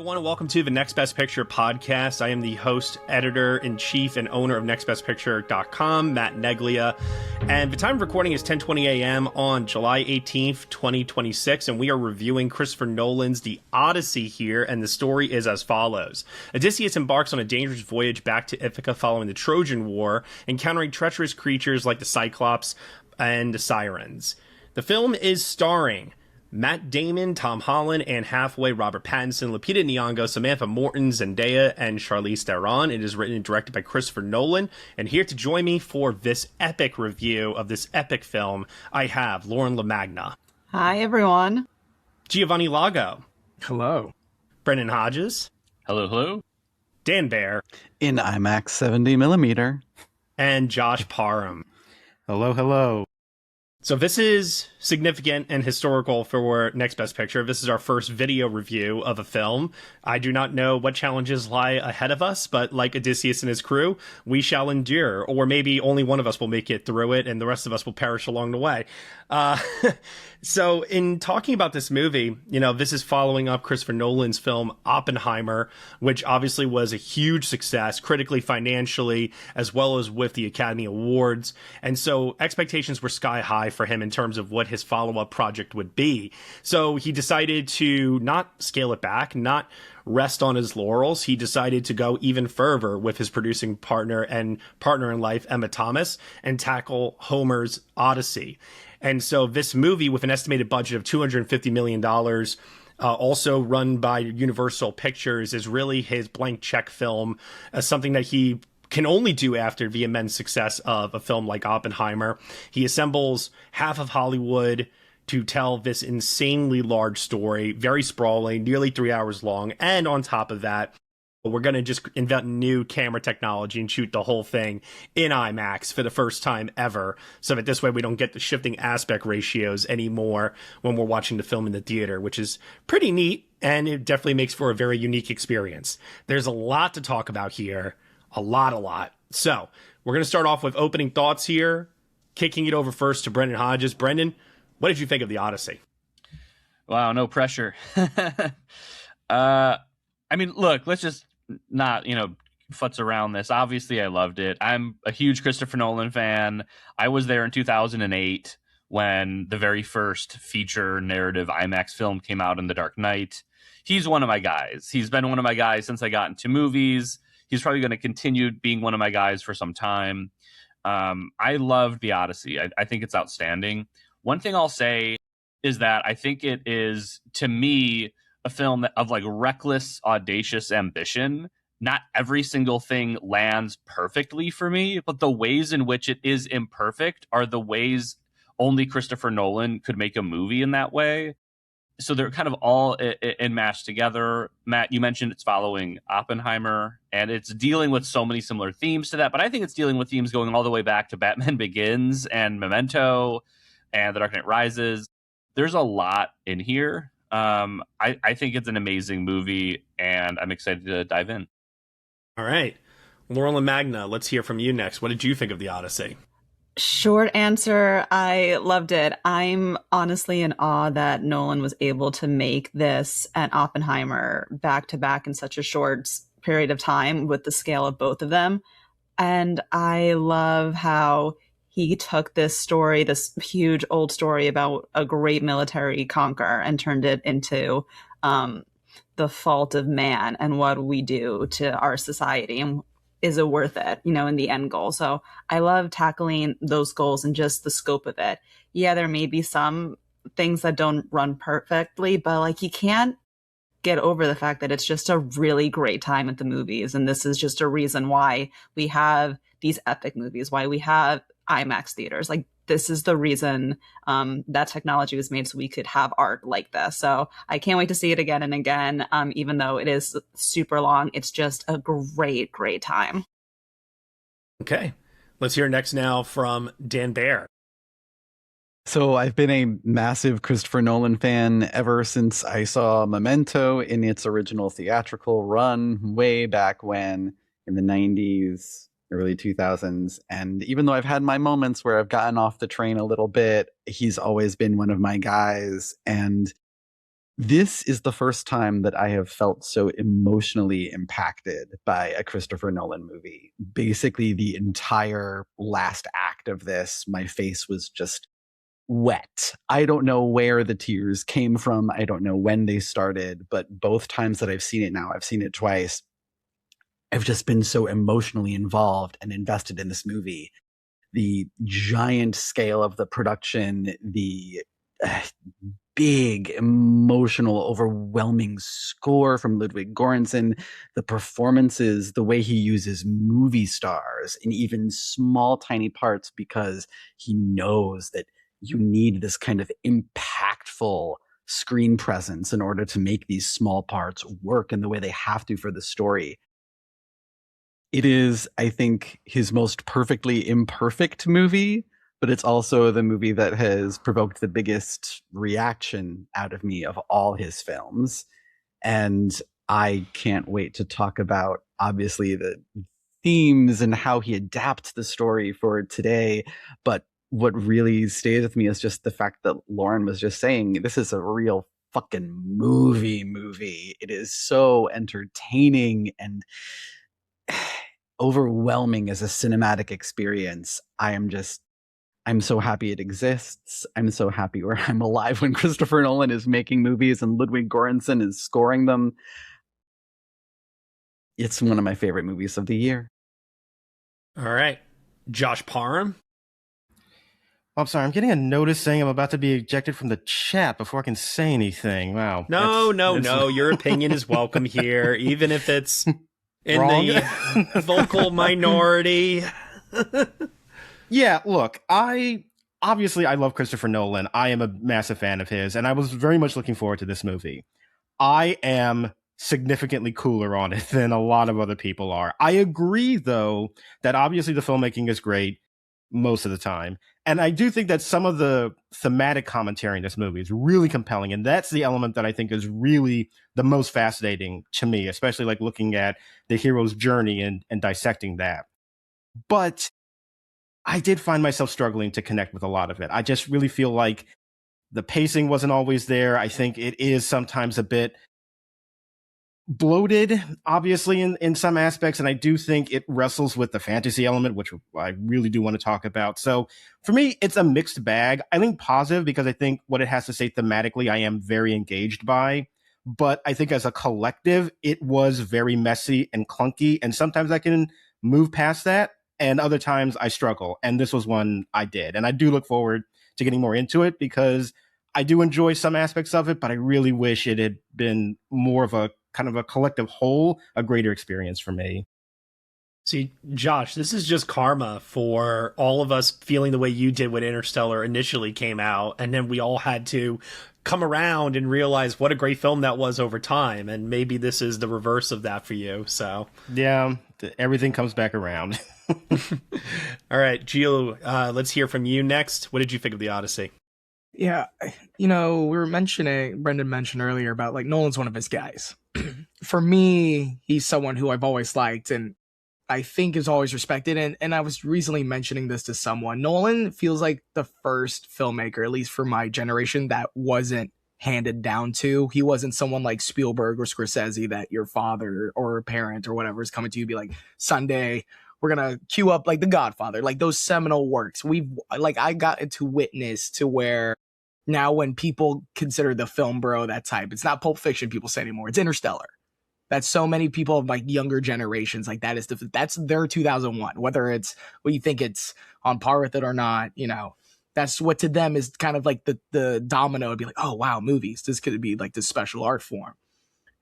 everyone, and welcome to the Next Best Picture podcast. I am the host, editor-in-chief, and owner of nextbestpicture.com, Matt Neglia. And the time of recording is 10:20 a.m. on July 18th, 2026, and we are reviewing Christopher Nolan's The Odyssey here, and the story is as follows. Odysseus embarks on a dangerous voyage back to Ithaca following the Trojan War, encountering treacherous creatures like the Cyclops and the Sirens. The film is starring Matt Damon, Tom Holland, Anne Hathaway, Robert Pattinson, Lupita Nyong'o, Samantha, Morton, Zendaya, and Charlize Theron. It is written and directed by Christopher Nolan. And here to join me for this epic review of this epic film, I have Lauren LaMagna. Hi, everyone. Giovanni Lago. Hello. Brendan Hodges. Hello, hello. Dan Baer. In IMAX 70mm. And Josh Parham. Hello, hello. So this is significant and historical for Next Best Picture. This is our first video review of a film. I do not know what challenges lie ahead of us, but like Odysseus and his crew, we shall endure. Or maybe only one of us will make it through it and the rest of us will perish along the way. So in talking about this movie, you know, this is following up Christopher Nolan's film Oppenheimer, which obviously was a huge success critically, financially, as well as with the Academy Awards. And so expectations were sky high for him in terms of what his follow-up project would be. So he decided to not scale it back, not rest on his laurels. He decided to go even further with his producing partner and partner in life, Emma Thomas, and tackle Homer's Odyssey. And so this movie, with an estimated budget of $250 million, also run by Universal Pictures, is really his blank check film, something that he can only do after the immense success of a film like Oppenheimer. He assembles half of Hollywood to tell this insanely large story, very sprawling, nearly 3 hours long. And on top of that, we're going to just invent new camera technology and shoot the whole thing in IMAX for the first time ever, so that this way we don't get the shifting aspect ratios anymore when we're watching the film in the theater, which is pretty neat, and it definitely makes for a very unique experience. There's a lot to talk about here, a lot. So we're going to start off with opening thoughts here, kicking it over first to Brendan Hodges. Brendan, what did you think of The Odyssey? Wow, no pressure. I mean, look, let's just not, futz around this. Obviously, I loved it. I'm a huge Christopher Nolan fan. I was there in 2008 when the very first feature narrative IMAX film came out in The Dark Knight. He's one of my guys. He's been one of my guys since I got into movies. He's probably going to continue being one of my guys for some time. I loved The Odyssey. I think it's outstanding. One thing I'll say is that I think it is, to me, a film of like reckless, audacious ambition. Not every single thing lands perfectly for me, but the ways in which it is imperfect are the ways only Christopher Nolan could make a movie in that way. So they're kind of all enmeshed together. Matt, you mentioned it's following Oppenheimer, and it's dealing with so many similar themes to that, but I think it's dealing with themes going all the way back to Batman Begins and Memento and The Dark Knight Rises. There's a lot in here. I think it's an amazing movie, and I'm excited to dive in. All right. Lauren LaMagna, let's hear from you next. What did you think of The Odyssey? Short answer, I loved it. I'm honestly in awe that Nolan was able to make this and Oppenheimer back to back in such a short period of time with the scale of both of them. And I love how he took this story, this huge old story about a great military conqueror, and turned it into the fault of man and what we do to our society, and is it worth it, in the end goal. So I love tackling those goals and just the scope of it. Yeah, there may be some things that don't run perfectly, but like, you can't get over the fact that it's just a really great time at the movies. And this is just a reason why we have these epic movies, why we have IMAX theaters. Like, this is the reason that technology was made, so we could have art like this. So I can't wait to see it again and again. Even though it is super long, it's just a great time. Okay. Let's hear next now from Dan Baer. So I've been a massive Christopher Nolan fan ever since I saw Memento in its original theatrical run way back when, in the 90s, early 2000s. And even though I've had my moments where I've gotten off the train a little bit, he's always been one of my guys. And This is the first time that I have felt so emotionally impacted by a Christopher Nolan movie. Basically, the entire last act of this, my face was just wet. I don't know where the tears came from. I don't know when they started, but both times that I've seen it now, I've seen it twice. I've just been so emotionally involved and invested in this movie. The giant scale of the production, the big, emotional, overwhelming score from Ludwig Göransson, the performances, the way he uses movie stars in even small, tiny parts because he knows that you need this kind of impactful screen presence in order to make these small parts work in the way they have to for the story. It is, I think, his most perfectly imperfect movie, but it's also the movie that has provoked the biggest reaction out of me of all his films. And I can't wait to talk about, obviously, the themes and how he adapts the story for today. But what really stayed with me is just the fact that Lauren was just saying, this is a real fucking movie. It is so entertaining and overwhelming as a cinematic experience. I'm so happy it exists. I'm so happy where I'm alive when Christopher Nolan is making movies and Ludwig Göransson is scoring them. It's one of my favorite movies of the year. All right. Josh Parham? I'm sorry, I'm getting a notice saying I'm about to be ejected from the chat before I can say anything. Wow. No. Your opinion is welcome here, even if it's in Wrong. the vocal minority. Yeah, look, I love Christopher Nolan. I am a massive fan of his, and I was very much looking forward to this movie. I am significantly cooler on it than a lot of other people are. I agree, though, that obviously the filmmaking is great most of the time. And I do think that some of the thematic commentary in this movie is really compelling. And that's the element that I think is really the most fascinating to me, especially like looking at the hero's journey and dissecting that. But I did find myself struggling to connect with a lot of it. I just really feel like the pacing wasn't always there. I think it is sometimes a bit bloated, obviously, in some aspects. And I do think it wrestles with the fantasy element, which I really do want to talk about. So for me, it's a mixed bag. I think positive because I think what it has to say thematically, I am very engaged by. But I think as a collective, it was very messy and clunky. And sometimes I can move past that. And other times I struggle. And this was one I did. And I do look forward to getting more into it because I do enjoy some aspects of it, but I really wish it had been more of a kind of a collective whole, a greater experience for me. See, Josh, this is just karma for all of us feeling the way you did when Interstellar initially came out. And then we all had to come around and realize what a great film that was over time. And maybe this is the reverse of that for you. So, yeah, everything comes back around. All right, Gio, let's hear from you next. What did you think of the Odyssey? Yeah, Brendan mentioned earlier about like Nolan's one of his guys. For me, he's someone who I've always liked and I think is always respected. And I was recently mentioning this to someone. Nolan feels like the first filmmaker, at least for my generation, that wasn't handed down to. He wasn't someone like Spielberg or Scorsese that your father or a parent or whatever is coming to you be like, Sunday, we're going to queue up like The Godfather, like those seminal works. I got to witness to where now when people consider the film bro that type, it's not Pulp Fiction people say anymore. It's Interstellar. That's so many people of like younger generations. Like that's their 2001, whether it's what you think it's on par with it or not, that's what to them is kind of like the domino would be like, oh wow, movies. This could be like this special art form.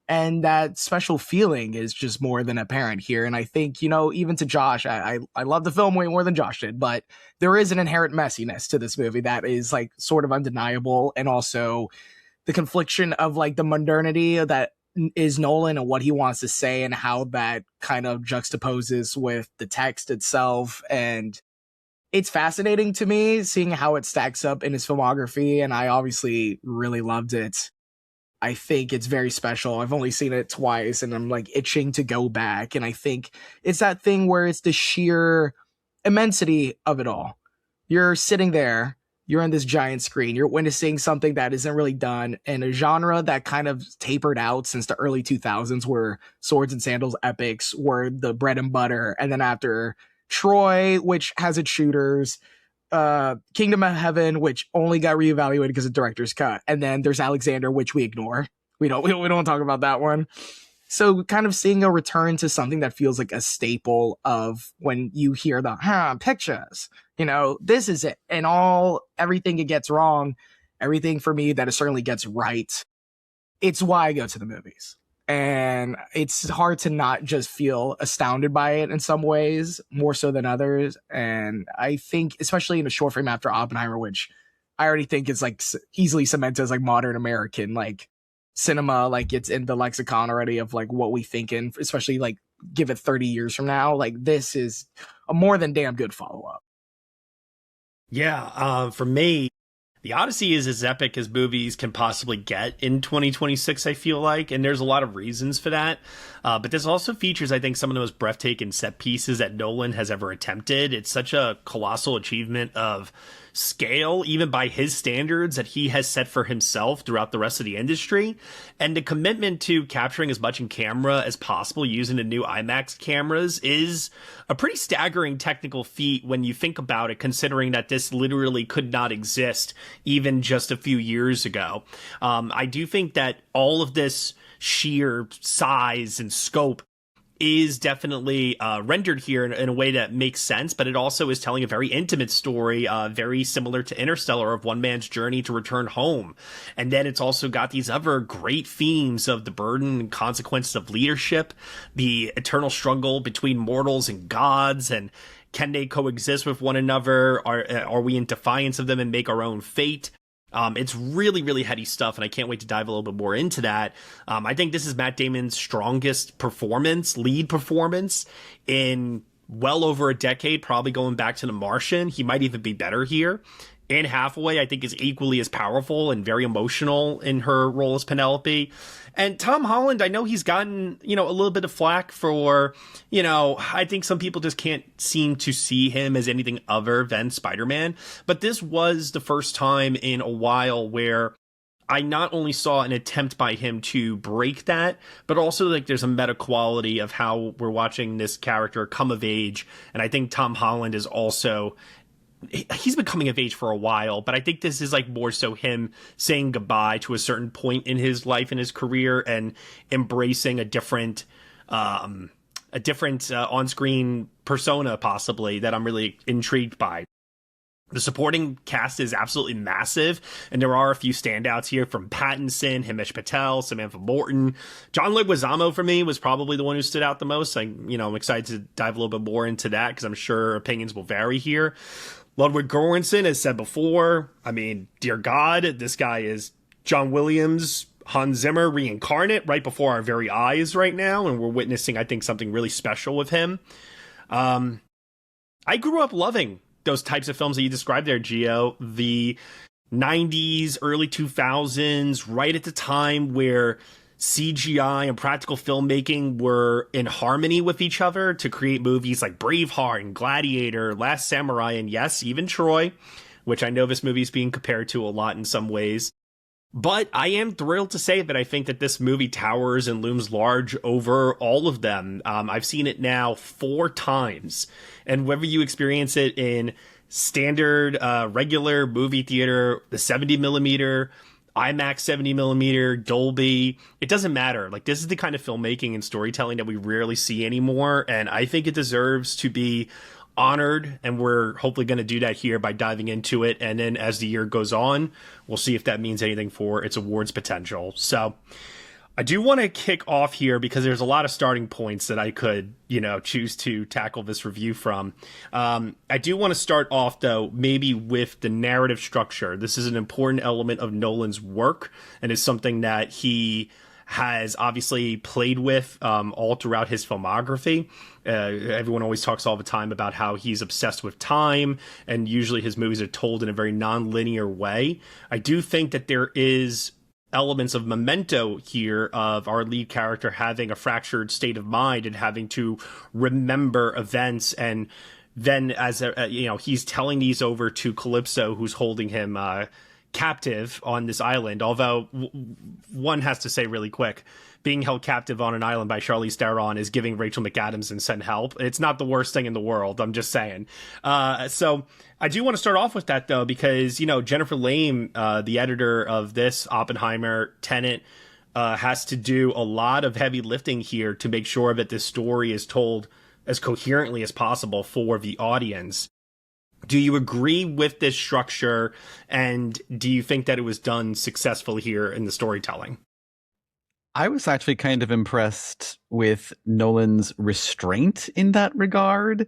And that special feeling is just more than apparent here. And I think, even to Josh, I love the film way more than Josh did, but there is an inherent messiness to this movie that is like sort of undeniable. And also the confliction of like the modernity that is Nolan and what he wants to say and how that kind of juxtaposes with the text itself. And it's fascinating to me seeing how it stacks up in his filmography. And I obviously really loved it. I think it's very special. I've only seen it twice and I'm like itching to go back. And I think it's that thing where it's the sheer immensity of it all. You're sitting there you're on this giant screen. You're witnessing something that isn't really done in a genre that kind of tapered out since the early 2000s, where swords and sandals epics were the bread and butter. And then after Troy, which has its shooters, Kingdom of Heaven, which only got reevaluated because of director's cut, and then there's Alexander, which we ignore. We don't talk about that one. So kind of seeing a return to something that feels like a staple of when you hear the pictures, this is it, and everything it gets wrong, everything for me that it certainly gets right. It's why I go to the movies. And it's hard to not just feel astounded by it in some ways, more so than others. And I think, especially in a short frame after Oppenheimer, which I already think is like easily cemented as like modern American, like cinema, like it's in the lexicon already of like what we think in, especially like give it 30 years from now. Like this is a more than damn good follow-up. Yeah, for me, the Odyssey is as epic as movies can possibly get in 2026, I feel like, and there's a lot of reasons for that. But this also features, I think, some of the most breathtaking set pieces that Nolan has ever attempted. It's such a colossal achievement of scale, even by his standards, that he has set for himself throughout the rest of the industry. And the commitment to capturing as much in camera as possible using the new IMAX cameras is a pretty staggering technical feat when you think about it, considering that this literally could not exist even just a few years ago. I do think that all of this sheer size and scope is definitely rendered here in a way that makes sense, but it also is telling a very intimate story, very similar to Interstellar, of one man's journey to return home. And then it's also got these other great themes of the burden and consequences of leadership, the eternal struggle between mortals and gods, and can they coexist with one another? Are we in defiance of them and make our own fate? It's really, really heady stuff, and I can't wait to dive a little bit more into that. I think this is Matt Damon's strongest lead performance in well over a decade, probably going back to The Martian. He might even be better here. Anne Hathaway, I think, is equally as powerful and very emotional in her role as Penelope. And Tom Holland, I know he's gotten, a little bit of flack for, I think some people just can't seem to see him as anything other than Spider-Man. But this was the first time in a while where I not only saw an attempt by him to break that, but also like there's a meta quality of how we're watching this character come of age. And I think Tom Holland is also, he's been coming of age for a while, but I think this is like more so him saying goodbye to a certain point in his life and his career and embracing a different on-screen persona possibly that I'm really intrigued by. The supporting cast is absolutely massive, and there are a few standouts here from Pattinson, Himesh Patel, Samantha Morton. John Leguizamo, for me, was probably the one who stood out the most. I'm excited to dive a little bit more into that because I'm sure opinions will vary here. Ludwig Göransson, as said before, I mean, dear God, this guy is John Williams, Hans Zimmer reincarnate right before our very eyes right now, and we're witnessing, I think, something really special with him. I grew up loving those types of films that you described there, Gio. The 90s, early 2000s, right at the time where CGI and practical filmmaking were in harmony with each other to create movies like Braveheart and Gladiator, Last Samurai, and yes, even Troy, which I know this movie is being compared to a lot in some ways. But I am thrilled to say that I think that this movie towers and looms large over all of them. I've seen it now 4 times, and whether you experience it in standard, regular movie theater, the 70 millimeter, IMAX 70 millimeter, Dolby, it doesn't matter. Like, this is the kind of filmmaking and storytelling that we rarely see anymore, and I think it deserves to be honored, and we're hopefully going to do that here by diving into it. And then as the year goes on, we'll see if that means anything for its awards potential. So I do want to kick off here because there's a lot of starting points that I could, choose to tackle this review from. I do want to start off, though, maybe with the narrative structure. This is an important element of Nolan's work, and is something that he has obviously played with all throughout his filmography. Everyone always talks all the time about how he's obsessed with time, and usually his movies are told in a very non-linear way. I do think that there is elements of Memento here of our lead character having a fractured state of mind and having to remember events and then as he's telling these over to Calypso, who's holding him captive on this island. Although one has to say really quick, being held captive on an island by Charlize Theron is giving Rachel McAdams and send help. It's not the worst thing in the world. I'm just saying. So I do want to start off with that, though, because, Jennifer Lame, the editor of this Oppenheimer, Tenet, has to do a lot of heavy lifting here to make sure that this story is told as coherently as possible for the audience. Do you agree with this structure, and do you think that it was done successfully here in the storytelling? I was actually kind of impressed with Nolan's restraint in that regard,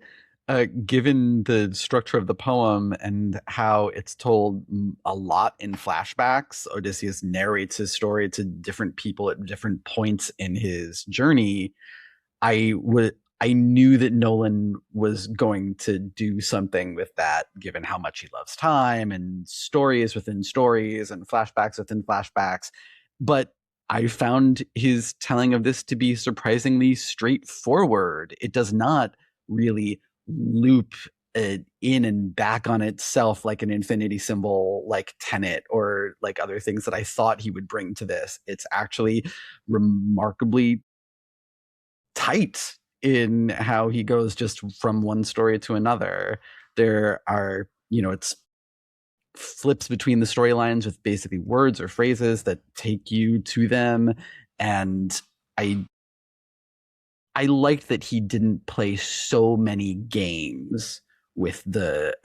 given the structure of the poem and how it's told a lot in flashbacks. Odysseus narrates his story to different people at different points in his journey. I knew that Nolan was going to do something with that, given how much he loves time and stories within stories and flashbacks within flashbacks. But I found his telling of this to be surprisingly straightforward. It does not really loop in and back on itself like an infinity symbol, like Tenet, or like other things that I thought he would bring to this. It's actually remarkably tight in how he goes just from one story to another. There are, it's flips between the storylines with basically words or phrases that take you to them. And I liked that he didn't play so many games with the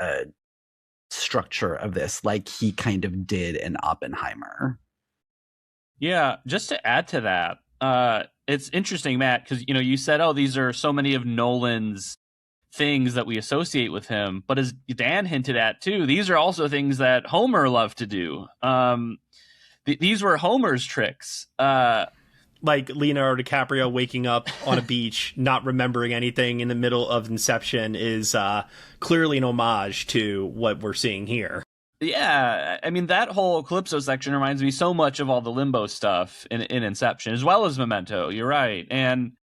structure of this like he kind of did in Oppenheimer. Yeah, just to add to that, it's interesting, Matt, because you said, these are so many of Nolan's things that we associate with him, but as Dan hinted at too, these are also things that Homer loved to do. These were Homer's tricks, like Leonardo DiCaprio waking up on a beach not remembering anything in the middle of Inception is clearly an homage to what we're seeing here. Yeah, I mean, that whole Calypso section reminds me so much of all the Limbo stuff in Inception, as well as Memento. You're right. And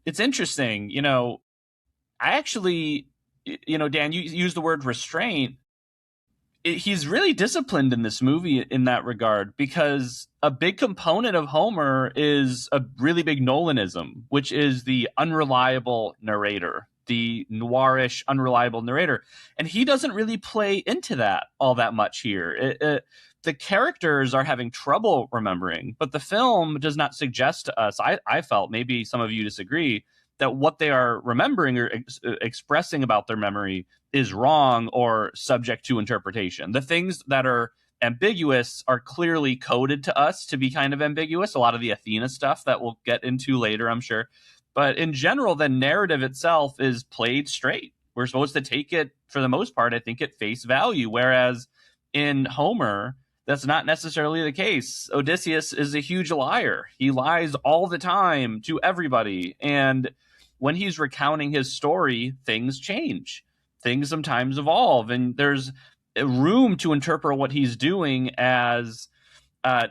it's interesting, I actually, Dan, you used the word restraint. He's really disciplined in this movie in that regard, because a big component of Homer is a really big Nolanism, which is the unreliable narrator, the noirish, unreliable narrator. And he doesn't really play into that all that much here. The characters are having trouble remembering, but the film does not suggest to us, I felt, maybe some of you disagree, that what they are remembering or expressing about their memory is wrong or subject to interpretation. The things that are ambiguous are clearly coded to us to be kind of ambiguous. A lot of the Athena stuff that we'll get into later, I'm sure. But in general, the narrative itself is played straight. We're supposed to take it, for the most part, I think, at face value. Whereas in Homer, that's not necessarily the case. Odysseus is a huge liar. He lies all the time to everybody. And when he's recounting his story, things change. Things sometimes evolve. And there's room to interpret what he's doing as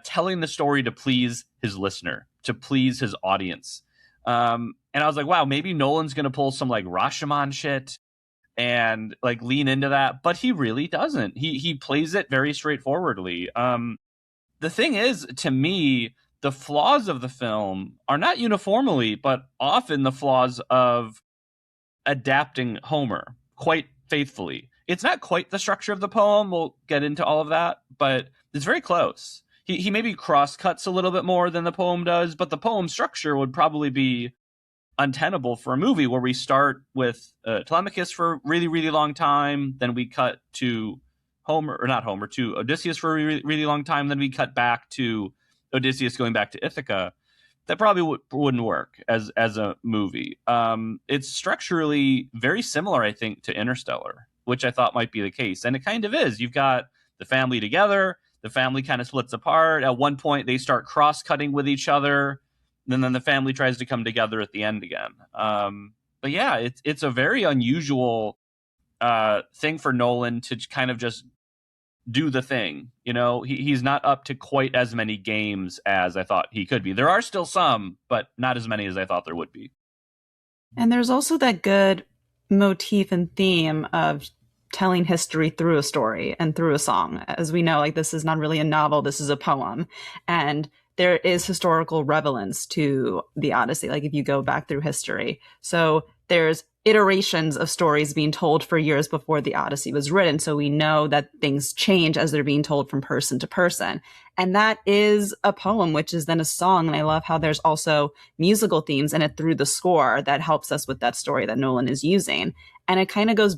telling the story to please his listener, to please his audience. And I was like, wow, maybe Nolan's going to pull some like Rashomon shit and like lean into that, but he really doesn't. He plays it very straightforwardly. The thing is, to me, the flaws of the film are not uniformly, but often the flaws of adapting Homer quite faithfully. It's not quite the structure of the poem. We'll get into all of that, but it's very close. He maybe cross-cuts a little bit more than the poem does, but the poem structure would probably be untenable for a movie where we start with Telemachus for a really, really long time, then we cut to to Odysseus for a really, really long time, then we cut back to Odysseus going back to Ithaca. That probably wouldn't work as a movie. It's structurally very similar, I think, to Interstellar, which I thought might be the case. And it kind of is. You've got the family together. The family kind of splits apart. At one point, they start cross-cutting with each other. And then the family tries to come together at the end again. But yeah, it's a very unusual thing for Nolan to kind of just do the thing. He's not up to quite as many games as I thought he could be. There are still some, but not as many as I thought there would be. And there's also that good motif and theme of telling history through a story and through a song. As we know, like, this is not really a novel, this is a poem. And there is historical relevance to the Odyssey, like if you go back through history. So there's iterations of stories being told for years before the Odyssey was written. So we know that things change as they're being told from person to person. And that is a poem, which is then a song. And I love how there's also musical themes in it through the score that helps us with that story that Nolan is using. And it kind of goes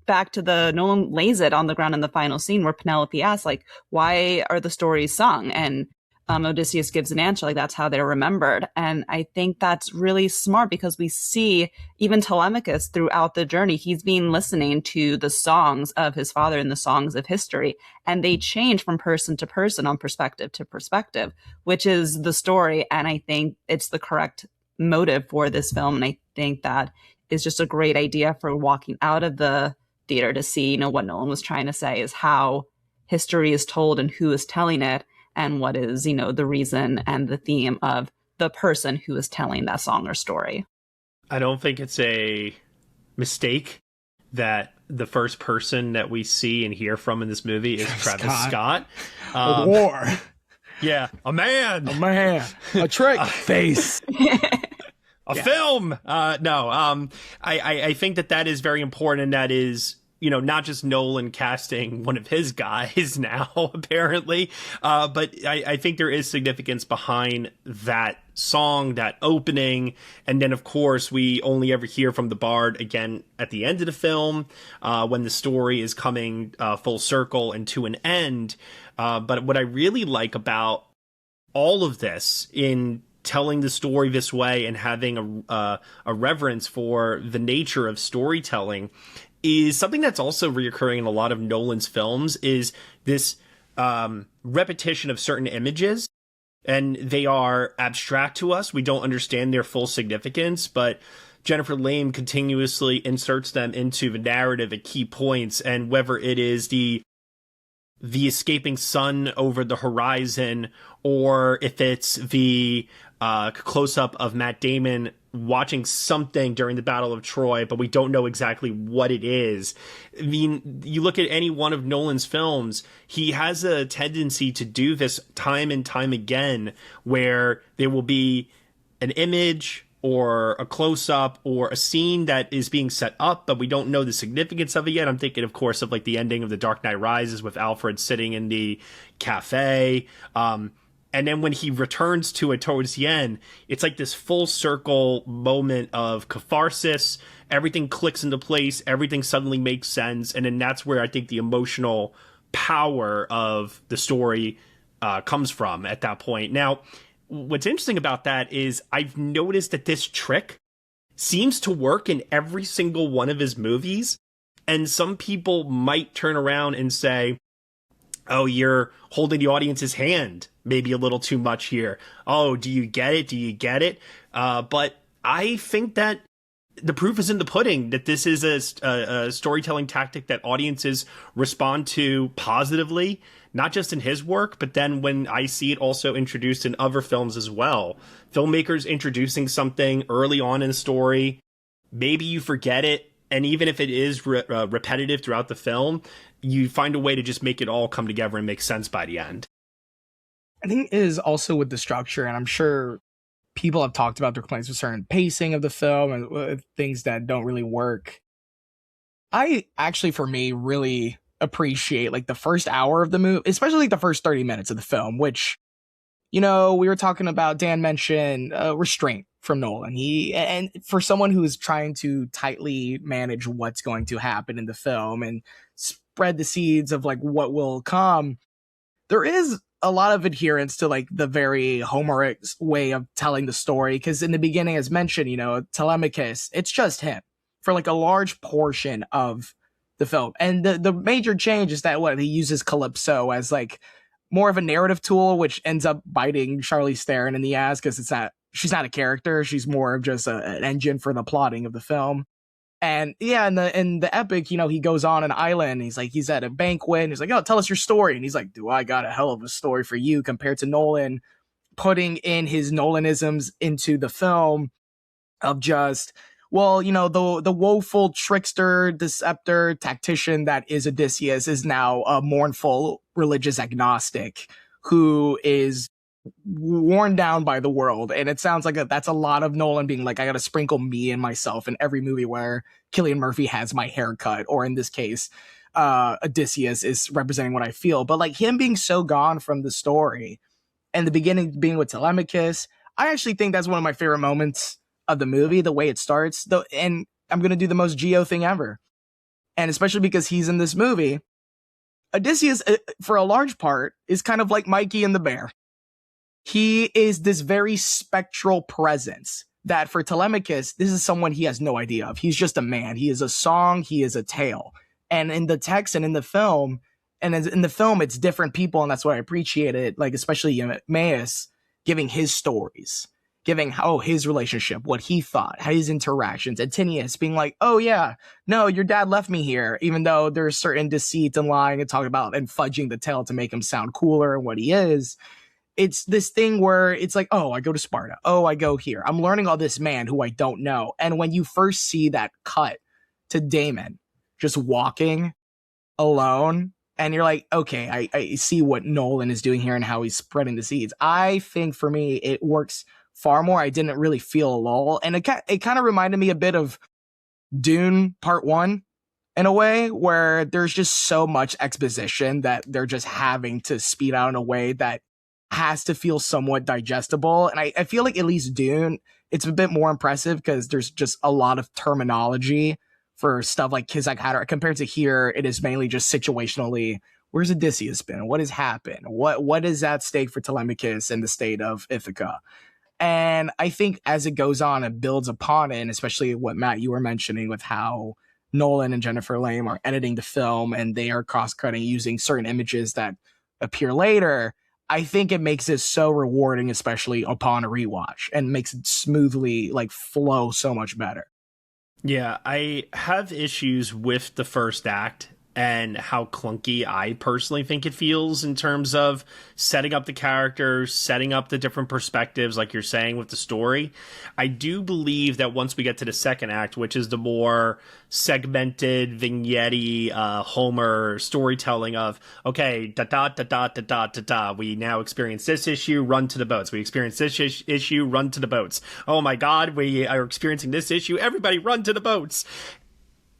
back to the Nolan lays it on the ground in the final scene where Penelope asks, like, why are the stories sung? And Odysseus gives an answer, like, that's how they're remembered. And I think that's really smart because we see even Telemachus throughout the journey, he's been listening to the songs of his father and the songs of history, and they change from person to person, on perspective to perspective, which is the story. And I think it's the correct motive for this film. And I think that is just a great idea for walking out of the theater to see, what Nolan was trying to say is how history is told and who is telling it, and what is, the reason and the theme of the person who is telling that song or story. I don't think it's a mistake that the first person that we see and hear from in this movie is Travis Scott. A war. Yeah, a man. A man. A trick. A face. A film. I think that is very important, and that is, not just Nolan casting one of his guys now, apparently, but I think there is significance behind that song, that opening, and then, of course, we only ever hear from the bard again at the end of the film, when the story is coming full circle and to an end. But what I really like about all of this in telling the story this way and having a reverence for the nature of storytelling is something that's also reoccurring in a lot of Nolan's films, is this repetition of certain images, and they are abstract to us. We don't understand their full significance, but Jennifer Lame continuously inserts them into the narrative at key points, and whether it is the escaping sun over the horizon, or if it's the close-up of Matt Damon watching something during the Battle of Troy, but we don't know exactly what it is. I mean, you look at any one of Nolan's films, he has a tendency to do this time and time again, where there will be an image or a close-up or a scene that is being set up, but we don't know the significance of it yet. I'm thinking, of course, of like the ending of The Dark Knight Rises with Alfred sitting in the cafe. And then when he returns to it towards the end, it's like this full circle moment of catharsis. Everything clicks into place. Everything suddenly makes sense. And then that's where I think the emotional power of the story comes from at that point. Now, what's interesting about that is I've noticed that this trick seems to work in every single one of his movies. And some people might turn around and say, oh, you're holding the audience's hand maybe a little too much here. Oh, do you get it? Do you get it? But I think that the proof is in the pudding, that this is a storytelling tactic that audiences respond to positively, not just in his work, but then when I see it also introduced in other films as well. Filmmakers introducing something early on in the story, maybe you forget it, and even if it is repetitive throughout the film, you find a way to just make it all come together and make sense by the end. I think it is also with the structure, and I'm sure people have talked about their complaints with certain pacing of the film and things that don't really work. I actually, for me, really appreciate like the first hour of the movie, especially like the first 30 minutes of the film, which, we were talking about, Dan mentioned restraint from Nolan. And for someone who is trying to tightly manage what's going to happen in the film and spread the seeds of like what will come, there is a lot of adherence to like the very Homeric way of telling the story. Because in the beginning, as mentioned, Telemachus, it's just him for like a large portion of the film. And the major change is that he uses Calypso as like more of a narrative tool, which ends up biting Charlize Theron in the ass because she's not a character. She's more of just an engine for the plotting of the film. And yeah, in the epic, he goes on an island. He's at a banquet and he's like, oh, tell us your story. And he's like, do I got a hell of a story for you, compared to Nolan putting in his Nolanisms into the film of just well, the woeful trickster, deceptor, tactician that is Odysseus is now a mournful religious agnostic who is worn down by the world. And it sounds like that's a lot of Nolan being like, I gotta sprinkle me and myself in every movie where Cillian Murphy has my haircut, or in this case, Odysseus is representing what I feel. But like him being so gone from the story and the beginning being with Telemachus, I actually think that's one of my favorite moments of the movie, the way it starts. Though, and I'm gonna do the most Geo thing ever. And especially because he's in this movie, Odysseus, for a large part, is kind of like Mikey and the Bear. He is this very spectral presence that for Telemachus, this is someone he has no idea of. He's just a man. He is a song. He is a tale. And in the text and in the film, it's different people. And that's what I appreciated, like, especially Emmaus giving his stories, giving his relationship, what he thought, his interactions. Antinous being like, oh yeah, no, your dad left me here, even though there's certain deceit and lying and talking about and fudging the tale to make him sound cooler and what he is. It's this thing where it's like, oh, I go to Sparta. Oh, I go here. I'm learning all this man who I don't know. And when you first see that cut to Damon just walking alone, and you're like, okay, I see what Nolan is doing here and how he's spreading the seeds. I think for me, it works far more. I didn't really feel a lull. And it kind of reminded me a bit of Dune Part 1 in a way, where there's just so much exposition that they're just having to speed out in a way that has to feel somewhat digestible. And I feel like at least Dune, it's a bit more impressive because there's just a lot of terminology for stuff like Kizak Hatter. Compared to here, it is mainly just situationally, where's Odysseus been? What has happened? What is at stake for Telemachus and the state of Ithaca? And I think as it goes on, it builds upon it, and especially what Matt, you were mentioning with how Nolan and Jennifer Lame are editing the film and they are cross-cutting using certain images that appear later. I think it makes it so rewarding, especially upon a rewatch, and makes it smoothly like flow so much better. Yeah, I have issues with the first act and how clunky I personally think it feels in terms of setting up the characters, setting up the different perspectives, like you're saying with the story. I do believe that once we get to the second act, which is the more segmented, vignette Homer storytelling of, okay, da-da-da-da-da-da-da-da, we now experience this issue, run to the boats. We experience this issue, run to the boats. Oh my God, we are experiencing this issue, everybody run to the boats.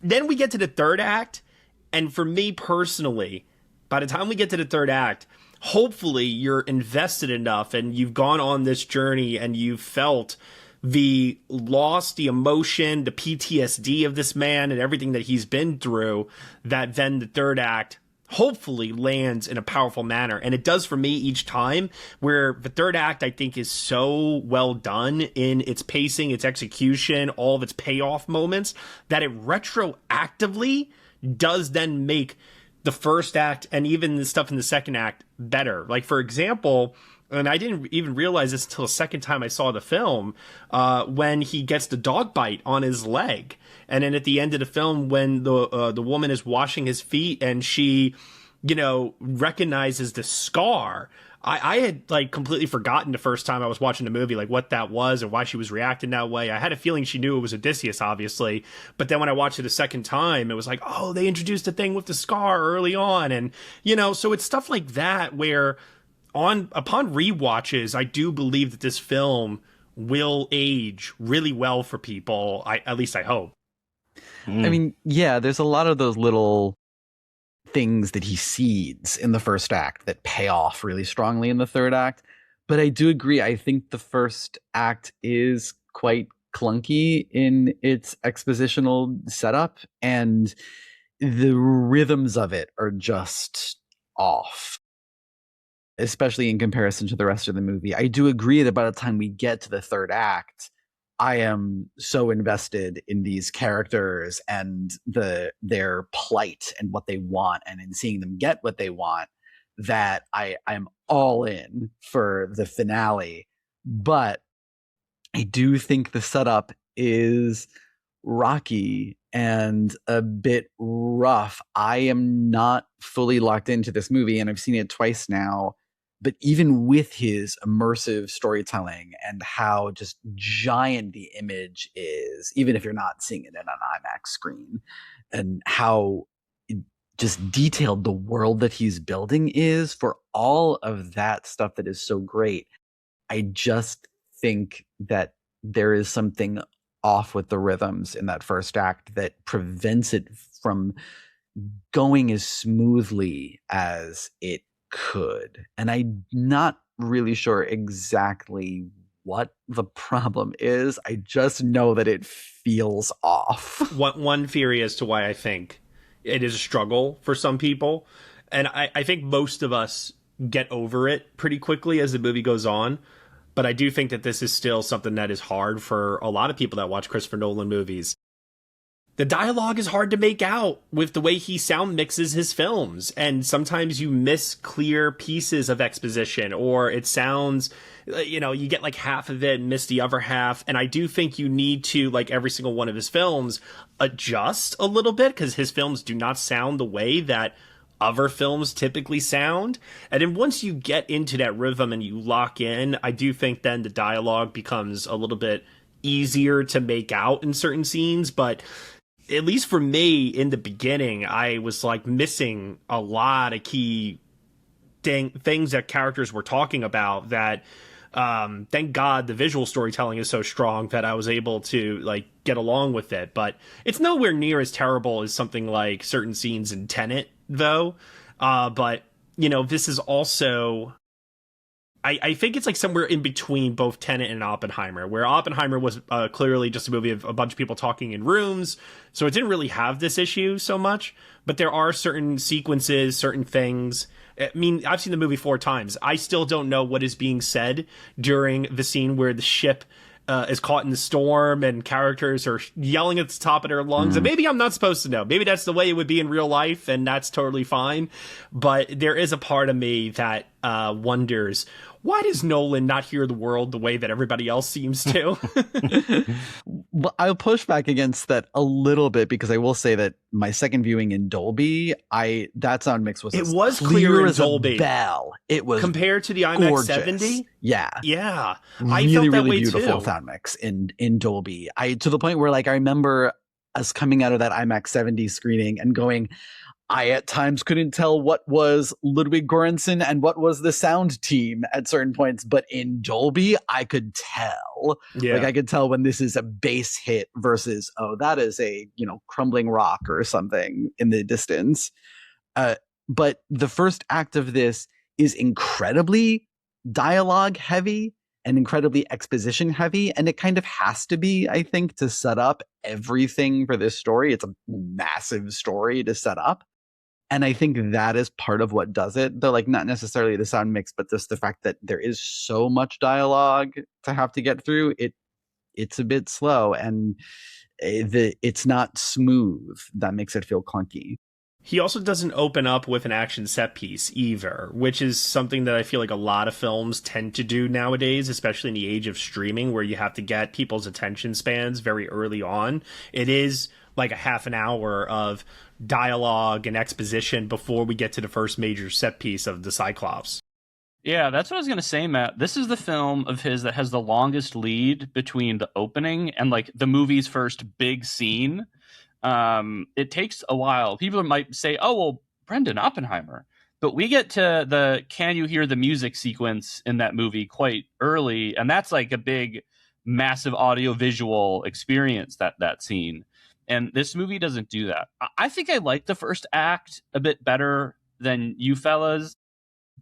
Then we get to the third act, and for me personally, by the time we get to the third act, hopefully you're invested enough and you've gone on this journey and you've felt the loss, the emotion, the PTSD of this man and everything that he's been through, that then the third act hopefully lands in a powerful manner. And it does for me each time, where the third act, I think, is so well done in its pacing, its execution, all of its payoff moments, that it retroactively does then make the first act and even the stuff in the second act better. Like, for example, and I didn't even realize this until the second time I saw the film, when he gets the dog bite on his leg. And then at the end of the film, when the woman is washing his feet and she, recognizes the scar, I had like completely forgotten the first time I was watching the movie, like what that was and why she was reacting that way. I had a feeling she knew it was Odysseus, obviously. But then when I watched it a second time, it was like, oh, they introduced a thing with the scar early on. And, so it's stuff like that where upon rewatches, I do believe that this film will age really well for people. At least I hope. I mean, yeah, there's a lot of those little things that he seeds in the first act that pay off really strongly in the third act. But I do agree. I think the first act is quite clunky in its expositional setup, and the rhythms of it are just off, especially in comparison to the rest of the movie. I do agree that by the time we get to the third act, I am so invested in these characters and their plight and what they want, and in seeing them get what they want, that I'm all in for the finale. But I do think the setup is rocky and a bit rough. I am not fully locked into this movie, and I've seen it twice now. But even with his immersive storytelling and how just giant the image is, even if you're not seeing it in an IMAX screen, and how just detailed the world that he's building is, for all of that stuff that is so great, I just think that there is something off with the rhythms in that first act that prevents it from going as smoothly as it could. And I'm not really sure exactly what the problem is. I just know that it feels off. One theory as to why I think it is a struggle for some people, and I think most of us get over it pretty quickly as the movie goes on, but I do think that this is still something that is hard for a lot of people that watch Christopher Nolan movies. The dialogue is hard to make out with the way he sound mixes his films, and sometimes you miss clear pieces of exposition, or it sounds, you get like half of it and miss the other half. And I do think you need to, like every single one of his films, adjust a little bit, because his films do not sound the way that other films typically sound. And then once you get into that rhythm and you lock in, I do think then the dialogue becomes a little bit easier to make out in certain scenes. But at least for me, in the beginning, I was like missing a lot of key things that characters were talking about that, thank God the visual storytelling is so strong that I was able to like get along with it. But it's nowhere near as terrible as something like certain scenes in Tenet, though. But this is also, I think it's like somewhere in between both Tenet and Oppenheimer, where Oppenheimer was clearly just a movie of a bunch of people talking in rooms, so it didn't really have this issue so much. But there are certain sequences, certain things. I mean, I've seen the movie 4 times. I still don't know what is being said during the scene where the ship is caught in the storm and characters are yelling at the top of their lungs. And maybe I'm not supposed to know. Maybe that's the way it would be in real life, and that's totally fine. But there is a part of me that wonders, why does Nolan not hear the world the way that everybody else seems to? Well, I'll push back against that a little bit, because I will say that my second viewing in Dolby, that sound mix was clear in as Dolby. A bell. It was compared to the IMAX gorgeous. 70. Yeah, I felt that way beautiful too. sound mix in Dolby. To the point where I remember us coming out of that IMAX 70 screening and going, I at times couldn't tell what was Ludwig Göransson and what was the sound team at certain points, but in Dolby, I could tell. Yeah. I could tell when this is a bass hit versus, that is a, crumbling rock or something in the distance. But the first act of this is incredibly dialogue heavy and incredibly exposition heavy, and it kind of has to be, I think, to set up everything for this story. It's a massive story to set up. And I think that is part of what does it, though, not necessarily the sound mix, but just the fact that there is so much dialogue to have to get through. It's a bit slow, and it's not smooth. That makes it feel clunky. He also doesn't open up with an action set piece either, which is something that I feel like a lot of films tend to do nowadays, especially in the age of streaming, where you have to get people's attention spans very early on. It is like a half an hour of dialogue and exposition before we get to the first major set piece of the Cyclops. Yeah, that's what I was going to say, Matt. This is the film of his that has the longest lead between the opening and the movie's first big scene. It takes a while. People might say, oh, well, Brendan, Oppenheimer. But we get to the can you hear the music sequence in that movie quite early. And that's like a big, massive audio visual experience, that scene. And this movie doesn't do that. I think I like the first act a bit better than you fellas,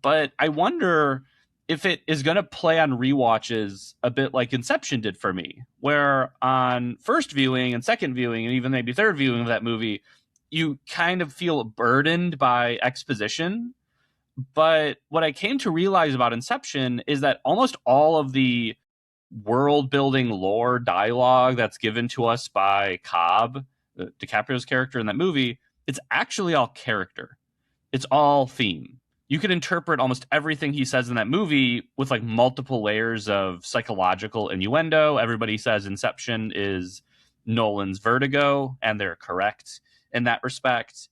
but I wonder if it is going to play on rewatches a bit like Inception did for me, where on first viewing and second viewing and even maybe third viewing of that movie, you kind of feel burdened by exposition. But what I came to realize about Inception is that almost all of the world building lore dialogue that's given to us by Cobb, DiCaprio's character in that movie, it's actually all character. It's all theme. You could interpret almost everything he says in that movie with multiple layers of psychological innuendo. Everybody says Inception is Nolan's Vertigo, and they're correct in that respect.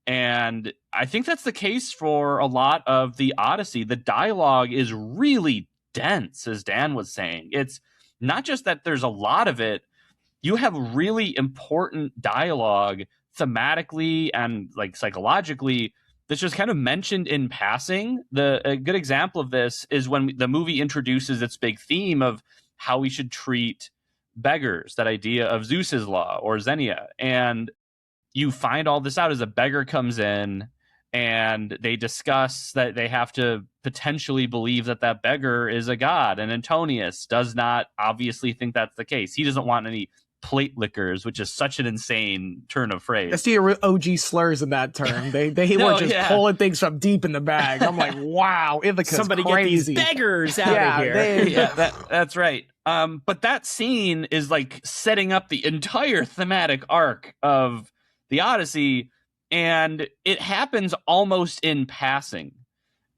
And I think that's the case for a lot of the Odyssey. The dialogue is really dense, as Dan was saying. It's not just that there's a lot of it, you have really important dialogue thematically and like psychologically that's just kind of mentioned in passing. A good example of this is when the movie introduces its big theme of how we should treat beggars, that idea of Zeus's law or Xenia. And you find all this out as a beggar comes in and they discuss that they have to potentially believe that that beggar is a god. And Antonius does not obviously think that's the case. He doesn't want any plate lickers, which is such an insane turn of phrase. That's the OG slurs in that term. They were just pulling things from deep in the bag. I'm like, wow, Ithaca's somebody crazy. Get these beggars out of here. That's right. But that scene is like setting up the entire thematic arc of the Odyssey, and it happens almost in passing.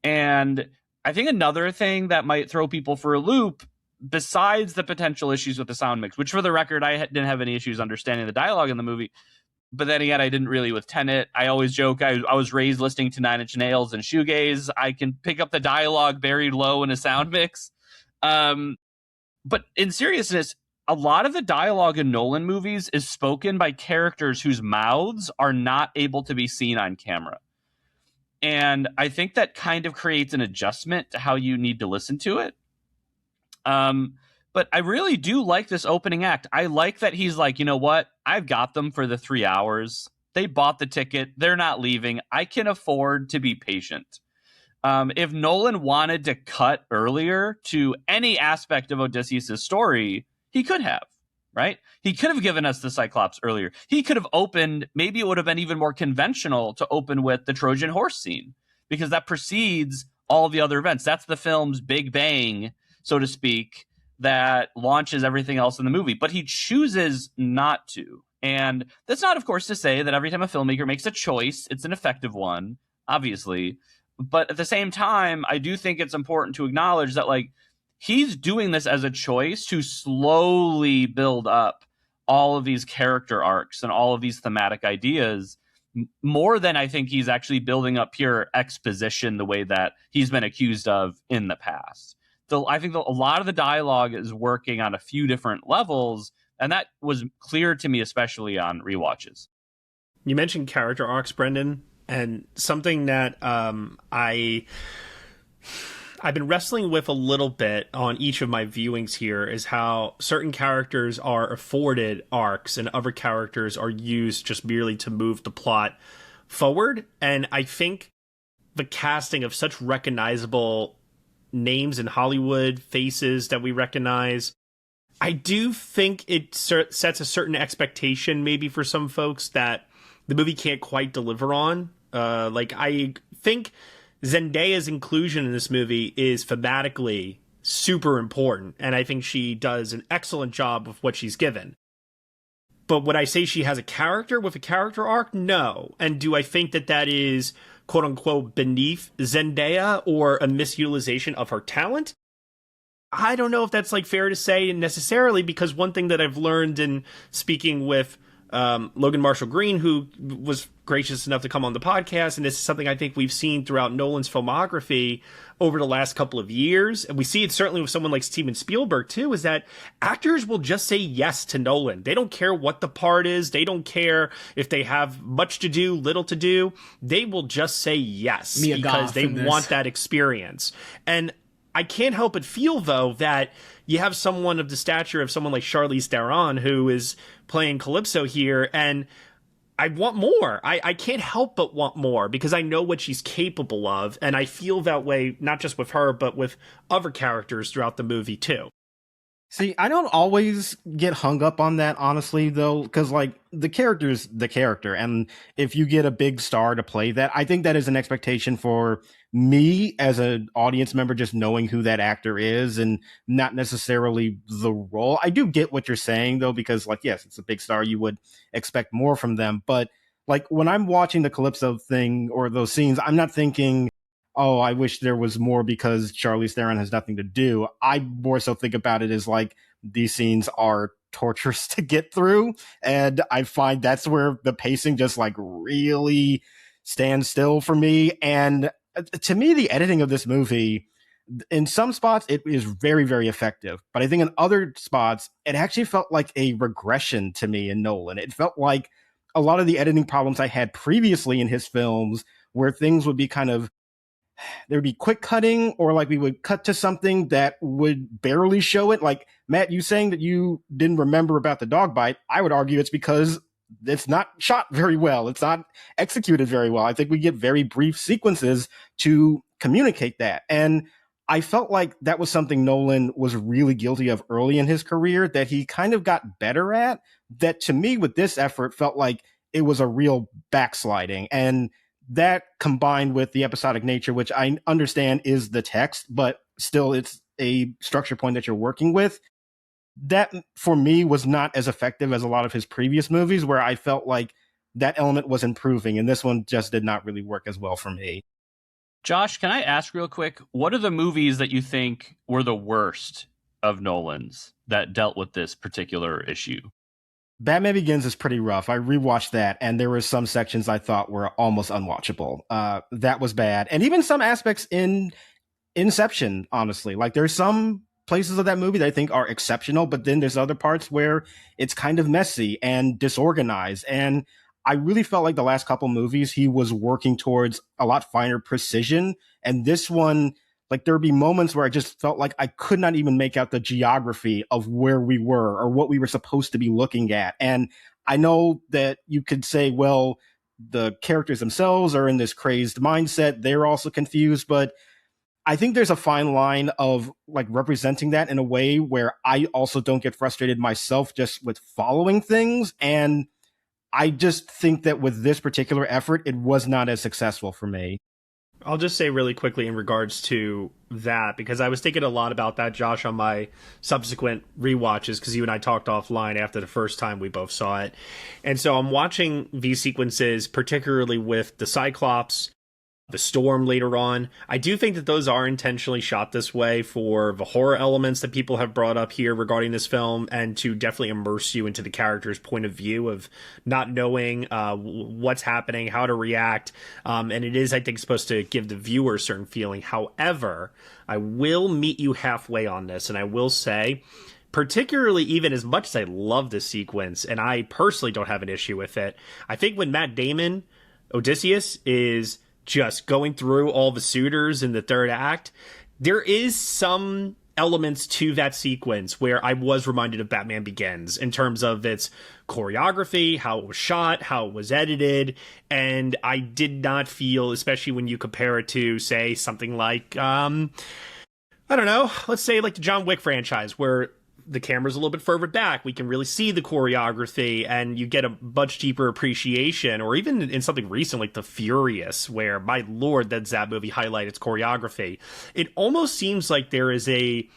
And I think another thing that might throw people for a loop, besides the potential issues with the sound mix, which for the record, I didn't have any issues understanding the dialogue in the movie, but then again, I didn't really with Tenet. I always joke, I was raised listening to Nine Inch Nails and shoegaze. I can pick up the dialogue buried low in a sound mix. But in seriousness, a lot of the dialogue in Nolan movies is spoken by characters whose mouths are not able to be seen on camera. And I think that kind of creates an adjustment to how you need to listen to it. But I really do like this opening act. I like that he's like, you know what? I've got them for the 3 hours. They bought the ticket. They're not leaving. I can afford to be patient. If Nolan wanted to cut earlier to any aspect of Odysseus' story, he could have, right? He could have given us the Cyclops earlier. He could have opened, maybe it would have been even more conventional to open with the Trojan horse scene, because that precedes all the other events. That's the film's big bang, so to speak, that launches everything else in the movie. But he chooses not to. And that's not, of course, to say that every time a filmmaker makes a choice, it's an effective one, obviously. But at the same time, I do think it's important to acknowledge that, like, he's doing this as a choice to slowly build up all of these character arcs and all of these thematic ideas, more than I think he's actually building up pure exposition the way that he's been accused of in the past. So I think a lot of the dialogue is working on a few different levels, and that was clear to me, especially on rewatches. You mentioned character arcs, Brendan, and something that I've been wrestling with a little bit on each of my viewings here is how certain characters are afforded arcs and other characters are used just merely to move the plot forward. And I think the casting of such recognizable names in Hollywood, faces that we recognize, I do think it sets a certain expectation maybe for some folks that the movie can't quite deliver on. I think Zendaya's inclusion in this movie is thematically super important, and I think she does an excellent job of what she's given. But would I say she has a character with a character arc? No. And do I think that that is, quote unquote, beneath Zendaya or a misutilization of her talent? I don't know if that's fair to say necessarily, because one thing that I've learned in speaking with Logan Marshall Green, who was gracious enough to come on the podcast, and this is something I think we've seen throughout Nolan's filmography over the last couple of years, and we see it certainly with someone like Steven Spielberg too, is that actors will just say yes to Nolan. They don't care what the part is. They don't care if they have much to do, little to do. They will just say yes because they want that experience. And I can't help but feel, though, that you have someone of the stature of someone like Charlize Theron, who is playing Calypso here, and I want more. I can't help but want more, because I know what she's capable of, and I feel that way not just with her, but with other characters throughout the movie, too. See, I don't always get hung up on that, honestly, though, because, the character's the character, and if you get a big star to play that, I think that is an expectation for me as an audience member, just knowing who that actor is and not necessarily the role. I do get what you're saying, though, because, yes, it's a big star. You would expect more from them. But, when I'm watching the Calypso thing or those scenes, I'm not thinking, oh, I wish there was more because Charlize Theron has nothing to do. I more so think about it as these scenes are torturous to get through. And I find that's where the pacing just really stand still for me. And to me, the editing of this movie, in some spots, it is very, very effective. But I think in other spots, it actually felt like a regression to me in Nolan. It felt like a lot of the editing problems I had previously in his films, where things would be there would be quick cutting, or like we would cut to something that would barely show it. Like, Matt, you saying that you didn't remember about the dog bite, I would argue it's because it's not shot very well. It's not executed very well. I think we get very brief sequences to communicate that. And I felt like that was something Nolan was really guilty of early in his career that he kind of got better at, that to me with this effort felt like it was a real backsliding. And that combined with the episodic nature, which I understand is the text, but still it's a structure point that you're working with, that for me was not as effective as a lot of his previous movies, where I felt like that element was improving, and this one just did not really work as well for me. Josh, can I ask real quick, what are the movies that you think were the worst of Nolan's that dealt with this particular issue? Batman Begins is pretty rough. I rewatched that, and there were some sections I thought were almost unwatchable. That was bad. And even some aspects in Inception, honestly. Like, there's some places of that movie that I think are exceptional, but then there's other parts where it's kind of messy and disorganized. And I really felt like the last couple movies, he was working towards a lot finer precision. And this one, like, there would be moments where I just felt like I could not even make out the geography of where we were or what we were supposed to be looking at. And I know that you could say, well, the characters themselves are in this crazed mindset. They're also confused. But I think there's a fine line of like representing that in a way where I also don't get frustrated myself just with following things. And I just think that with this particular effort, it was not as successful for me. I'll just say really quickly in regards to that, because I was thinking a lot about that, Josh, on my subsequent rewatches, because you and I talked offline after the first time we both saw it. And so I'm watching these sequences, particularly with the Cyclops, the storm later on. I do think that those are intentionally shot this way for the horror elements that people have brought up here regarding this film, and to definitely immerse you into the character's point of view of not knowing what's happening, how to react. And it is, I think, supposed to give the viewer a certain feeling. However, I will meet you halfway on this, and I will say, particularly even as much as I love this sequence, and I personally don't have an issue with it, I think when Matt Damon, Odysseus, is just going through all the suitors in the third act, there is some elements to that sequence where I was reminded of Batman Begins in terms of its choreography, how it was shot, how it was edited, and I did not feel, especially when you compare it to, say, something like, I don't know, let's say like the John Wick franchise, where the camera's a little bit further back, we can really see the choreography and you get a much deeper appreciation. Or even in something recent like The Furious, where, my lord, does that movie highlight its choreography. It almost seems like there is a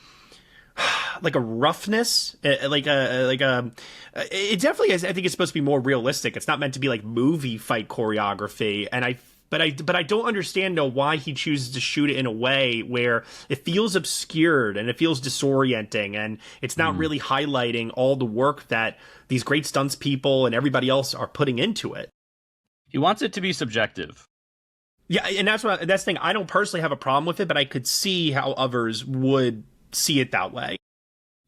roughness, it definitely is. I think it's supposed to be more realistic. It's not meant to be like movie fight choreography, and But I don't understand why he chooses to shoot it in a way where it feels obscured and it feels disorienting, and it's not really highlighting all the work that these great stunts people and everybody else are putting into it. He wants it to be subjective. Yeah, and that's the thing. I don't personally have a problem with it, but I could see how others would see it that way.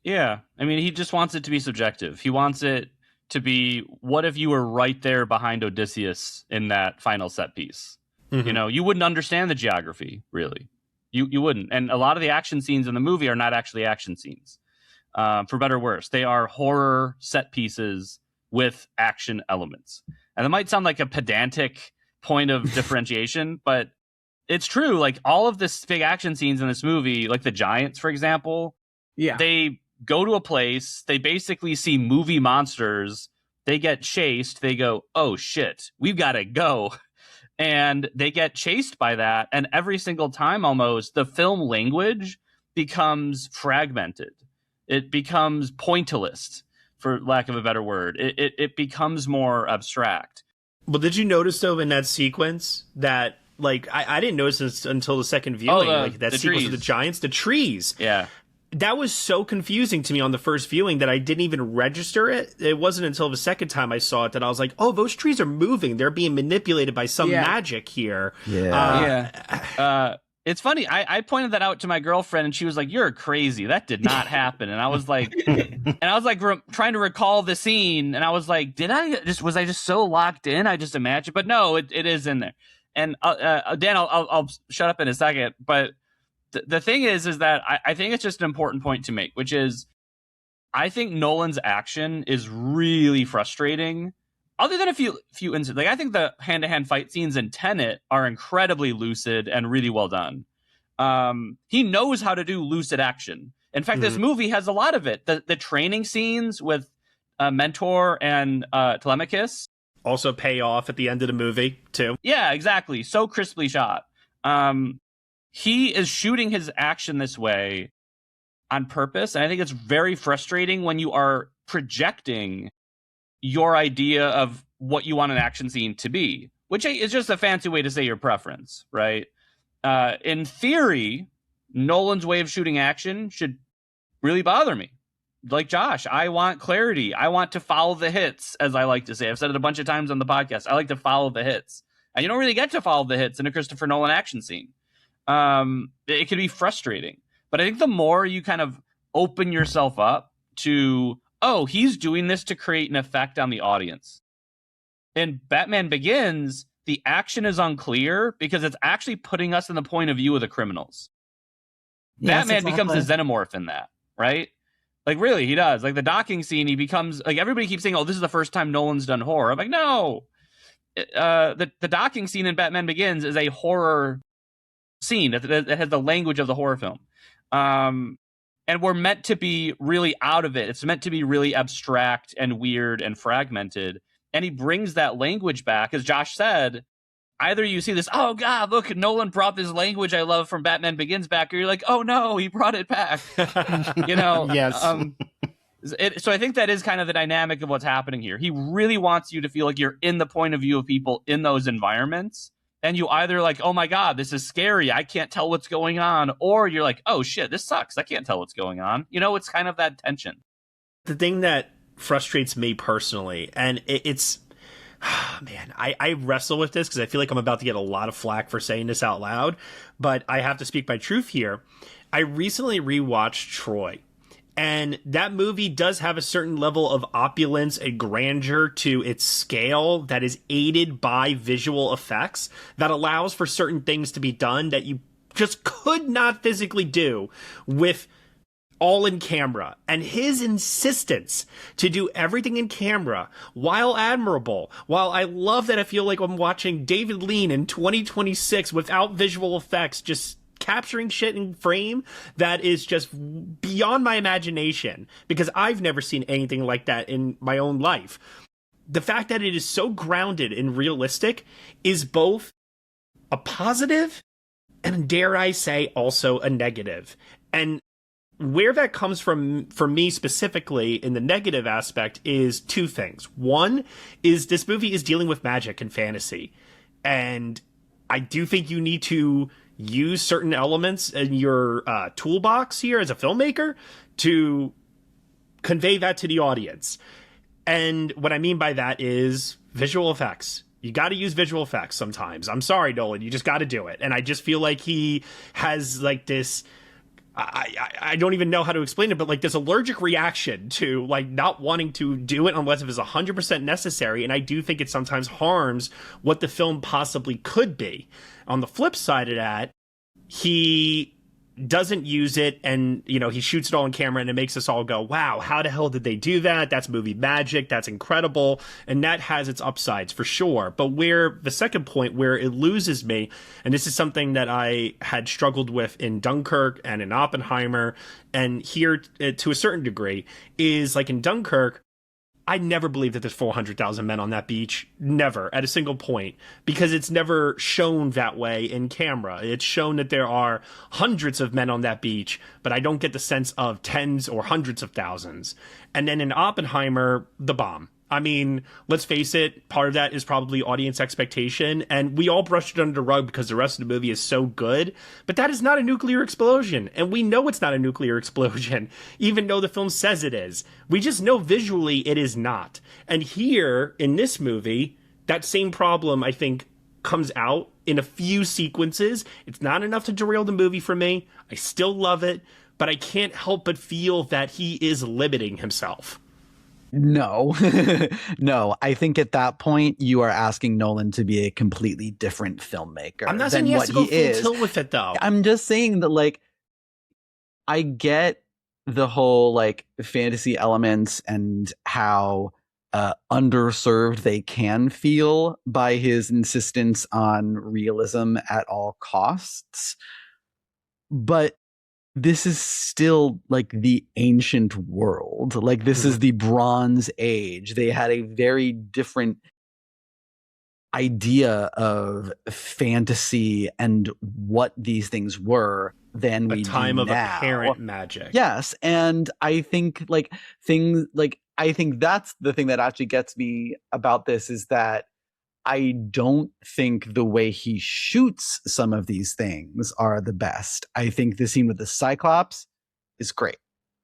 Yeah, I mean, he just wants it to be subjective. He wants it to be, what if you were right there behind Odysseus in that final set piece? Mm-hmm. You know, you wouldn't understand the geography, really. You wouldn't. And a lot of the action scenes in the movie are not actually action scenes, for better or worse. They are horror set pieces with action elements. And it might sound like a pedantic point of differentiation, but it's true. Like, all of this big action scenes in this movie, like the Giants, for example, they go to a place, they basically see movie monsters, they get chased, they go, oh shit, we've got to go. And they get chased by that, and every single time almost, the film language becomes fragmented. It becomes pointillist, for lack of a better word. It becomes more abstract. Well, did you notice, though, in that sequence that, like, I didn't notice this until the second viewing, that sequence trees. of the Giants, the trees. Yeah. that was so confusing to me on the first viewing that I didn't even register it. It wasn't until the second time I saw it that I was like, oh, those trees are moving. They're being manipulated by some magic here. It's funny. I pointed that out to my girlfriend, and she was like, "You're crazy. That did not happen." And I was like, trying to recall the scene, and I was like, was I just so locked in? I just imagined, but no, it is in there. And Dan, I'll shut up in a second. But the thing is that I think it's just an important point to make, which is I think Nolan's action is really frustrating. Other than a few instances, like I think the hand-to-hand fight scenes in Tenet are incredibly lucid and really well done. He knows how to do lucid action. In fact, this movie has a lot of it. The training scenes with Mentor and Telemachus also pay off at the end of the movie too. Yeah, exactly. So crisply shot. He is shooting his action this way on purpose, and I think it's very frustrating when you are projecting your idea of what you want an action scene to be, which is just a fancy way to say your preference, right? In theory, Nolan's way of shooting action should really bother me. Like Josh, I want clarity. I want to follow the hits, as I like to say. I've said it a bunch of times on the podcast. I like to follow the hits. And you don't really get to follow the hits in a Christopher Nolan action scene. It can be frustrating. But I think the more you kind of open yourself up to, oh, he's doing this to create an effect on the audience. In Batman Begins, the action is unclear because it's actually putting us in the point of view of the criminals. Yes, Batman becomes a xenomorph in that, right? Like, really, he does. Like, the docking scene, he becomes... Like, everybody keeps saying, oh, this is the first time Nolan's done horror. I'm like, no! The docking scene in Batman Begins is a horror scene. It has the language of the horror film. And we're meant to be really out of it. It's meant to be really abstract and weird and fragmented. And he brings that language back. As Josh said, either you see this, oh, God, look, Nolan brought this language I love from Batman Begins back, or you're like, oh, no, he brought it back. You know? Yes. So I think that is kind of the dynamic of what's happening here. He really wants you to feel like you're in the point of view of people in those environments. And you either like, oh my God, this is scary, I can't tell what's going on. Or you're like, oh shit, this sucks, I can't tell what's going on. You know, it's kind of that tension. The thing that frustrates me personally, and it's, man, I wrestle with this because I feel like I'm about to get a lot of flack for saying this out loud, but I have to speak my truth here. I recently rewatched Troy. And that movie does have a certain level of opulence and grandeur to its scale that is aided by visual effects that allows for certain things to be done that you just could not physically do with all in camera. And his insistence to do everything in camera, while admirable, while I love that I feel like I'm watching David Lean in 2026 without visual effects, just capturing shit in frame that is just beyond my imagination because I've never seen anything like that in my own life. The fact that it is so grounded and realistic is both a positive and, dare I say, also a negative. And where that comes from for me specifically in the negative aspect is two things. One is this movie is dealing with magic and fantasy. And I do think you need to use certain elements in your toolbox here as a filmmaker to convey that to the audience. And what I mean by that is visual effects. You got to use visual effects sometimes. I'm sorry, Nolan, you just got to do it. And I just feel like he has like this, I don't even know how to explain it, but like this allergic reaction to like not wanting to do it unless it is 100% necessary. And I do think it sometimes harms what the film possibly could be. On the flip side of that, he doesn't use it and, you know, he shoots it all on camera and it makes us all go, wow, how the hell did they do that? That's movie magic. That's incredible. And that has its upsides for sure. But where the second point where it loses me, and this is something that I had struggled with in Dunkirk and in Oppenheimer and here to a certain degree, is like in Dunkirk, I never believed that there's 400,000 men on that beach. Never, at a single point. Because it's never shown that way in camera. It's shown that there are hundreds of men on that beach, but I don't get the sense of tens or hundreds of thousands. And then in Oppenheimer, the bomb. I mean, let's face it, part of that is probably audience expectation, and we all brushed it under the rug because the rest of the movie is so good, but that is not a nuclear explosion, and we know it's not a nuclear explosion, even though the film says it is. We just know visually it is not. And here, in this movie, that same problem, I think, comes out in a few sequences. It's not enough to derail the movie for me. I still love it, but I can't help but feel that he is limiting himself. No, no. I think at that point you are asking Nolan to be a completely different filmmaker. I'm not saying he has to go full tilt with it, though. I'm just saying that, like, I get the whole like fantasy elements and how underserved they can feel by his insistence on realism at all costs, but this is still like the ancient world. Like, this is the Bronze Age. They had a very different idea of fantasy and what these things were than we do now. A time of apparent magic. Yes, and I think I think that's the thing that actually gets me about this, is that I don't think the way he shoots some of these things are the best. I think the scene with the Cyclops is great.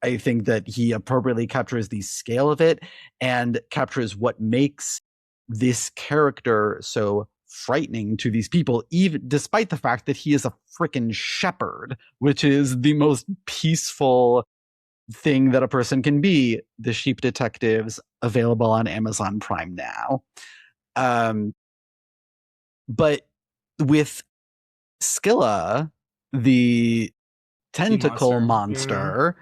I think that he appropriately captures the scale of it and captures what makes this character so frightening to these people, even despite the fact that he is a freaking shepherd, which is the most peaceful thing that a person can be. The Sheep Detectives, available on Amazon Prime now. But with Scylla, the tentacle monster,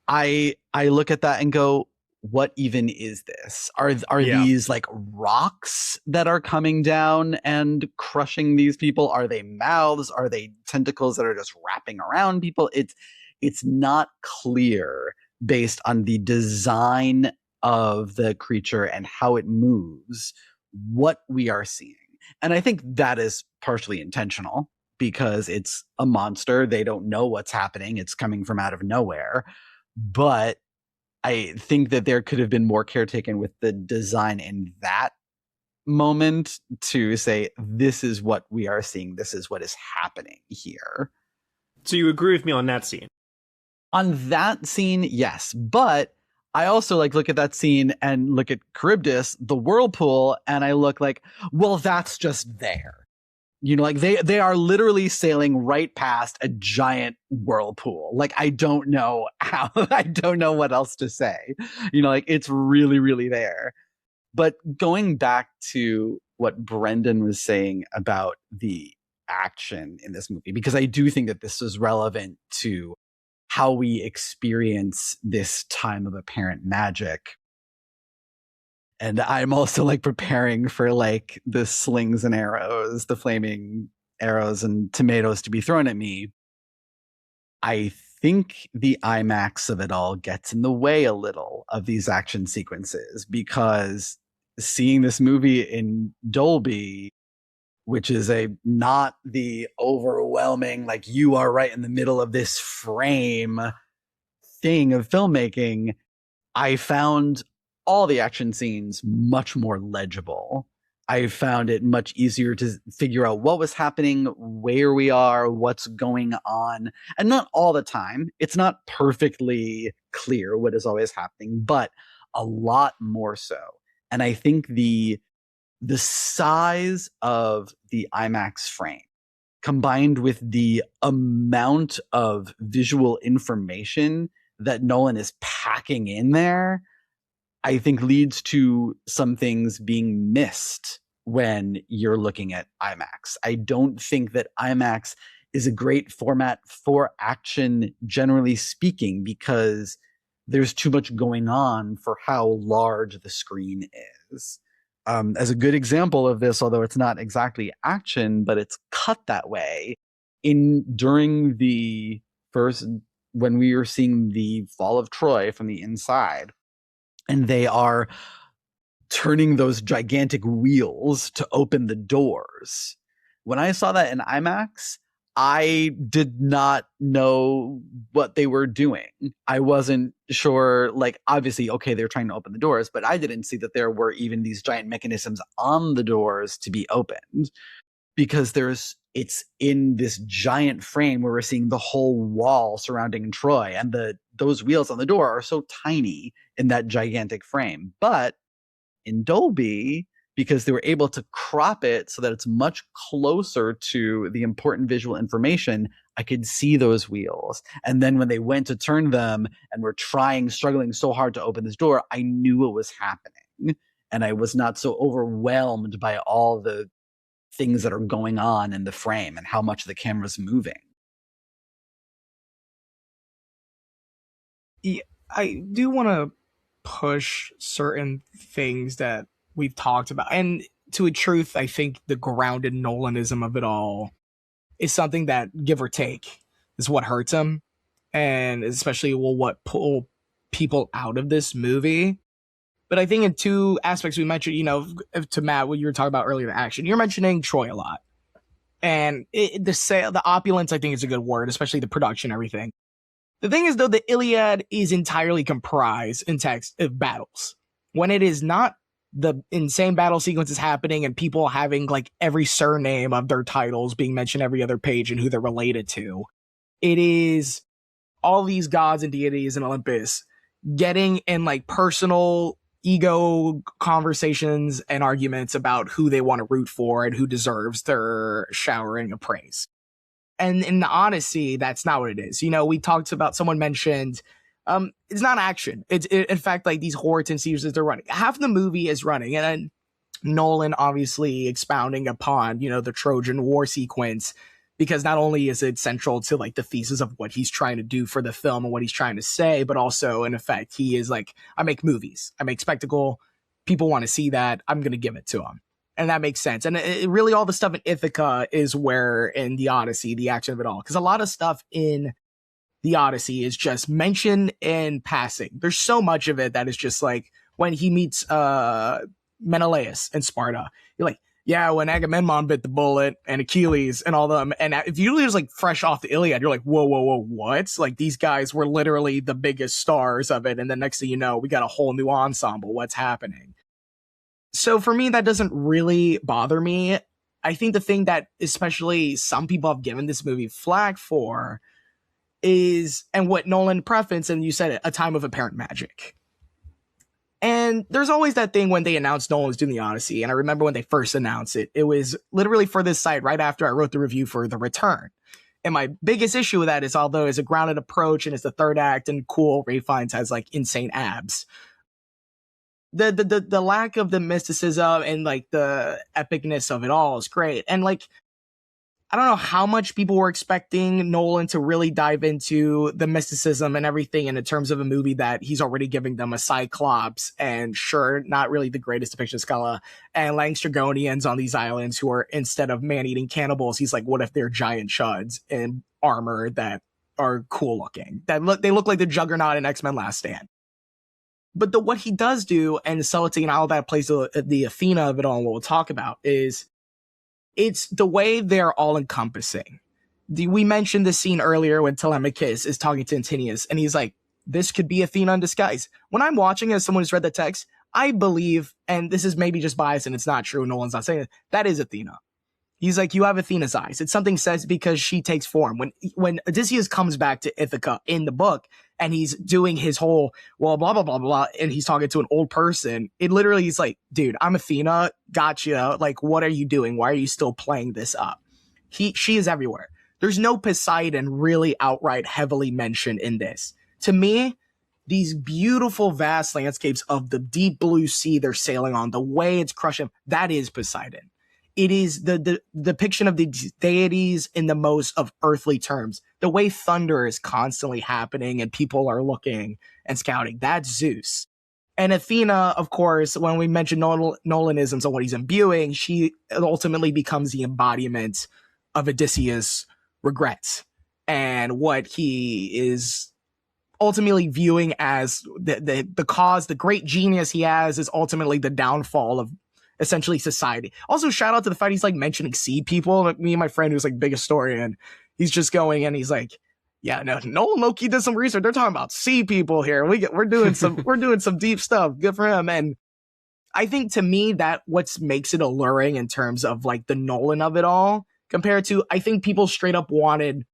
I look at that and go, what even is this? Are these like rocks that are coming down and crushing these people? Are they mouths? Are they tentacles that are just wrapping around people? It's not clear based on the design of the creature and how it moves what we are seeing. And I think that is partially intentional because it's a monster. They don't know what's happening. It's coming from out of nowhere. But I think that there could have been more care taken with the design in that moment to say, this is what we are seeing. This is what is happening here. So you agree with me on that scene? On that scene, yes. But I also look at that scene and look at Charybdis, the whirlpool, and I look like, well, that's just there. You know, they are literally sailing right past a giant whirlpool. I don't know how, I don't know what else to say. You know, it's really, really there. But going back to what Brendan was saying about the action in this movie, because I do think that this is relevant to how we experience this time of apparent magic. And I'm also preparing for the slings and arrows, the flaming arrows and tomatoes to be thrown at me. I think the IMAX of it all gets in the way a little of these action sequences, because seeing this movie in Dolby, which is not the overwhelming, you are right in the middle of this frame thing of filmmaking, I found all the action scenes much more legible. I found it much easier to figure out what was happening, where we are, what's going on. And not all the time. It's not perfectly clear what is always happening, but a lot more so. And I think the size of the IMAX frame, combined with the amount of visual information that Nolan is packing in there, I think leads to some things being missed when you're looking at IMAX. I don't think that IMAX is a great format for action, generally speaking, because there's too much going on for how large the screen is. As a good example of this, although it's not exactly action, but it's cut that way, during the first, when we were seeing the fall of Troy from the inside, and they are turning those gigantic wheels to open the doors. When I saw that in IMAX, I did not know what they were doing. I wasn't sure, like, obviously, okay, they're trying to open the doors, but I didn't see that there were even these giant mechanisms on the doors to be opened, because it's in this giant frame where we're seeing the whole wall surrounding Troy, and those wheels on the door are so tiny in that gigantic frame. But in Dolby, because they were able to crop it so that it's much closer to the important visual information, I could see those wheels. And then when they went to turn them and were struggling so hard to open this door, I knew it was happening. And I was not so overwhelmed by all the things that are going on in the frame and how much the camera's moving. Yeah, I do want to push certain things that we've talked about. And to a truth, I think the grounded Nolanism of it all is something that, give or take, is what hurts him. And especially what pull people out of this movie. But I think in two aspects we mentioned, to Matt, what you were talking about earlier, the action, you're mentioning Troy a lot. And the opulence, I think, is a good word, especially the production and everything. The thing is, though, the Iliad is entirely comprised in text of battles. When it is not the insane battle sequences happening and people having like every surname of their titles being mentioned every other page and who they're related to, it is all these gods and deities in Olympus getting in like personal ego conversations and arguments about who they want to root for and who deserves their showering of praise. And in the Odyssey, that's not what it is. We talked about, someone mentioned, it's not action. In fact, like these horror sequences they're running. Half the movie is running, and then Nolan obviously expounding upon, the Trojan War sequence, because not only is it central to like the thesis of what he's trying to do for the film and what he's trying to say, but also in effect, he is like, I make movies, I make spectacle. People want to see that. I'm going to give it to them. And that makes sense. And it really, all the stuff in Ithaca is where in the Odyssey, the action of it all, because a lot of stuff in the Odyssey is just mentioned in passing. There's so much of it that is just like when he meets Menelaus in Sparta, you're like, yeah, when Agamemnon bit the bullet and Achilles and all them. And if you just like fresh off the Iliad, you're like, whoa, what? Like these guys were literally the biggest stars of it. And then next thing you know, we got a whole new ensemble. What's happening? So for me, that doesn't really bother me. I think the thing that especially some people have given this movie flack for is, and what Nolan preferenced, and you said it, a time of apparent magic. And there's always that thing when they announced Nolan was doing the Odyssey. And I remember when they first announced it, it was literally for this site right after I wrote the review for The Return. And my biggest issue with that is, although it's a grounded approach and it's the third act and cool, Ray Fiennes has like insane abs, the lack of the mysticism and like the epicness of it all is great. And like, I don't know how much people were expecting Nolan to really dive into the mysticism and everything, and in terms of a movie that he's already giving them a Cyclops and sure, not really the greatest depiction of Scala and Langstragonians on these islands who are, instead of man-eating cannibals, he's like, what if they're giant chuds in armor that are cool looking? They look like the Juggernaut in X-Men Last Stand. But what he does do, and subtlety and all that plays the Athena of it all, and what we'll talk about, is it's the way they're all encompassing. We mentioned the scene earlier when Telemachus is talking to Antinous, and he's like, this could be Athena in disguise. When I'm watching, as someone who's read the text, I believe, and this is maybe just bias and it's not true, Nolan's not saying it, that is Athena. He's like, you have Athena's eyes. It's something says because she takes form. When Odysseus comes back to Ithaca in the book and he's doing his whole, well, blah, blah, blah, blah, and he's talking to an old person, it literally is like, dude, I'm Athena. Gotcha. Like, what are you doing? Why are you still playing this up? She is everywhere. There's no Poseidon really outright heavily mentioned in this. To me, these beautiful vast landscapes of the deep blue sea they're sailing on, the way it's crushing, that is Poseidon. It is the depiction of the deities in the most of earthly terms. The way thunder is constantly happening and people are looking and scouting. That's Zeus. And Athena, of course, when we mention Nolanisms and what he's imbuing, she ultimately becomes the embodiment of Odysseus' regrets and what he is ultimately viewing as the cause, the great genius he has is ultimately the downfall of essentially society. Also, shout out to the fact he's like mentioning sea people. Like, me and my friend who's like big historian, he's just going and he's like, yeah, no, Nolan Loki did some research. They're talking about sea people here. We're doing some deep stuff. Good for him. And I think to me that what makes it alluring in terms of like the Nolan of it all, compared to, I think people straight up wanted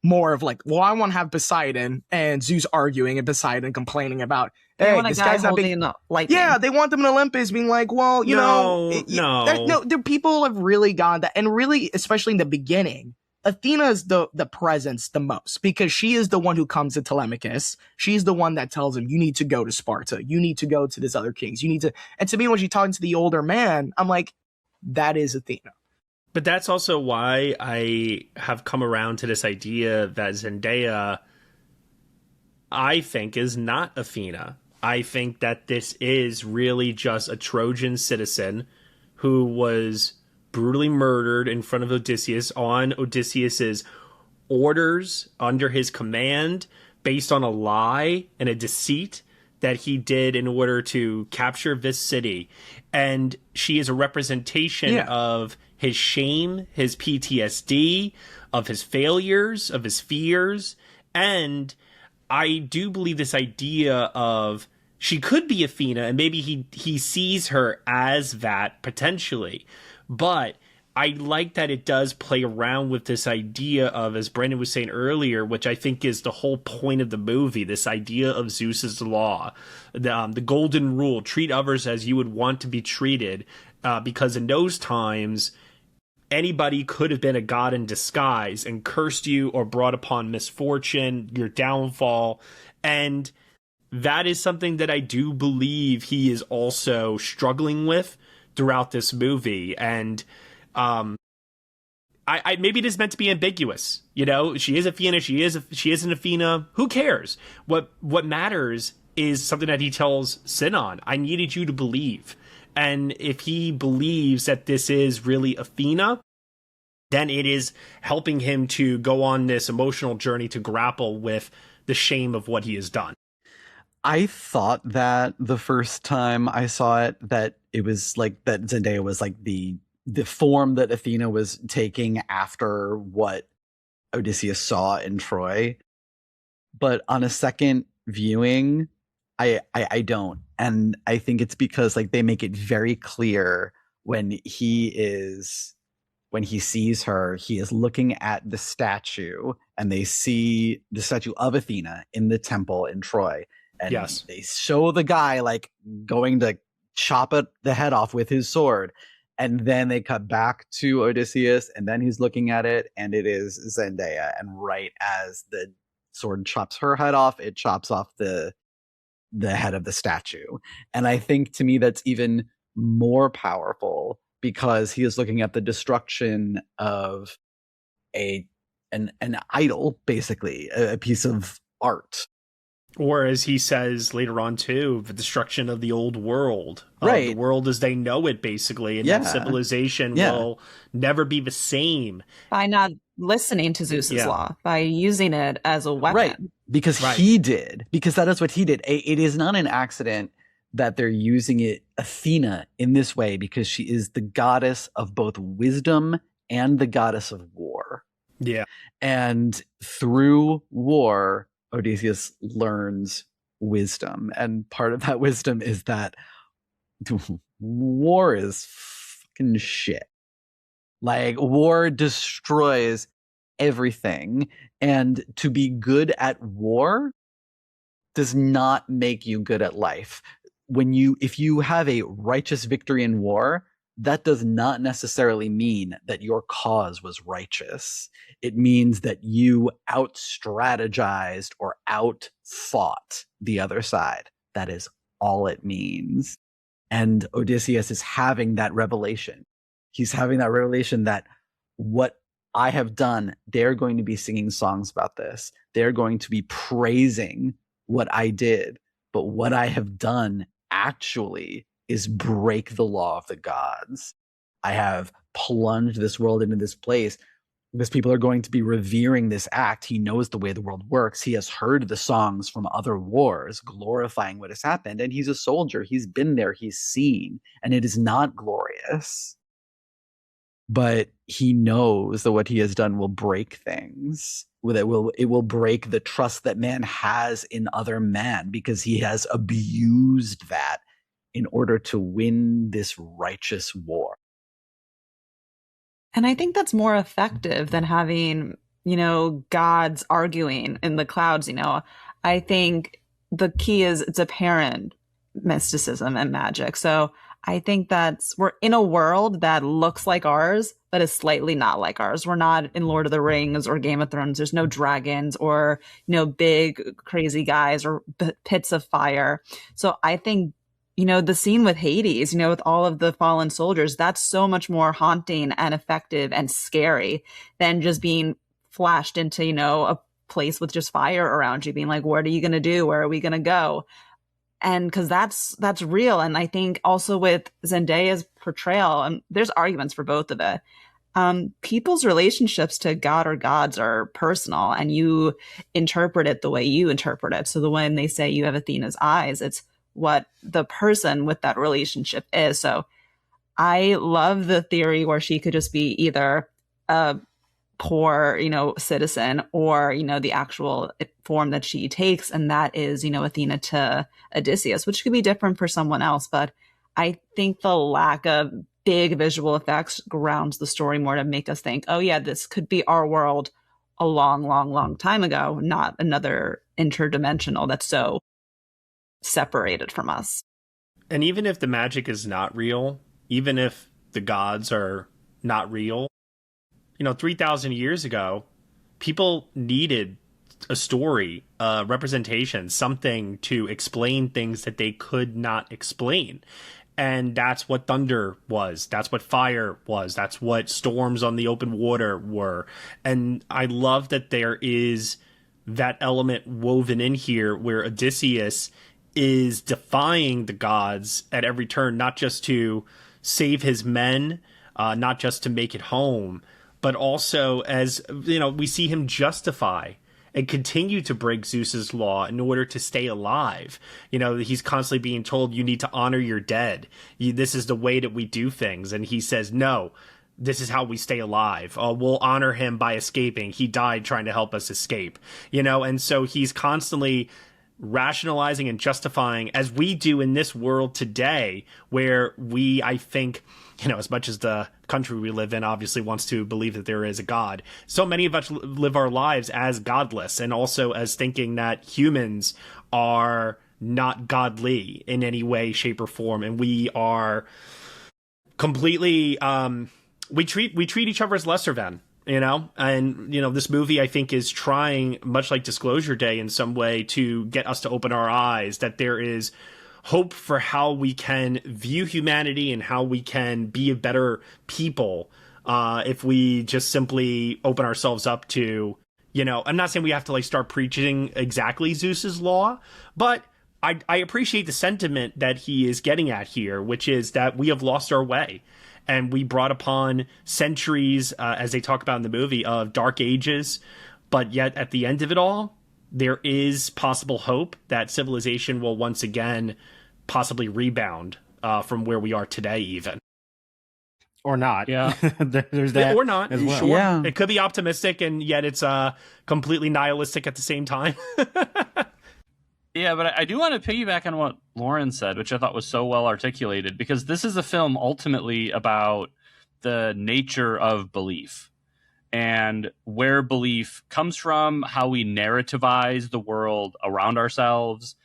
more of like, well, I want to have Poseidon and Zeus arguing and Poseidon complaining about, hey, this guy's not being lightning. Yeah, they want them in Olympus being like, well, the people have really gone that, and really, especially in the beginning, Athena is the presence the most, because she is the one who comes to Telemachus. She's the one that tells him, you need to go to Sparta. You need to go to this other kings. You need to, and to me, when she's talking to the older man, I'm like, that is Athena. But that's also why I have come around to this idea that Zendaya, I think, is not Athena. I think that this is really just a Trojan citizen who was brutally murdered in front of Odysseus on Odysseus's orders, under his command, based on a lie and a deceit that he did in order to capture this city. And she is a representation of his shame, his PTSD, of his failures, of his fears. And I do believe this idea of she could be Athena, and maybe he sees her as that potentially. But I like that it does play around with this idea of, as Brendan was saying earlier, which I think is the whole point of the movie, this idea of Zeus's law, the golden rule, treat others as you would want to be treated, because in those times, anybody could have been a god in disguise and cursed you or brought upon misfortune, your downfall. And that is something that I do believe he is also struggling with throughout this movie. And I maybe it is meant to be ambiguous. You know, she is Athena, she isn't Athena. Who cares? What matters is something that he tells Sinon. I needed you to believe. And if he believes that this is really Athena, then it is helping him to go on this emotional journey to grapple with the shame of what he has done. I thought that the first time I saw it, that it was like that Zendaya was like the form that Athena was taking after what Odysseus saw in Troy. But on a second viewing, I don't. And I think it's because like they make it very clear when he sees her, he is looking at the statue, and they see the statue of Athena in the temple in Troy. And they show the guy like going to chop the head off with his sword. And then they cut back to Odysseus, and then he's looking at it, and it is Zendaya. And right as the sword chops her head off, it chops off the head of the statue. And I think to me that's even more powerful, because he is looking at the destruction of an idol, basically, a piece of art. Or as he says later on too, the destruction of the old world. Right. The world as they know it, basically. And that civilization will never be the same. By not listening to Zeus's law, by using it as a weapon. Right. Because he did. Because that is what he did. It is not an accident that they're using Athena in this way, because she is the goddess of both wisdom and the goddess of war. Yeah. And through war, Odysseus learns wisdom. And part of that wisdom is that war is fucking shit. Like, war destroys everything. And to be good at war does not make you good at life. If you have a righteous victory in war, that does not necessarily mean that your cause was righteous. It means that you out-strategized or out-fought the other side. That is all it means. And Odysseus is having that revelation. He's having that revelation that what I have done, they're going to be singing songs about this. They're going to be praising what I did. But what I have done actually is break the law of the gods. I have plunged this world into this place because people are going to be revering this act. He knows the way the world works. He has heard the songs from other wars glorifying what has happened. And he's a soldier. He's been there. He's seen. And it is not glorious. But he knows that what he has done will break things. It will break the trust that man has in other man, because he has abused that in order to win this righteous war. And I think that's more effective than having, gods arguing in the clouds. I think the key is it's apparent mysticism and magic. So I think we're in a world that looks like ours, but is slightly not like ours. We're not in Lord of the Rings or Game of Thrones. There's no dragons or, big crazy guys or pits of fire. So I think, the scene with Hades, with all of the fallen soldiers, that's so much more haunting and effective and scary than just being flashed into, a place with just fire around you, being like, what are you going to do? Where are we going to go? And because that's real. And I think also with Zendaya's portrayal, and there's arguments for both of it, people's relationships to God or gods are personal, and you interpret it the way you interpret it. So when they say you have Athena's eyes, it's what the person with that relationship is. So I love the theory where she could just be either a poor, citizen, or, the actual form that she takes. And that is, Athena to Odysseus, which could be different for someone else. But I think the lack of big visual effects grounds the story more to make us think, oh yeah, this could be our world a long, long, long time ago, not another interdimensional that's so separated from us. And even if the magic is not real, even if the gods are not real, 3,000 years ago, people needed a story, a representation, something to explain things that they could not explain. And that's what thunder was. That's what fire was. That's what storms on the open water were. And I love that there is that element woven in here where Odysseus is defying the gods at every turn, not just to save his men, not just to make it home, but also as, we see him justify and continue to break Zeus's law in order to stay alive. He's constantly being told, you need to honor your dead. This is the way that we do things. And he says, no, this is how we stay alive. We'll honor him by escaping. He died trying to help us escape, and so he's constantly rationalizing and justifying, as we do in this world today, where we, I think, as much as the country we live in obviously wants to believe that there is a God, so many of us live our lives as godless, and also as thinking that humans are not godly in any way, shape, or form, and we are completely we treat each other as lesser than. And, this movie, I think, is trying, much like Disclosure Day in some way, to get us to open our eyes that there is hope for how we can view humanity and how we can be a better people if we just simply open ourselves up to, I'm not saying we have to start preaching exactly Zeus's law, but I appreciate the sentiment that he is getting at here, which is that we have lost our way. And we brought upon centuries, as they talk about in the movie, of dark ages. But yet, at the end of it all, there is possible hope that civilization will once again possibly rebound from where we are today, even. Or not. Yeah. There's that. Or not. As well. Sure. Yeah. It could be optimistic, and yet it's completely nihilistic at the same time. Yeah, but I do want to piggyback on what Lauren said, which I thought was so well articulated, because this is a film ultimately about the nature of belief and where belief comes from, how we narrativize the world around ourselves.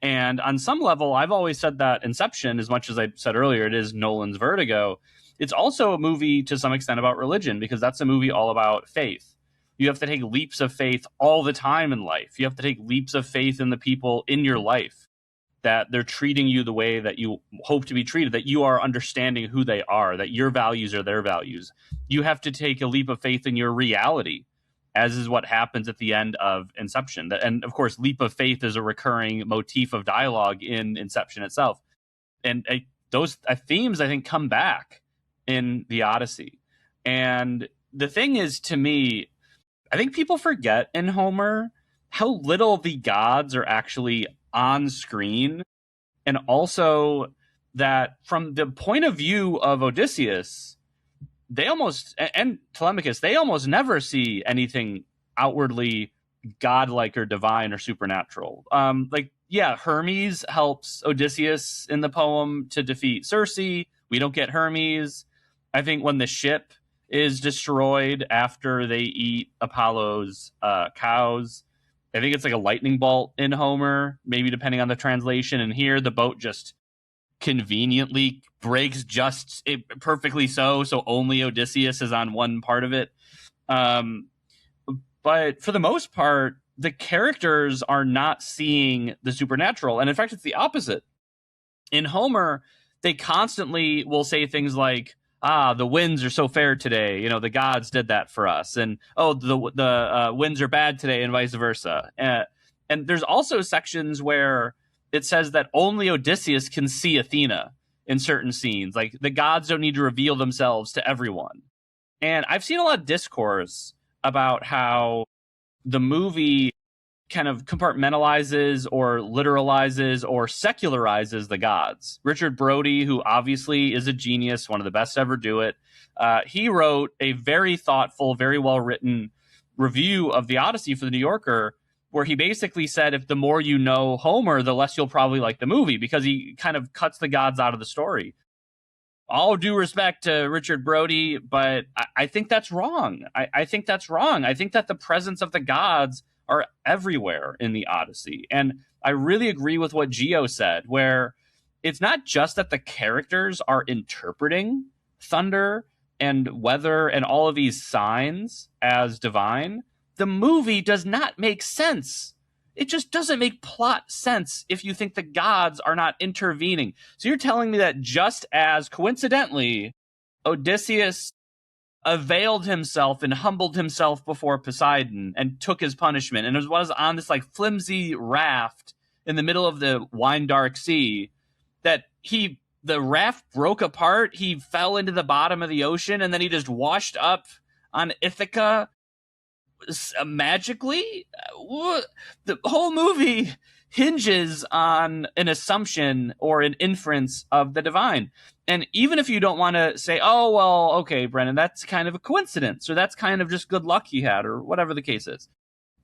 And on some level, I've always said that Inception, as much as I said earlier, it is Nolan's Vertigo. It's also a movie to some extent about religion, because that's a movie all about faith. You have to take leaps of faith all the time in life. You have to take leaps of faith in the people in your life, that they're treating you the way that you hope to be treated, that you are understanding who they are, that your values are their values. You have to take a leap of faith in your reality, as is what happens at the end of Inception. And of course, leap of faith is a recurring motif of dialogue in Inception itself. And those themes, I think, come back in the Odyssey. And the thing is, to me, I think people forget in Homer how little the gods are actually on screen. And also that from the point of view of Odysseus, they almost, and Telemachus, they almost never see anything outwardly godlike or divine or supernatural. Hermes helps Odysseus in the poem to defeat Circe. We don't get Hermes. I think when the ship is destroyed after they eat Apollo's cows, I think it's like a lightning bolt in Homer, maybe depending on the translation. And here the boat just conveniently breaks just perfectly so only Odysseus is on one part of it. But for the most part, the characters are not seeing the supernatural. And in fact, it's the opposite. In Homer, they constantly will say things like, the winds are so fair today. You know, the gods did that for us. And, the winds are bad today, and vice versa. And there's also sections where it says that only Odysseus can see Athena in certain scenes. Like, the gods don't need to reveal themselves to everyone. And I've seen a lot of discourse about how the movie kind of compartmentalizes or literalizes or secularizes the gods. Richard Brody, who obviously is a genius, one of the best to ever do it, he wrote a very thoughtful, very well-written review of the Odyssey for the New Yorker, where he basically said, if the more you know Homer, the less you'll probably like the movie, because he kind of cuts the gods out of the story. All due respect to Richard Brody, but I think that's wrong. I think that's wrong. I think that the presence of the gods are everywhere in the Odyssey. And I really agree with what Gio said, where it's not just that the characters are interpreting thunder and weather and all of these signs as divine. The movie does not make sense. It just doesn't make plot sense if you think the gods are not intervening. So you're telling me that just as coincidentally, Odysseus availed himself and humbled himself before Poseidon and took his punishment, and was on this like flimsy raft in the middle of the wine dark sea, that the raft broke apart, he fell into the bottom of the ocean, and then he just washed up on Ithaca magically. The whole movie hinges on an assumption or an inference of the divine. And even if you don't want to say, oh, well, okay, Brendan, that's kind of a coincidence, or that's kind of just good luck he had, or whatever the case is.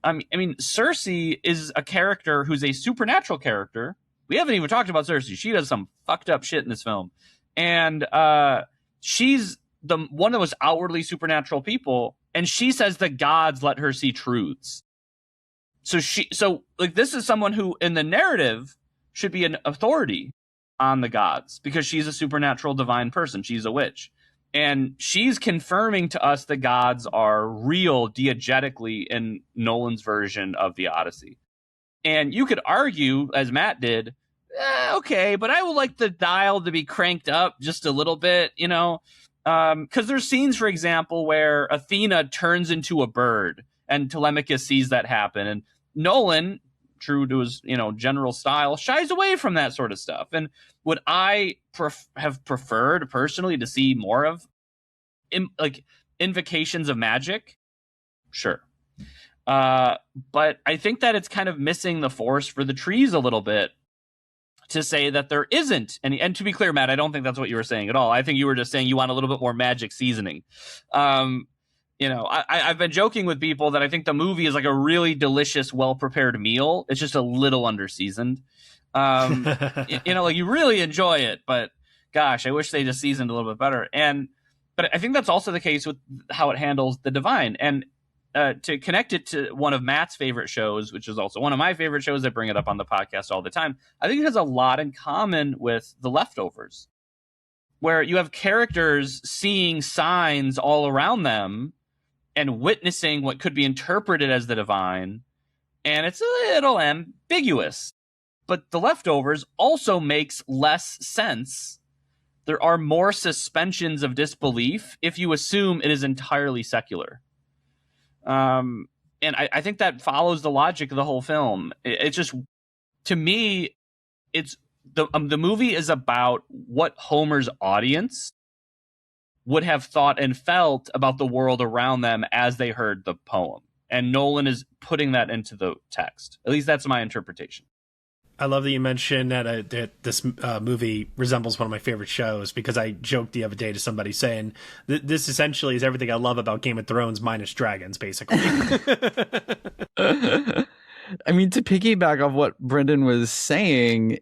I mean, Circe is a character who's a supernatural character. We haven't even talked about Circe. She does some fucked up shit in this film. And she's the one of the most outwardly supernatural people. And she says the gods let her see truths. So this is someone who in the narrative should be an authority on the gods, because she's a supernatural divine person. She's a witch. And she's confirming to us the gods are real diegetically in Nolan's version of the Odyssey. And you could argue, as Matt did, okay, but I would like the dial to be cranked up just a little bit, you know? Because there's scenes, for example, where Athena turns into a bird and Telemachus sees that happen. And Nolan, true to his general style, shies away from that sort of stuff. And would I have preferred personally to see more of invocations of magic? Sure. But I think that it's kind of missing the forest for the trees a little bit to say that there isn't any. And to be clear, Matt, I don't think that's what you were saying at all. I think you were just saying you want a little bit more magic seasoning. I've been joking with people that I think the movie is like a really delicious, well-prepared meal. It's just a little under-seasoned. You really enjoy it, but gosh, I wish they just seasoned a little bit better. But I think that's also the case with how it handles the divine. And to connect it to one of Matt's favorite shows, which is also one of my favorite shows, I bring it up on the podcast all the time, I think it has a lot in common with The Leftovers, where you have characters seeing signs all around them and witnessing what could be interpreted as the divine, and it's a little ambiguous. But The Leftovers also makes less sense. There are more suspensions of disbelief if you assume it is entirely secular. And I think that follows the logic of the whole film. It's just, to me, it's the movie is about what Homer's audience would have thought and felt about the world around them as they heard the poem. And Nolan is putting that into the text. At least that's my interpretation. I love that you mentioned that this movie resembles one of my favorite shows, because I joked the other day to somebody saying this essentially is everything I love about Game of Thrones minus dragons, basically. I mean, to piggyback off what Brendan was saying,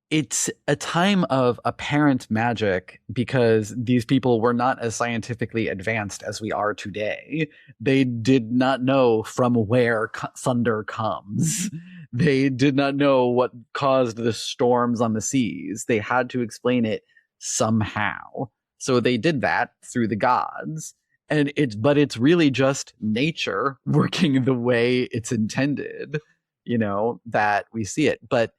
it's a time of apparent magic because these people were not as scientifically advanced as we are today. They did not know from where thunder comes. They did not know what caused the storms on the seas. They had to explain it somehow. So they did that through the gods. But it's really just nature working the way it's intended, that we see it. But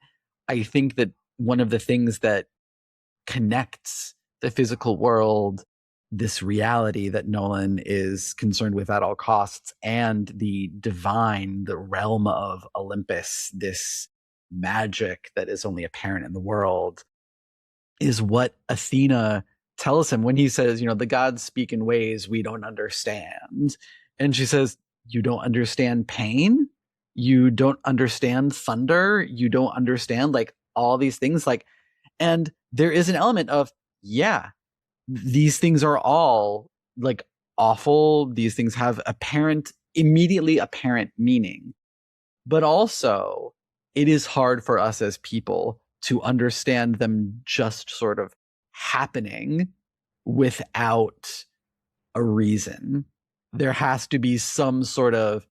I think that one of the things that connects the physical world, this reality that Nolan is concerned with at all costs, and the divine, the realm of Olympus, this magic that is only apparent in the world, is what Athena tells him when he says, the gods speak in ways we don't understand. And she says, you don't understand pain? You don't understand thunder? You don't understand all these things, and there is an element of, these things are all awful. These things have immediately apparent meaning, but also it is hard for us as people to understand them just sort of happening without a reason. There has to be some sort of,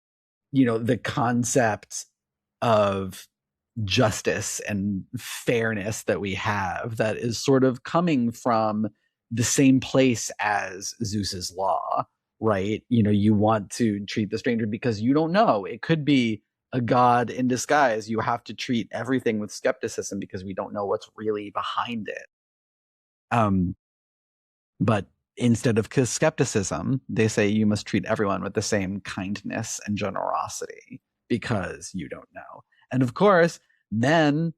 the concept of justice and fairness that we have that is sort of coming from the same place as Zeus's law, right? You want to treat the stranger because you don't know. It could be a god in disguise. You have to treat everything with skepticism because we don't know what's really behind it. But instead of skepticism, they say you must treat everyone with the same kindness and generosity because you don't know. And of course, men,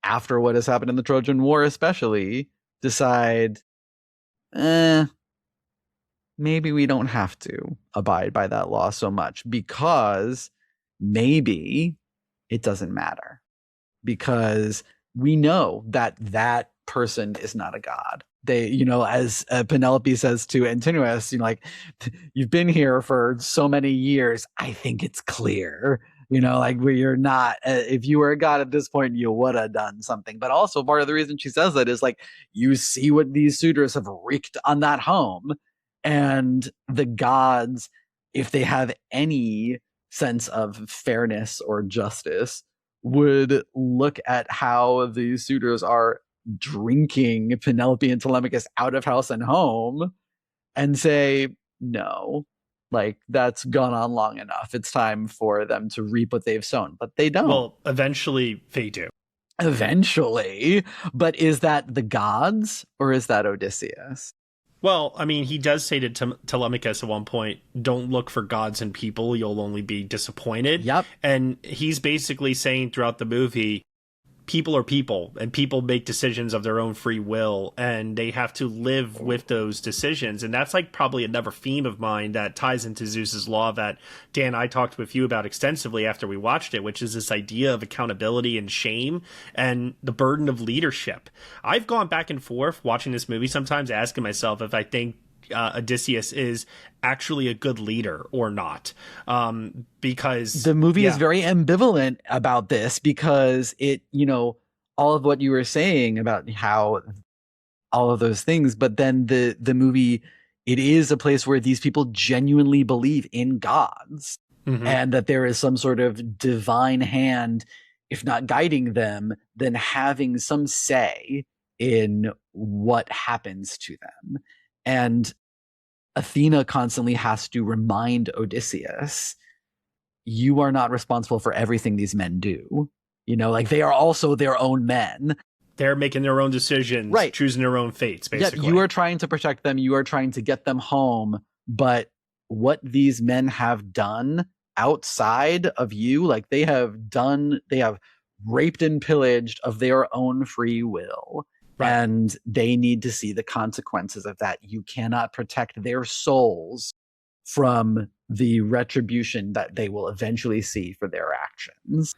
after what has happened in the Trojan War especially, decide, maybe we don't have to abide by that law so much because maybe it doesn't matter. Because we know that person is not a god. They, as Penelope says to Antinous, you've been here for so many years. I think it's clear. You're not, if you were a god at this point, you would have done something. But also part of the reason she says that is you see what these suitors have wreaked on that home. And the gods, if they have any sense of fairness or justice, would look at how the suitors are drinking Penelope and Telemachus out of house and home and say, no. That's gone on long enough. It's time for them to reap what they've sown. But they don't. Well, eventually they do. Eventually. But is that the gods or is that Odysseus? Well, I mean, he does say to Telemachus at one point, don't look for gods and people. You'll only be disappointed. Yep. And he's basically saying throughout the movie, people are people, and people make decisions of their own free will, and they have to live with those decisions. And that's probably another theme of mine that ties into Zeus's law that Dan, I talked with you about extensively after we watched it, which is this idea of accountability and shame and the burden of leadership. I've gone back and forth watching this movie, sometimes asking myself if I think Odysseus is actually a good leader or not, because the movie is very ambivalent about this, because it, all of what you were saying about how all of those things, but then the movie, it is a place where these people genuinely believe in gods, and that there is some sort of divine hand, if not guiding them, then having some say in what happens to them. And Athena constantly has to remind Odysseus, you are not responsible for everything these men do. They are also their own men. They're making their own decisions, right, choosing their own fates, basically. Yeah, you are trying to protect them. You are trying to get them home. But what these men have done outside of you, they have raped and pillaged of their own free will. Right. And they need to see the consequences of that. You cannot protect their souls from the retribution that they will eventually see for their actions.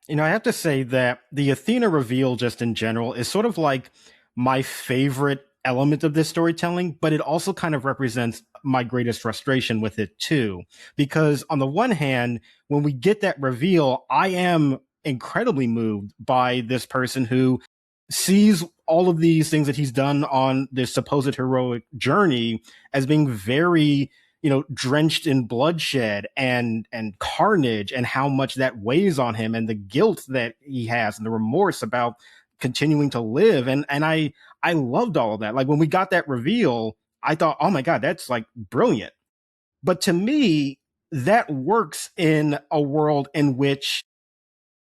You know, I have to say that the Athena reveal, just in general, is sort of like my favorite element of this storytelling, but it also kind of represents my greatest frustration with it too. Because on the one hand, when we get that reveal, I am incredibly moved by this person who sees all of these things that he's done on this supposed heroic journey as being very, drenched in bloodshed and carnage, and how much that weighs on him, and the guilt that he has and the remorse about continuing to live. And I loved all of that. Like when we got that reveal, I thought, oh my God, that's like brilliant. But to me, that works in a world in which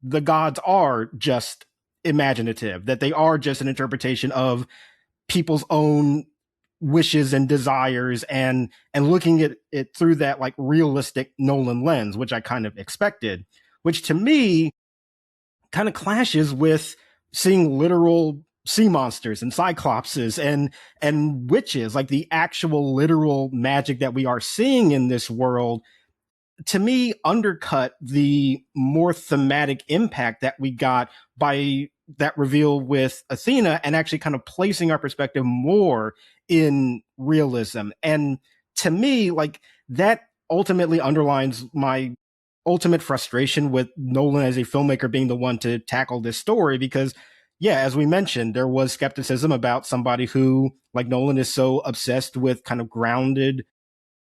the gods are just imaginative, that they are just an interpretation of people's own wishes and desires, and looking at it through that like realistic Nolan lens, which I kind of expected, which to me kind of clashes with seeing literal sea monsters and cyclopses and witches, like the actual literal magic that we are seeing in this world. To me, undercut the more thematic impact that we got by that reveal with Athena, and actually kind of placing our perspective more in realism. And to me, like that ultimately underlines my ultimate frustration with Nolan as a filmmaker being the one to tackle this story, because yeah, as we mentioned, there was skepticism about somebody who, like Nolan, is so obsessed with kind of grounded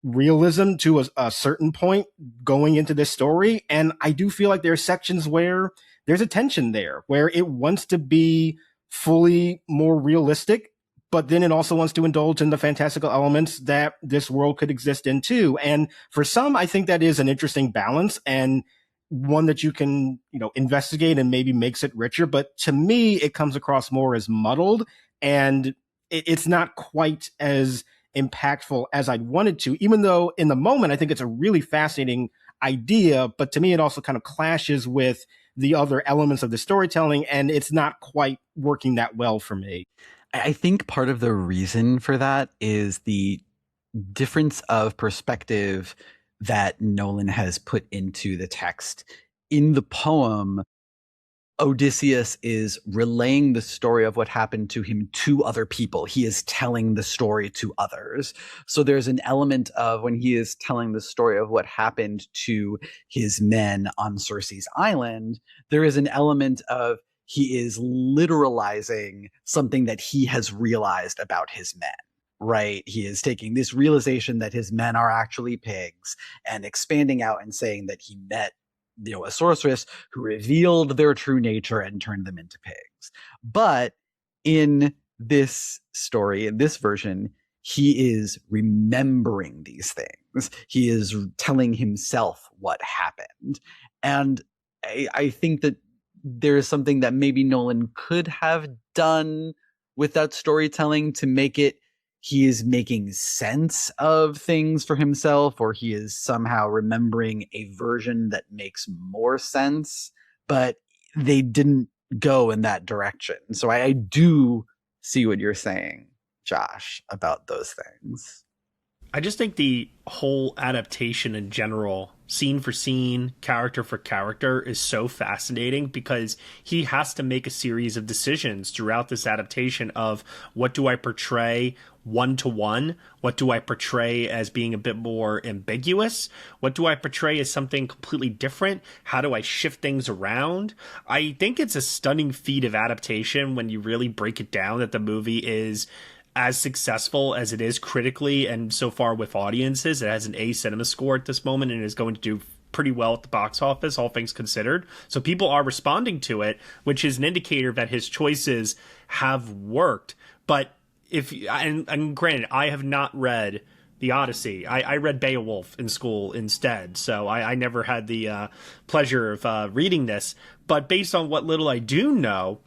realism to a certain point going into this story. And I do feel like there are sections where there's a tension there, where it wants to be fully more realistic, but then it also wants to indulge in the fantastical elements that this world could exist in too. And for some, I think that is an interesting balance, and one that you can, investigate and maybe makes it richer. But to me, it comes across more as muddled, and it's not quite as impactful as I'd wanted to, even though in the moment, I think it's a really fascinating idea. But to me, it also kind of clashes with the other elements of the storytelling, and it's not quite working that well for me. I think part of the reason for that is the difference of perspective that Nolan has put into the text. In the poem, Odysseus is relaying the story of what happened to him to other people. He is telling the story to others. So there's an element of, when he is telling the story of what happened to his men on Circe's island, there is an element of he is literalizing something that he has realized about his men. Right? He is taking this realization that his men are actually pigs and expanding out and saying that he met, a sorceress who revealed their true nature and turned them into pigs. But in this story, in this version, he is remembering these things. He is telling himself what happened. And I think that there is something that maybe Nolan could have done with that storytelling to make it, he is making sense of things for himself, or he is somehow remembering a version that makes more sense, but they didn't go in that direction. So I do see what you're saying, Josh, about those things. I just think the whole adaptation in general, scene for scene, character for character, is so fascinating, because he has to make a series of decisions throughout this adaptation of, what do I portray one-to-one? What do I portray as being a bit more ambiguous? What do I portray as something completely different? How do I shift things around? I think it's a stunning feat of adaptation when you really break it down, that the movie is as successful as it is critically and so far with audiences. It has an A cinema score at this moment and is going to do pretty well at the box office, all things considered. So people are responding to it, which is an indicator that his choices have worked. But and granted, I have not read the Odyssey. I read Beowulf in school instead, so I never had the pleasure of reading this. But based on what little I do know,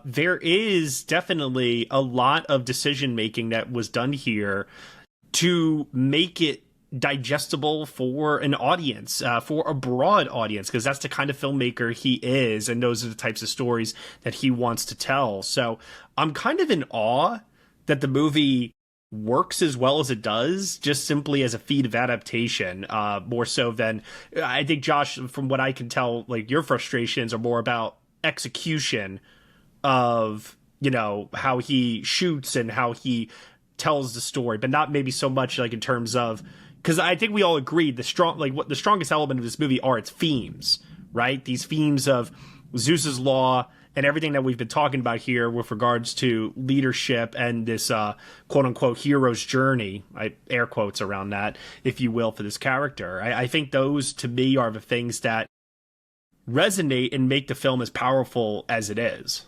there is definitely a lot of decision making that was done here to make it digestible for an audience, for a broad audience, because that's the kind of filmmaker he is, and those are the types of stories that he wants to tell. So I'm kind of in awe that the movie works as well as it does, just simply as a feat of adaptation, more so than, I think, Josh, from what I can tell, like, your frustrations are more about execution of, you know, how he shoots and how he tells the story, but not maybe so much like in terms of, because I think we all agreed the strongest element of this movie are its themes, right? These themes of Zeus's law and everything that we've been talking about here with regards to leadership and this quote unquote hero's journey, I air quotes around that, if you will, for this character. I think those to me are the things that resonate and make the film as powerful as it is.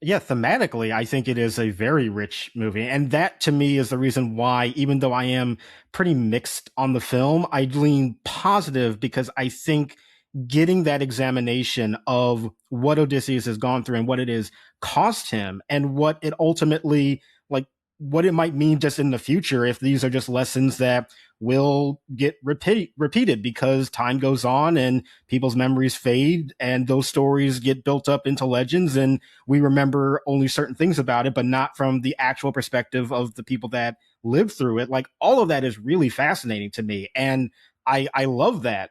Yeah, thematically, I think it is a very rich movie. And that, to me, is the reason why, even though I am pretty mixed on the film, I lean positive, because I think getting that examination of what Odysseus has gone through and what it has cost him, and what it ultimately, like, what it might mean just in the future if these are just lessons that will get repeated because time goes on and people's memories fade and those stories get built up into legends and we remember only certain things about it, but not from the actual perspective of the people that lived through it. Like, all of that is really fascinating to me. And I love that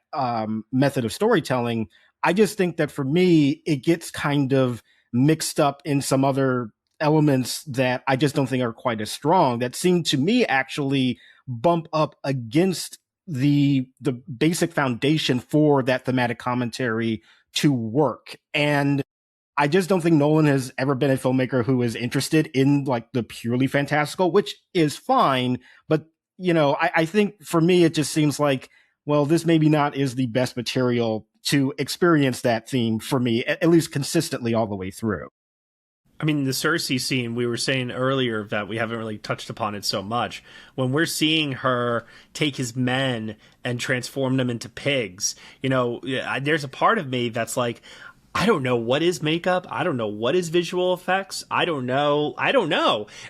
method of storytelling. I just think that for me, it gets kind of mixed up in some other elements that I just don't think are quite as strong, that seem to me actually bump up against the basic foundation for that thematic commentary to work. And I just don't think Nolan has ever been a filmmaker who is interested in, like, the purely fantastical, which is fine. But, you know, I think for me, it just seems like, well, this maybe not is the best material to experience that theme for me, at least consistently all the way through. I mean, the Cersei scene, we were saying earlier that we haven't really touched upon it so much. When we're seeing her take his men and transform them into pigs, you know, there's a part of me that's like, I don't know what is makeup. I don't know what is visual effects. I don't know.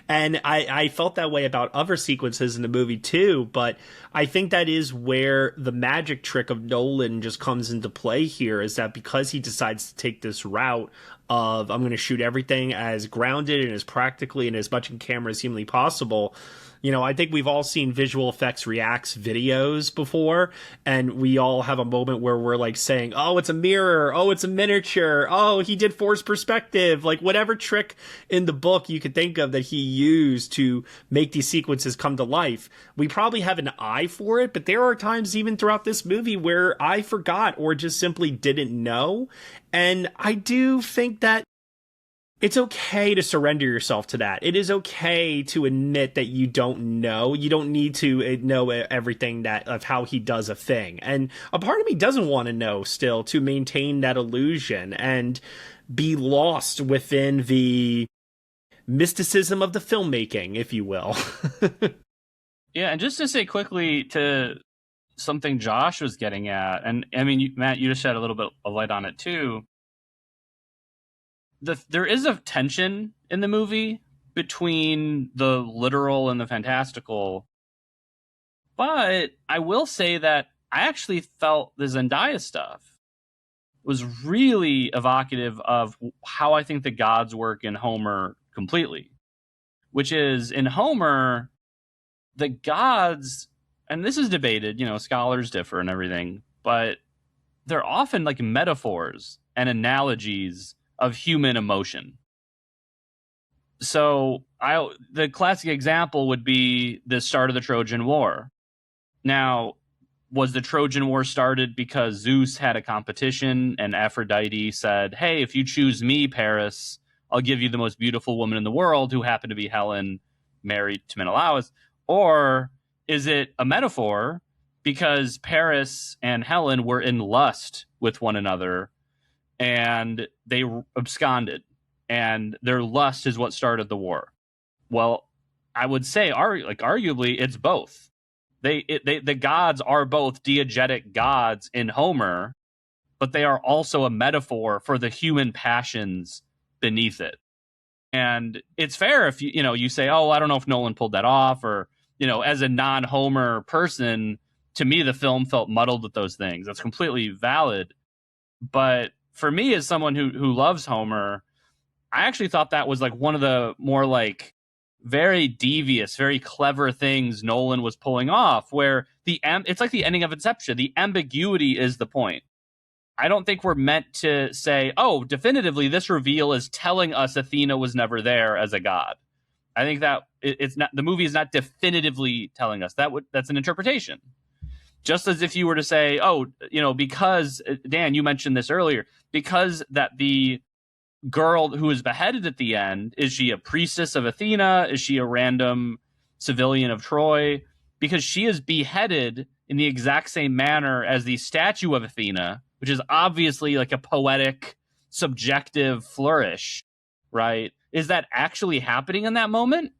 And I felt that way about other sequences in the movie too, but I think that is where the magic trick of Nolan just comes into play here, is that because he decides to take this route of, I'm going to shoot everything as grounded and as practically and as much in camera as humanly possible. You know, I think we've all seen visual effects reacts videos before, and we all have a moment where we're like saying, oh, it's a mirror. Oh, it's a miniature. Oh, he did forced perspective. Like, whatever trick in the book you could think of that he used to make these sequences come to life. We probably have an eye for it, but there are times even throughout this movie where I forgot or just simply didn't know. And I do think that it's okay to surrender yourself to that. It is okay to admit that you don't know. You don't need to know everything that of how he does a thing. And a part of me doesn't want to know still, to maintain that illusion and be lost within the mysticism of the filmmaking, if you will. Yeah, and just to say quickly to something Josh was getting at, and I mean, Matt, you just shed a little bit of light on it too. There is a tension in the movie between the literal and the fantastical, but I will say that I actually felt the Zendaya stuff was really evocative of how I think the gods work in Homer completely, which is, in Homer, the gods, and this is debated, you know, scholars differ and everything, but they're often like metaphors and analogies of human emotion. So the classic example would be the start of the Trojan War. Now, was the Trojan War started because Zeus had a competition and Aphrodite said, hey, if you choose me, Paris, I'll give you the most beautiful woman in the world, who happened to be Helen, married to Menelaus? Or is it a metaphor because Paris and Helen were in lust with one another and they absconded, and their lust is what started the war? Well, I would say, arguably, it's both. The gods are both diegetic gods in Homer, but they are also a metaphor for the human passions beneath it. And it's fair if you say, oh, I don't know if Nolan pulled that off, or, you know, as a non-Homer person, to me, the film felt muddled with those things. That's completely valid. But for me, as someone who loves Homer, I actually thought that was like one of the more like very devious, very clever things Nolan was pulling off, where it's like the ending of Inception. The ambiguity is the point. I don't think we're meant to say, oh, definitively, this reveal is telling us Athena was never there as a god. I think that it's not, the movie is not definitively telling us that. That's an interpretation. Just as if you were to say, oh, because Dan, you mentioned this earlier, because that the girl who is beheaded at the end, is she a priestess of Athena? Is she a random civilian of Troy? Because she is beheaded in the exact same manner as the statue of Athena, which is obviously like a poetic, subjective flourish, right? Is that actually happening in that moment?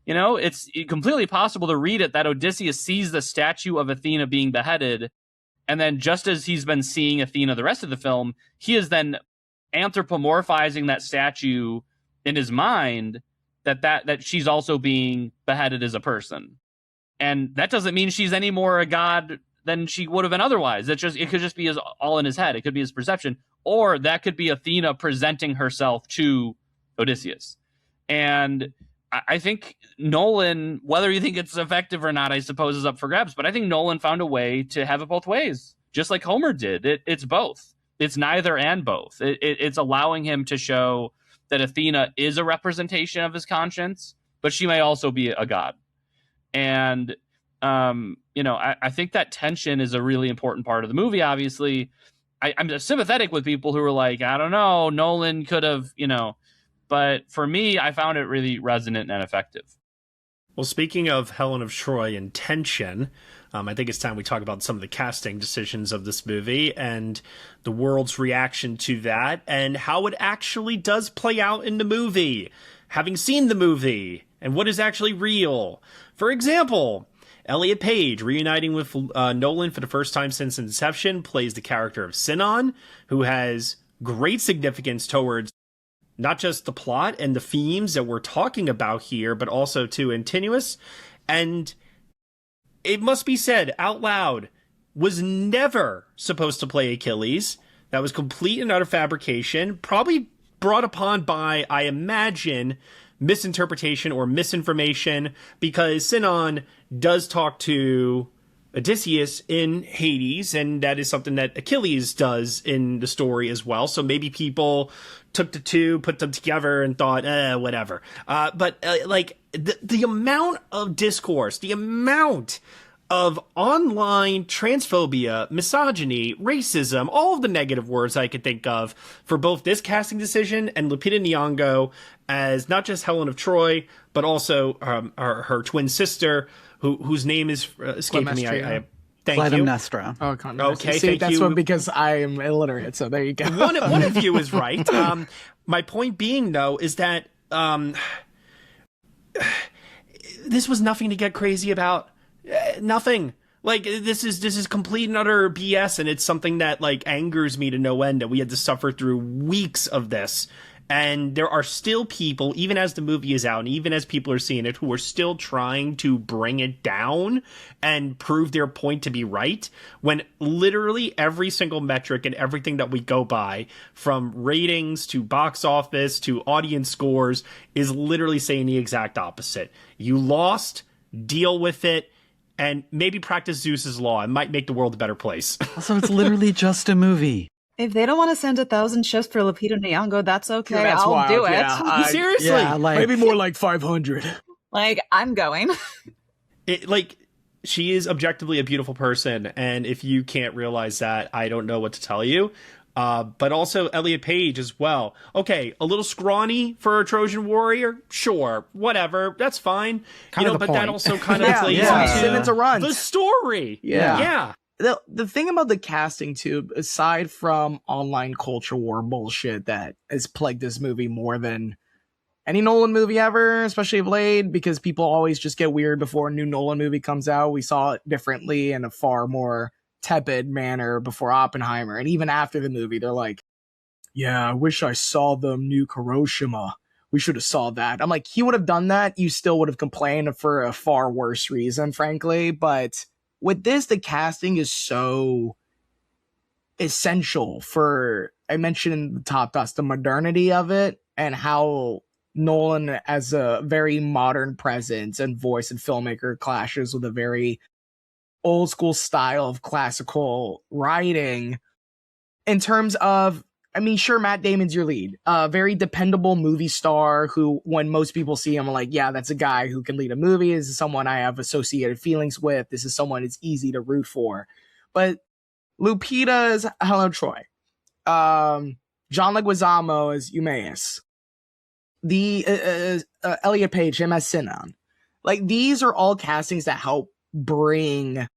It's completely possible to read it that Odysseus sees the statue of Athena being beheaded, and then just as he's been seeing Athena the rest of the film, he is then anthropomorphizing that statue in his mind that she's also being beheaded as a person. And that doesn't mean she's any more a god than she would have been otherwise. It could just be all in his head. It could be his perception. Or that could be Athena presenting herself to Odysseus. And I think Nolan, whether you think it's effective or not, I suppose is up for grabs. But I think Nolan found a way to have it both ways, just like Homer did. It's both. It's neither and both. It's allowing him to show that Athena is a representation of his conscience, but she may also be a god. And, I think that tension is a really important part of the movie, obviously. I'm sympathetic with people who are like, I don't know, Nolan could have, but for me, I found it really resonant and effective. Well, speaking of Helen of Troy and tension, I think it's time we talk about some of the casting decisions of this movie and the world's reaction to that and how it actually does play out in the movie, having seen the movie and what is actually real. For example, Elliot Page, reuniting with Nolan for the first time since Inception, plays the character of Sinon, who has great significance towards not just the plot and the themes that we're talking about here, but also to Antinous. And it must be said out loud, was never supposed to play Achilles. That was complete and utter fabrication, probably brought upon by, I imagine, misinterpretation or misinformation, because Sinon does talk to Odysseus in Hades, and that is something that Achilles does in the story as well. So maybe people took the two, put them together, and thought, whatever. But the amount of discourse, the amount of online transphobia, misogyny, racism, all of the negative words I could think of for both this casting decision and Lupita Nyong'o as not just Helen of Troy, but also her twin sister, whose name is escaping me. Thank you. Clytemnestra. Oh, okay, see, thank that's you. One because I am illiterate, so there you go. One of you is right. My point being, though, is that this was nothing to get crazy about. Nothing. Like, this is complete and utter BS, and it's something that angers me to no end that we had to suffer through weeks of this. And there are still people, even as the movie is out, and even as people are seeing it, who are still trying to bring it down and prove their point to be right, when literally every single metric and everything that we go by, from ratings to box office to audience scores, is literally saying the exact opposite. You lost, deal with it, and maybe practice Zeus's law. It might make the world a better place. Also, it's literally just a movie. If they don't want to send 1,000 ships for Lupita Nyong'o, that's okay. Yeah, that's I'll wild. do it. Yeah, Seriously. Yeah, maybe more like 500. I'm going. She is objectively a beautiful person, and if you can't realize that, I don't know what to tell you. But also Elliot Page as well. Okay, a little scrawny for a Trojan warrior, sure, whatever, that's fine. But point. that also kind of plays into the story. Yeah. The thing about the casting too, aside from online culture war bullshit that has plagued this movie more than any Nolan movie ever, especially of late, because people always just get weird before a new Nolan movie comes out. We saw it differently in a far more tepid manner before Oppenheimer, and even after the movie, they're like, "Yeah, I wish I saw the new Hiroshima. We should have saw that." I'm like, he would have done that. You still would have complained for a far worse reason, frankly, but with this, the casting is so essential for, I mentioned in the top thoughts, the modernity of it and how Nolan as a very modern presence and voice and filmmaker clashes with a very old school style of classical writing in terms of, I mean, sure, Matt Damon's your lead, very dependable movie star who, when most people see him, are like, yeah, that's a guy who can lead a movie. This is someone I have associated feelings with. This is someone it's easy to root for. But Lupita is Helen Troy. John Leguizamo as Eumaeus. The Elliot Page, him as Sinan. Like, these are all castings that help bring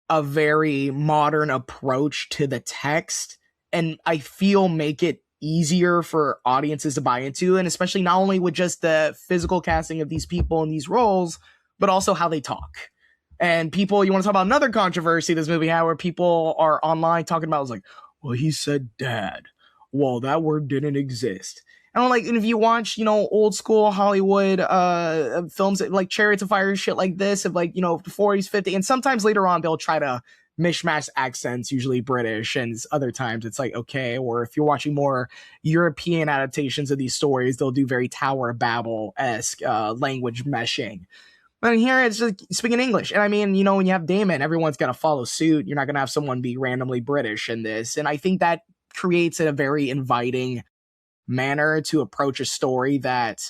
a very modern approach to the text, and I feel make it easier for audiences to buy into, and especially not only with just the physical casting of these people in these roles, but also how they talk. And people, you want to talk about another controversy this movie had, where people are online talking about, it was like, well, he said dad. Well, that word didn't exist. And I'm like, and if you watch, you know, old school Hollywood films like Chariots of Fire and shit like this, of like, you know, the 40s, 50s, and sometimes later on they'll try to mishmash accents, usually British, and other times it's like, okay. Or if you're watching more European adaptations of these stories, they'll do very Tower of Babel-esque language meshing. But here it's just speaking English. And I mean, you know, when you have Damon, everyone's going to follow suit. You're not going to have someone be randomly British in this. And I think that creates a very inviting manner to approach a story that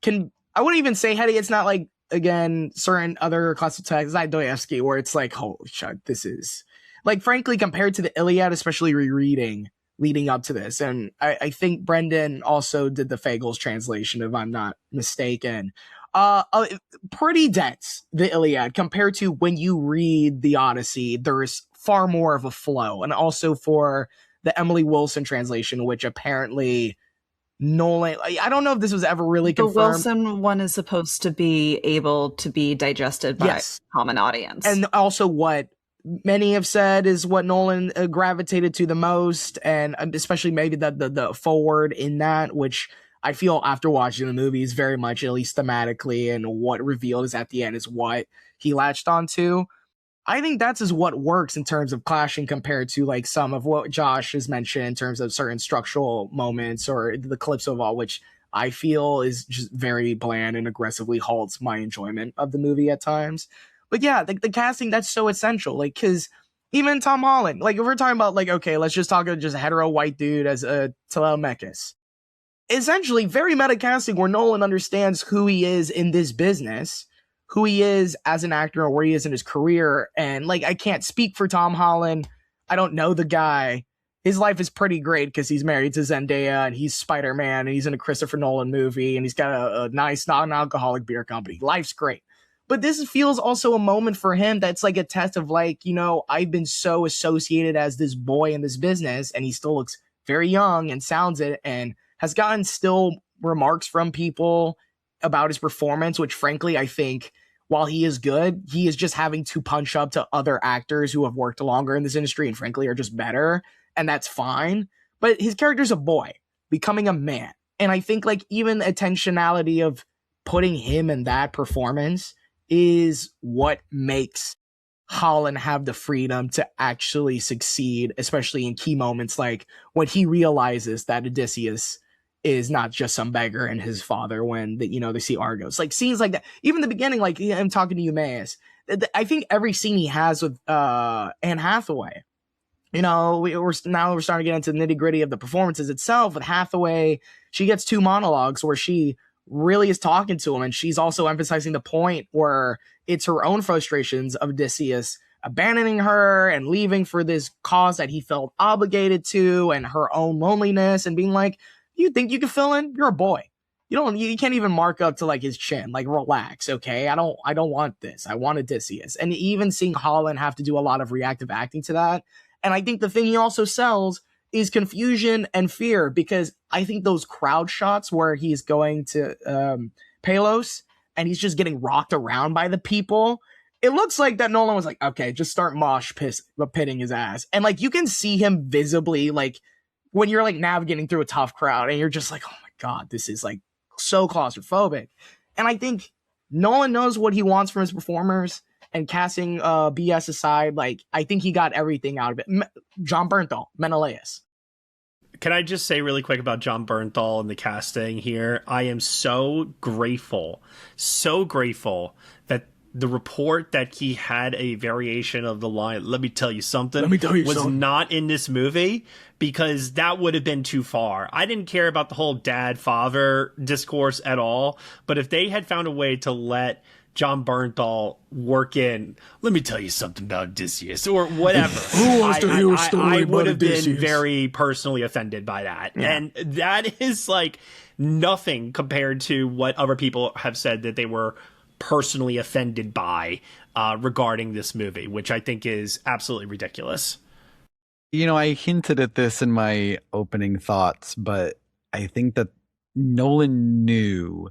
can, I wouldn't even say heady. It's not like, again, certain other classic texts like Dostoevsky, where it's like, holy shit, this is like, frankly, compared to the Iliad, especially rereading leading up to this. And I think Brendan also did the Fagles translation, if I'm not mistaken. Pretty dense, the Iliad, compared to when you read the Odyssey. There's far more of a flow. And also for the Emily Wilson translation, which apparently Nolan, I don't know if this was ever really confirmed. The Wilson one is supposed to be able to be digested by a common audience. And also what many have said is what Nolan gravitated to the most, and especially maybe the forward in that, which I feel after watching the movie is very much, at least thematically, and what revealed is at the end is what he latched onto. I think that's is what works in terms of clashing compared to like some of what Josh has mentioned in terms of certain structural moments or the Calypso Vault, which I feel is just very bland and aggressively halts my enjoyment of the movie at times. But yeah, the casting, that's so essential. Like, because even Tom Holland, like if we're talking about like, okay, let's just talk about just a hetero white dude as a Telemachus. Essentially, very meta casting where Nolan understands who he is in this business, who he is as an actor, or where he is in his career. And like, I can't speak for Tom Holland. I don't know the guy. His life is pretty great because he's married to Zendaya and he's Spider-Man and he's in a Christopher Nolan movie and he's got a nice non-alcoholic beer company. Life's great. But this feels also a moment for him that's like a test of like, you know, I've been so associated as this boy in this business, and he still looks very young and sounds it and has gotten still remarks from people about his performance, which frankly, I think while he is good, he is just having to punch up to other actors who have worked longer in this industry and frankly are just better. And that's fine. But his character's a boy becoming a man. And I think like even the intentionality of putting him in that performance is what makes Holland have the freedom to actually succeed, especially in key moments like when he realizes that Odysseus is not just some beggar and his father when they see Argos. Like scenes like that. Even the beginning, like I'm talking to Eumaeus. I think every scene he has with Anne Hathaway, we're starting to get into the nitty gritty of the performances itself. With Hathaway, she gets 2 monologues where she really is talking to him, and she's also emphasizing the point where it's her own frustrations of Odysseus abandoning her and leaving for this cause that he felt obligated to, and her own loneliness, and being like, you think you can fill in? You're a boy. You can't even mark up to like his chin. Like, relax, okay? I don't want this. I want Odysseus. And even seeing Holland have to do a lot of reactive acting to that. And I think the thing he also sells is confusion and fear, because I think those crowd shots where he's going to Palos and he's just getting rocked around by the people, it looks like that Nolan was like, okay, just start pitting his ass. And like, you can see him visibly, like when you're like navigating through a tough crowd and you're just like, oh my God, this is like so claustrophobic. And I think Nolan knows what he wants from his performers. And casting BS aside, like, I think he got everything out of it. John Bernthal, Menelaus. Can I just say really quick about John Bernthal and the casting here? I am so grateful that the report that he had a variation of the line, let me tell you something, was not in this movie, because that would have been too far. I didn't care about the whole dad-father discourse at all, but if they had found a way to let John Bernthal work in, let me tell you something about Odysseus, or whatever. Who wants to hear a story I about would have been Odysseus? very personally offended by that. Yeah. And that is like nothing compared to what other people have said that they were personally offended by regarding this movie, which I think is absolutely ridiculous. You know, I hinted at this in my opening thoughts, but I think that Nolan knew,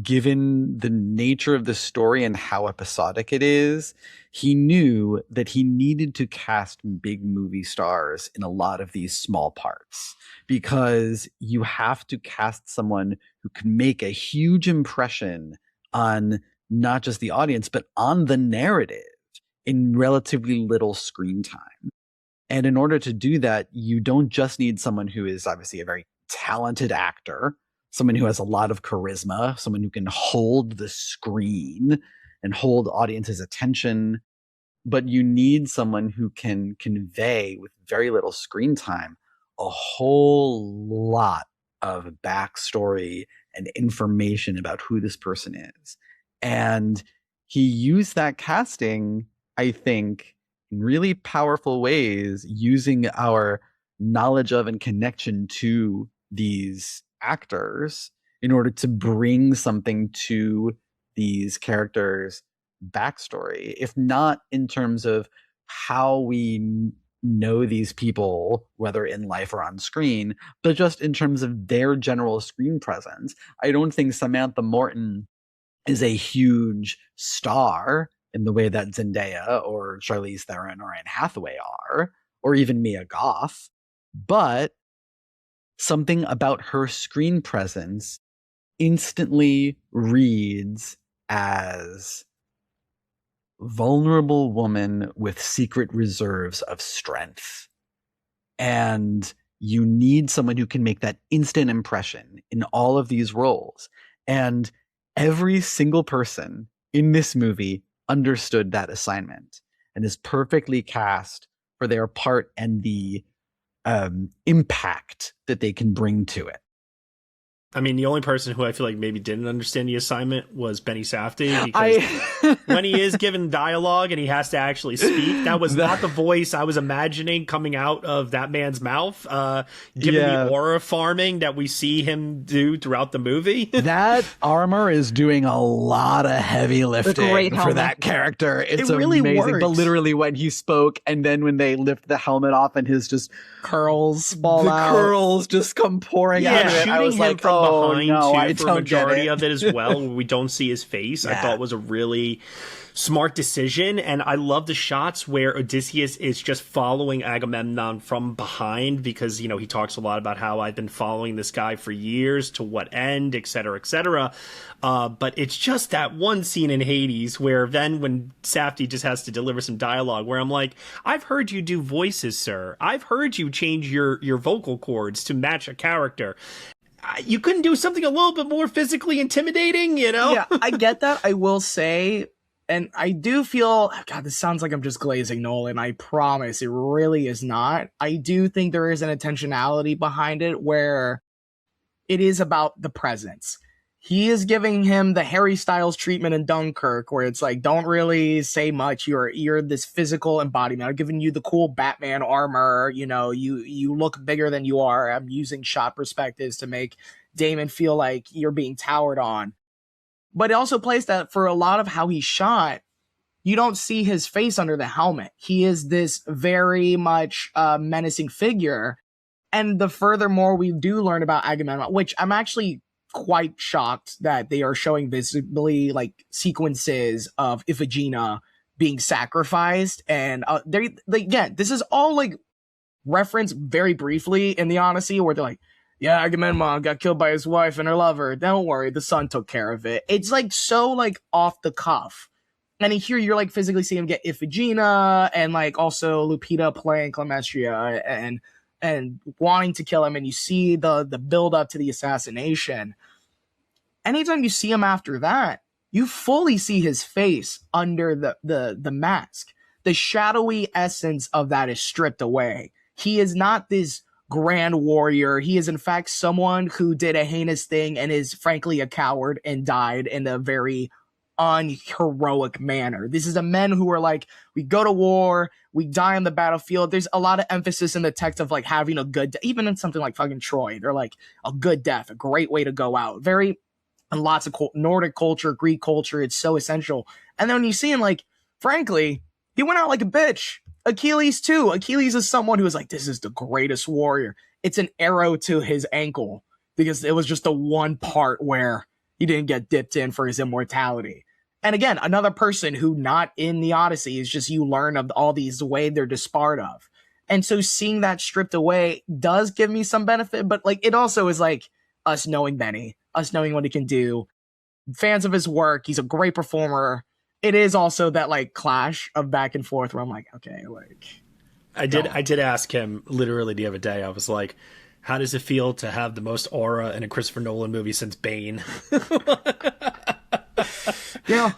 given the nature of the story and how episodic it is, he knew that he needed to cast big movie stars in a lot of these small parts, because you have to cast someone who can make a huge impression on not just the audience, but on the narrative in relatively little screen time. And in order to do that, you don't just need someone who is obviously a very talented actor, someone who has a lot of charisma, someone who can hold the screen and hold audience's attention, but you need someone who can convey with very little screen time a whole lot of backstory and information about who this person is. And he used that casting, I think, in really powerful ways, using our knowledge of and connection to these actors in order to bring something to these characters' backstory, if not in terms of how we know these people, whether in life or on screen, but just in terms of their general screen presence. I don't think Samantha Morton is a huge star in the way that Zendaya or Charlize Theron or Anne Hathaway are, or even Mia Goth, but something about her screen presence instantly reads as vulnerable woman with secret reserves of strength. And you need someone who can make that instant impression in all of these roles. And every single person in this movie understood that assignment and is perfectly cast for their part and the impact that they can bring to it. I mean, the only person who I feel like maybe didn't understand the assignment was Benny Safdie, because when he is given dialogue and he has to actually speak, that was not the voice I was imagining coming out of that man's mouth, given the aura farming that we see him do throughout the movie. That armor is doing a lot of heavy lifting for that character. It's really amazing. Works. But literally when he spoke, and then when they lift the helmet off and his just curls fall out. The curls just come pouring out of it. I was like, behind no, too, for majority of it as well, where we don't see his face. I thought was a really smart decision. And I love the shots where Odysseus is just following Agamemnon from behind, because, you know, he talks a lot about how I've been following this guy for years, to what end, etc., etc. But it's just that one scene in Hades where then when Safdie just has to deliver some dialogue where I'm like, I've heard you do voices, sir. I've heard you change your vocal cords to match a character. You couldn't do something a little bit more physically intimidating, you know? Yeah, I get that. I will say, and I do feel, God, this sounds like I'm just glazing Nolan. I promise it really is not. I do think there is an intentionality behind it where it is about the presence. He is giving him the Harry Styles treatment in Dunkirk, where it's like, don't really say much. You're this physical embodiment. I'm giving you the cool Batman armor. You know, you look bigger than you are. I'm using shot perspectives to make Damon feel like you're being towered on. But it also plays that for a lot of how he's shot, you don't see his face under the helmet. He is this very much menacing figure. And the furthermore we do learn about Agamemnon, which I'm actually quite shocked that they are showing visibly like sequences of Iphigenia being sacrificed, and again, this is all like referenced very briefly in the Odyssey, where they're like, yeah, Agamemnon got killed by his wife and her lover, don't worry, the sun took care of it. It's like so like off the cuff, And here you're like physically seeing him get Iphigenia and like also Lupita playing Clemestria and wanting to kill him, and you see the build up to the assassination. Anytime you see him after that, you fully see his face under the mask. The shadowy essence of that is stripped away. He is not this grand warrior. He is in fact someone who did a heinous thing and is frankly a coward and died in a very unheroic manner. This is a men who are like, we go to war, we die on the battlefield. There's a lot of emphasis in the text of like having a good, even in something like fucking Troy, they're like a good death, a great way to go out. Very, and lots of Nordic culture, Greek culture, it's so essential. And then when you see him, like, frankly, he went out like a bitch. Achilles too. Achilles is someone who is like, this is the greatest warrior. It's an arrow to his ankle because it was just the one part where he didn't get dipped in for his immortality. And again, another person who not in the Odyssey is just you learn of all these the way they're disbarred of. And so seeing that stripped away does give me some benefit, but like it also is like us knowing Benny, us knowing what he can do, fans of his work. He's a great performer. It is also that like clash of back and forth where I'm like, okay, like I did ask him literally the other day. I was like, how does it feel to have the most aura in a Christopher Nolan movie since Bane? Yeah.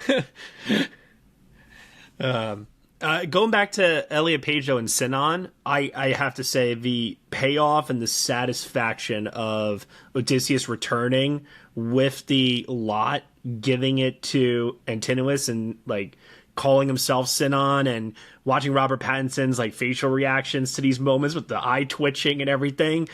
Going back to Elliot Page though and Sinon, I have to say the payoff and the satisfaction of Odysseus returning with the lot, giving it to Antinous and like calling himself Sinon, and watching Robert Pattinson's like facial reactions to these moments with the eye twitching and everything.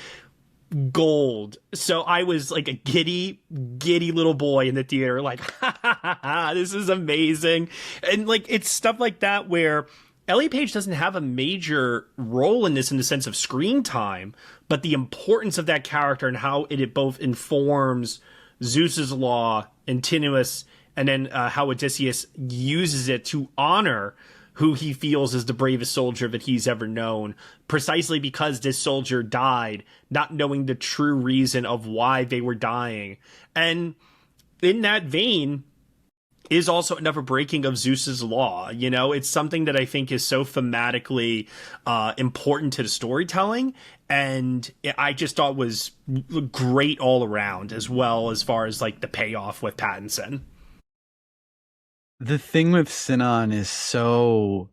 Gold. So I was like a giddy little boy in the theater, like, ha ha ha ha, this is amazing. And like, it's stuff like that where Elliot Page doesn't have a major role in this in the sense of screen time, but the importance of that character and how it both informs Zeus's law, Antinous, and then how Odysseus uses it to honor who he feels is the bravest soldier that he's ever known, precisely because this soldier died, not knowing the true reason of why they were dying. And in that vein is also another breaking of Zeus's law. You know, it's something that I think is so thematically important to the storytelling, and I just thought was great all around, as well as far as like the payoff with Pattinson. The thing with Sinon is so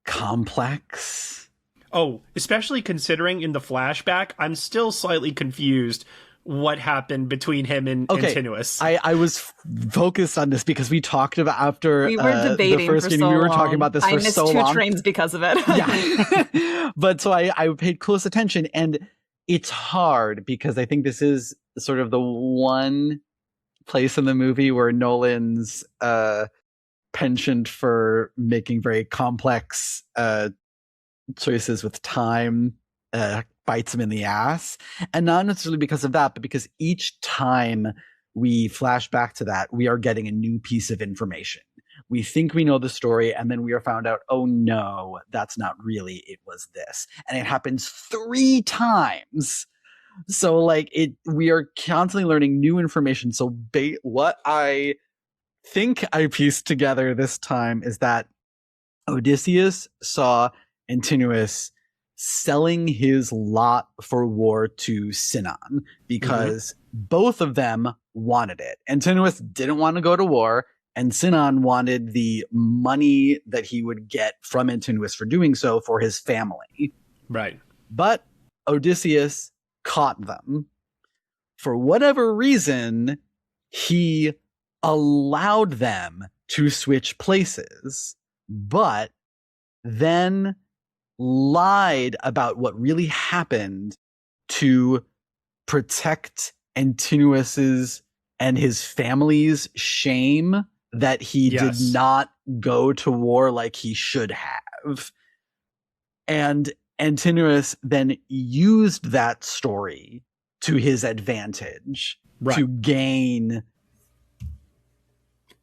complex. Oh, especially considering in the flashback, I'm still slightly confused what happened between him and Antinous. I was focused on this because we talked about after we were debating the first for game. so We were long. talking about this for so long. I missed 2 trains because of it. Yeah. But so I paid close attention, and it's hard because I think this is sort of the one place in the movie where Nolan's penchant for making very complex choices with time bites him in the ass. And not necessarily because of that, but because each time we flash back to that, we are getting a new piece of information. We think we know the story, and then we are found out, oh no, that's not really, it was this. And it happens 3 times. So like we are constantly learning new information. So what I think I pieced together this time is that Odysseus saw Antinous selling his lot for war to Sinon because both of them wanted it. Antinous didn't want to go to war, and Sinon wanted the money that he would get from Antinous for doing so for his family. Right. But Odysseus caught them. For whatever reason, he allowed them to switch places, but then lied about what really happened to protect Antinous's and his family's shame that he did not go to war like he should have. And Antinous then used that story to his advantage to gain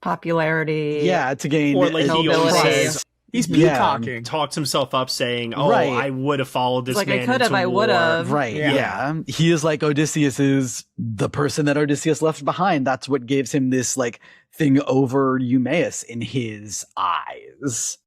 popularity. Yeah, to gain or like he always nobility. says, He's Yeah. peacocking. talks himself up saying, "Oh, Right. I would have followed this Like, I man could have, into I would war." have. Right. Yeah. Yeah. He is like Odysseus is the person that Odysseus left behind. That's what gives him this like thing over Eumaeus in his eyes.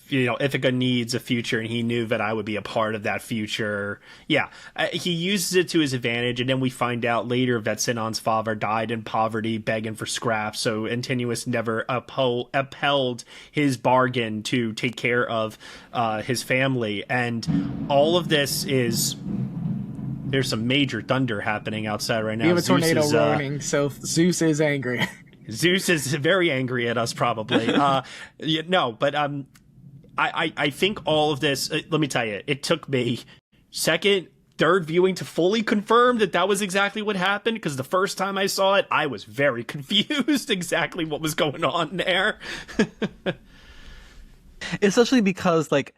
You know, Ithaca needs a future, and he knew that I would be a part of that future. Yeah, he uses it to his advantage, and then we find out later that Sinon's father died in poverty, begging for scraps, so Antinous never upheld his bargain to take care of his family. And all of this is... There's some major thunder happening outside right now. We have a Zeus tornado is, rolling, so Zeus is angry. Zeus is very angry at us, probably. No, but... I think all of this, let me tell you, it took me second, third viewing to fully confirm that was exactly what happened, because the first time I saw it, I was very confused exactly what was going on there. Especially because like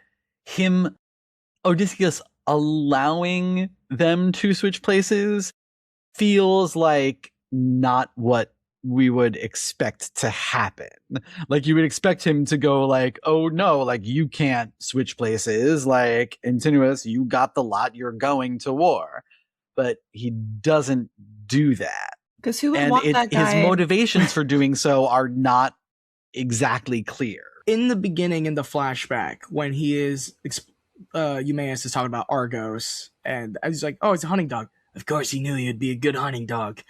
Odysseus allowing them to switch places feels like not what we would expect to happen. Like you would expect him to go like, oh no, like you can't switch places, like Antinous, you got the lot, you're going to war. But he doesn't do that. Because who would And want that guy? his motivations for doing so are not exactly clear. In the beginning, in the flashback, when he is Eumaeus is talking about Argos, and I was like, oh, it's a hunting dog. Of course he knew he'd be a good hunting dog.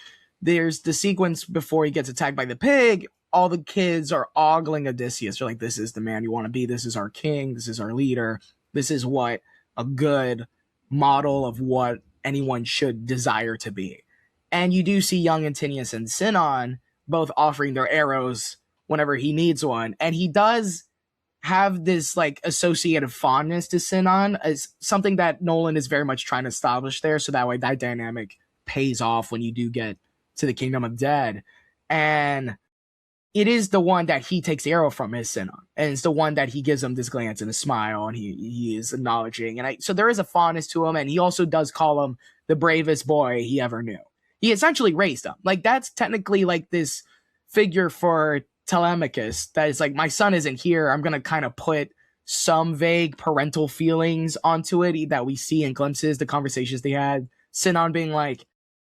There's the sequence before he gets attacked by the pig. All the kids are ogling Odysseus. They're like, this is the man you want to be. This is our king. This is our leader. This is what a good model of what anyone should desire to be. And you do see young Antinous and Sinon both offering their arrows whenever he needs one. And he does have this like associated fondness to Sinon as something that Nolan is very much trying to establish there. So that way that dynamic pays off when you do get to the Kingdom of Dead. And it is the one that he takes the arrow from, is Sinon. And it's the one that he gives him this glance and a smile, and he is acknowledging. And so there is a fondness to him, and he also does call him the bravest boy he ever knew. He essentially raised him. Like, that's technically like this figure for Telemachus that is like, my son isn't here. I'm going to kind of put some vague parental feelings onto it that we see in glimpses, the conversations they had. Sinon being like,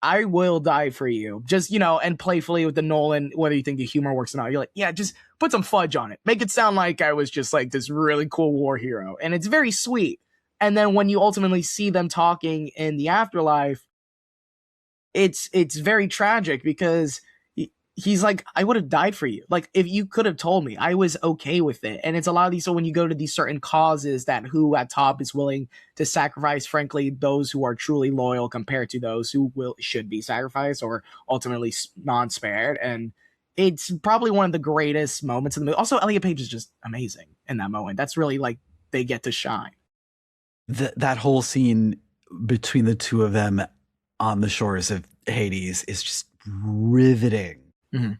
I will die for you. Just, and playfully with the Nolan, whether you think the humor works or not, you're like, yeah, just put some fudge on it. Make it sound like I was just like this really cool war hero. And it's very sweet. And then when you ultimately see them talking in the afterlife, it's very tragic because he's like, I would have died for you. Like, if you could have told me, I was okay with it. And it's a lot of these, so when you go to these certain causes, that who at top is willing to sacrifice, frankly, those who are truly loyal compared to those who should be sacrificed or ultimately non-spared. And it's probably one of the greatest moments in the movie. Also, Elliot Page is just amazing in that moment. That's really like, they get to shine. That whole scene between the two of them on the shores of Hades is just riveting.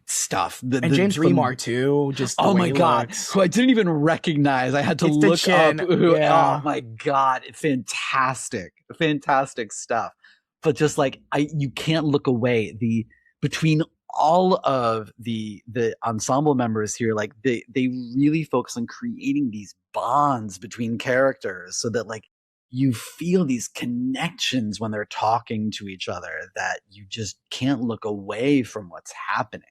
Stuff. And James Remar too. Just oh my god, who I didn't even recognize. I had to look up. Oh my god, fantastic stuff. But just like you can't look away. Between all of the ensemble members here, like they really focus on creating these bonds between characters, so that like you feel these connections when they're talking to each other, that you just can't look away from what's happening.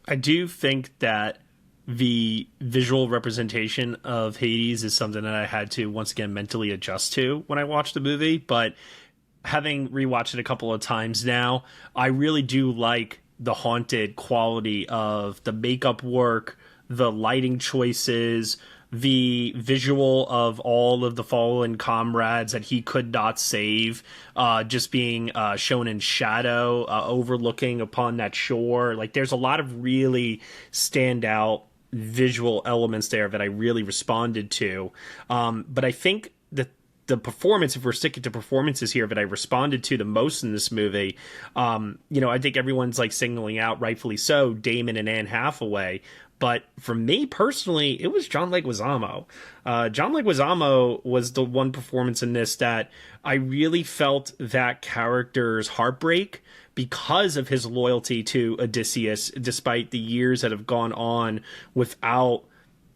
I do think that the visual representation of Hades is something that I had to once again mentally adjust to when I watched the movie, but having rewatched it a couple of times now, I really do like the haunted quality of the makeup work, the lighting choices, the visual of all of the fallen comrades that he could not save, just being shown in shadow, overlooking upon that shore. Like, there's a lot of really standout visual elements there that I really responded to. But I think that the performance, if we're sticking to performances here, that I responded to the most in this movie, I think everyone's like signaling out, rightfully so, Damon and Anne Hathaway. But for me personally, it was John Leguizamo. John Leguizamo was the one performance in this that I really felt that character's heartbreak, because of his loyalty to Odysseus, despite the years that have gone on without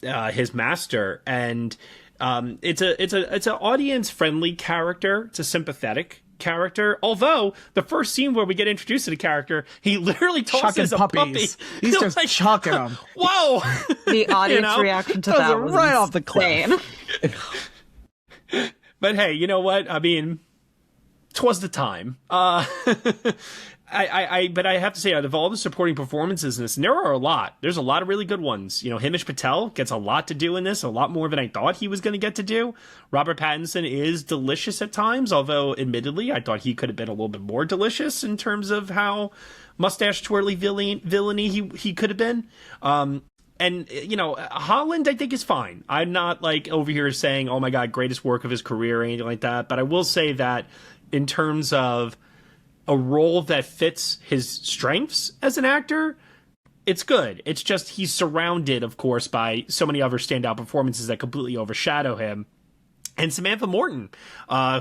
his master. And it's an audience friendly character. It's a sympathetic character. Although the first scene where we get introduced to the character, he literally tosses a puppy. He's just like, chucking them. Whoa! The audience reaction to that was right off the insane. But hey, you know what? I mean, 'twas the time. But I have to say, out of all the supporting performances in this, and there are a lot. There's a lot of really good ones. Himesh Patel gets a lot to do in this, a lot more than I thought he was going to get to do. Robert Pattinson is delicious at times, although admittedly, I thought he could have been a little bit more delicious in terms of how mustache twirly villainy he could have been. And, Holland, I think, is fine. I'm not, over here saying, oh, my God, greatest work of his career or anything like that. But I will say that in terms of a role that fits his strengths as an actor, it's good. It's just he's surrounded, of course, by so many other standout performances that completely overshadow him. And Samantha Morton,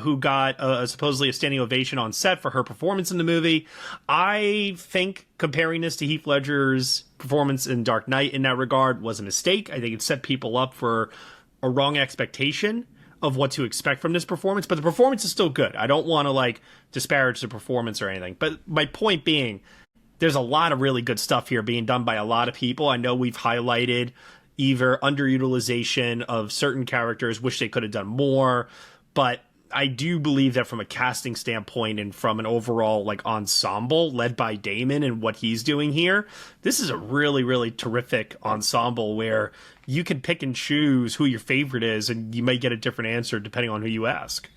who got supposedly a standing ovation on set for her performance in the movie. I think comparing this to Heath Ledger's performance in Dark Knight in that regard was a mistake. I think it set people up for a wrong expectation of what to expect from this performance. But the performance is still good. I don't want to, disparage the performance or anything. But my point being, there's a lot of really good stuff here being done by a lot of people. I know we've highlighted either underutilization of certain characters, wish they could have done more, but I do believe that from a casting standpoint and from an overall ensemble led by Damon and what he's doing here, this is a really, really terrific ensemble where you can pick and choose who your favorite is, and you might get a different answer depending on who you ask.